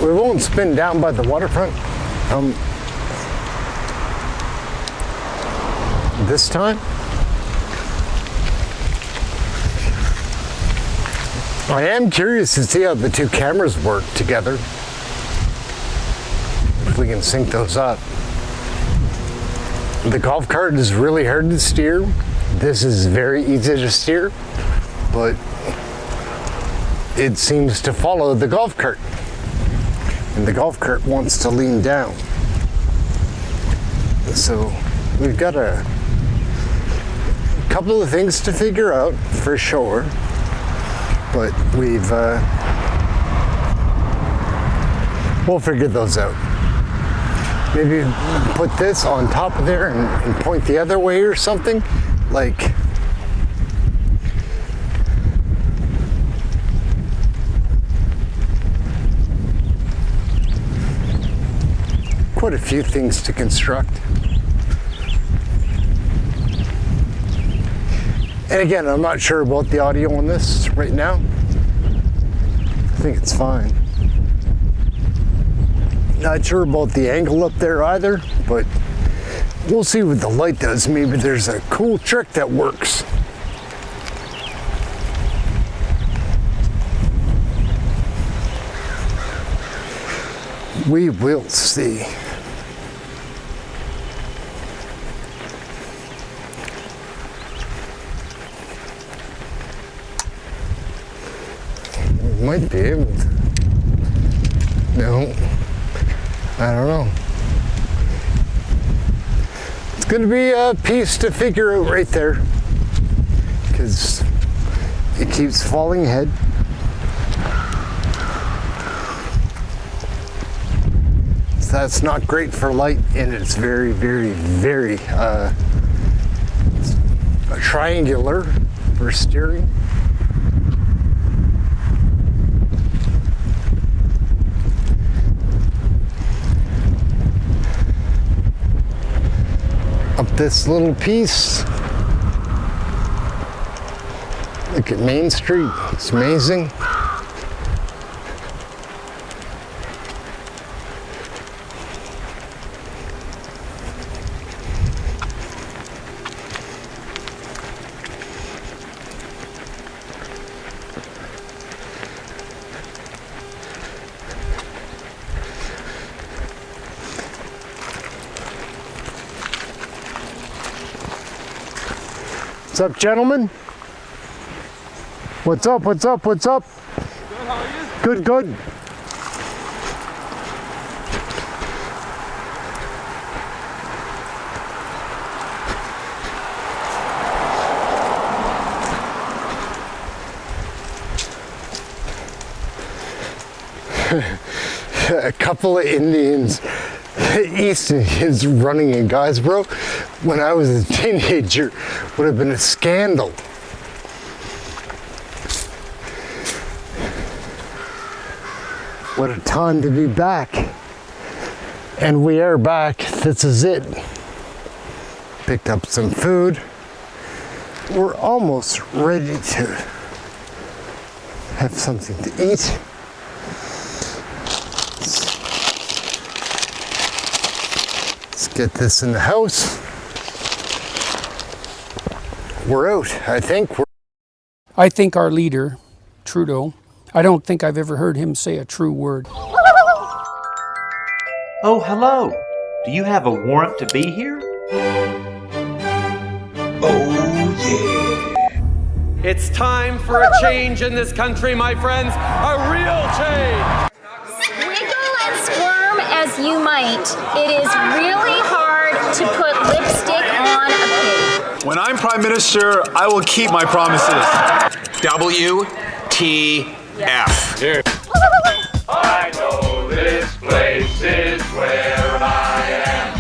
Speaker 9: We won't spin down by the waterfront this time. I am curious to see how the two cameras work together. If we can sync those up. The golf cart is really hard to steer. This is very easy to steer, but it seems to follow the golf cart. And the golf cart wants to lean down. So we've got a couple of things to figure out for sure, but we'll figure those out. Maybe put this on top of there and point the other way or something, like. Quite a few things to construct. And again, I'm not sure about the audio on this right now. I think it's fine. Not sure about the angle up there either, but we'll see what the light does. Maybe there's a cool trick that works. We will see. Might be able to. No, I don't know. It's going to be a piece to figure out right there, because it keeps falling ahead. So that's not great for light, and it's very, very, very triangular for steering. Up this little piece. Look at Main Street, it's amazing. What's up, gentlemen? What's up, what's up, what's up?
Speaker 11: Good, how are you?
Speaker 1: Good, good. A couple of Indians, East Indians running in Guysborough when I was a teenager would have been a scandal. What a time to be back. And we are back. This is it. Picked up some food. We're almost ready to have something to eat.
Speaker 9: Get this in the house. We're out, I think.
Speaker 11: I think our leader, Trudeau, I don't think I've ever heard him say a true word.
Speaker 12: Oh, hello. Do you have a warrant to be here? Oh, yeah.
Speaker 18: It's time for a change in this country, my friends. A real change.
Speaker 19: Wiggle and squirm as you might, it is really hard to put lipstick on a pig.
Speaker 22: When I'm Prime Minister, I will keep my promises.
Speaker 18: WTF. Here.
Speaker 23: I know this place is where I am.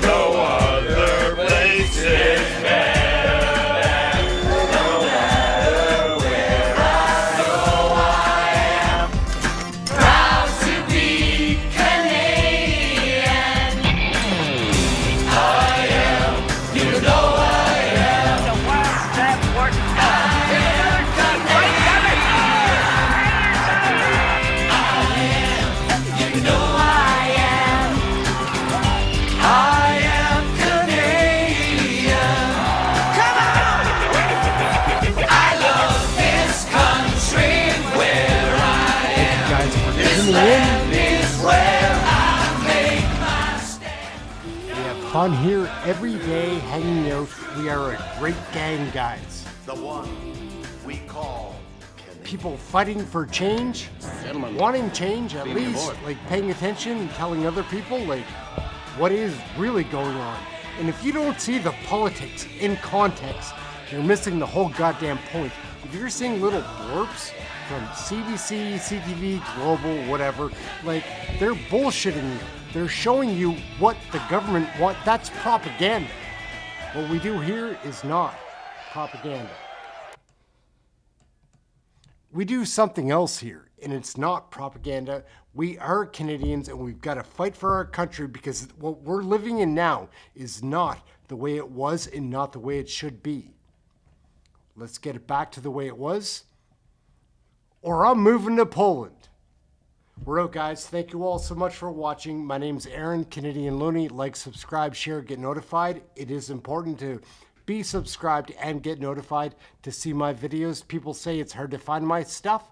Speaker 23: No other place is better than. No matter where I go, I am proud to be Canadian. I am, you know I am. The one step work.
Speaker 1: Fun here every day, hanging out. We are a great gang, guys.
Speaker 25: The one we call
Speaker 1: people fighting for change, wanting change at least, like paying attention and telling other people like what is really going on. And if you don't see the politics in context, you're missing the whole goddamn point. If you're seeing little blurps from CBC, CTV, Global, whatever, like they're bullshitting you. They're showing you what the government wants. That's propaganda. What we do here is not propaganda. We do something else here, and it's not propaganda. We are Canadians, and we've got to fight for our country because what we're living in now is not the way it was and not the way it should be. Let's get it back to the way it was, or I'm moving to Poland. We're out, guys. Thank you all so much for watching. My name's Aaron, Canadian Looney. Like, subscribe, share, get notified. It is important to be subscribed and get notified to see my videos. People say it's hard to find my stuff.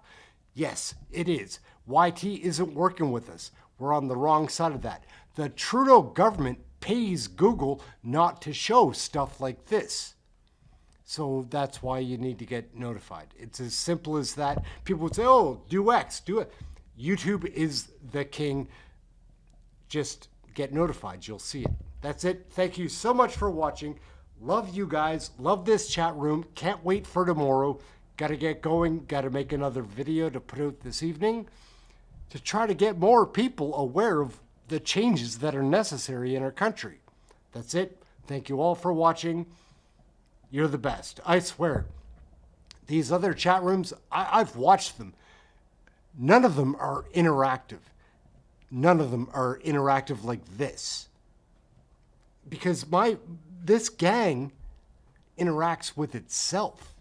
Speaker 1: Yes, it is. YT isn't working with us. We're on the wrong side of that. The Trudeau government pays Google not to show stuff like this. So that's why you need to get notified. It's as simple as that. People would say, oh, do X, do it. YouTube is the king. Just get notified. You'll see it. That's it. Thank you so much for watching. Love you guys. Love this chat room. Can't wait for tomorrow. Got to get going. Got to make another video to put out this evening to try to get more people aware of the changes that are necessary in our country. That's it. Thank you all for watching. You're the best. I swear. These other chat rooms, I've watched them. None of them are interactive. None of them are interactive like this. Because this gang interacts with itself.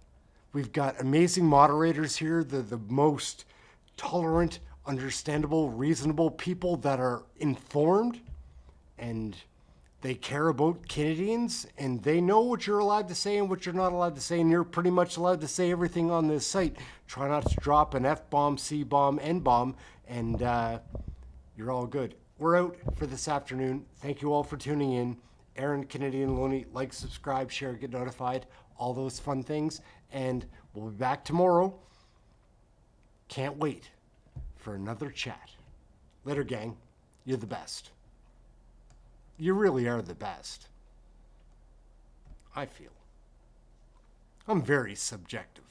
Speaker 1: We've got amazing moderators here. They're the most tolerant, understandable, reasonable people that are informed, and they care about Canadians, and they know what you're allowed to say and what you're not allowed to say, and you're pretty much allowed to say everything on this site. Try not to drop an F-bomb, C-bomb, N-bomb, and you're all good. We're out for this afternoon. Thank you all for tuning in. Aaron, Canadian Looney. Like, subscribe, share, get notified, all those fun things, and we'll be back tomorrow. Can't wait for another chat. Later, gang. You're the best. You really are the best. I feel. I'm very subjective.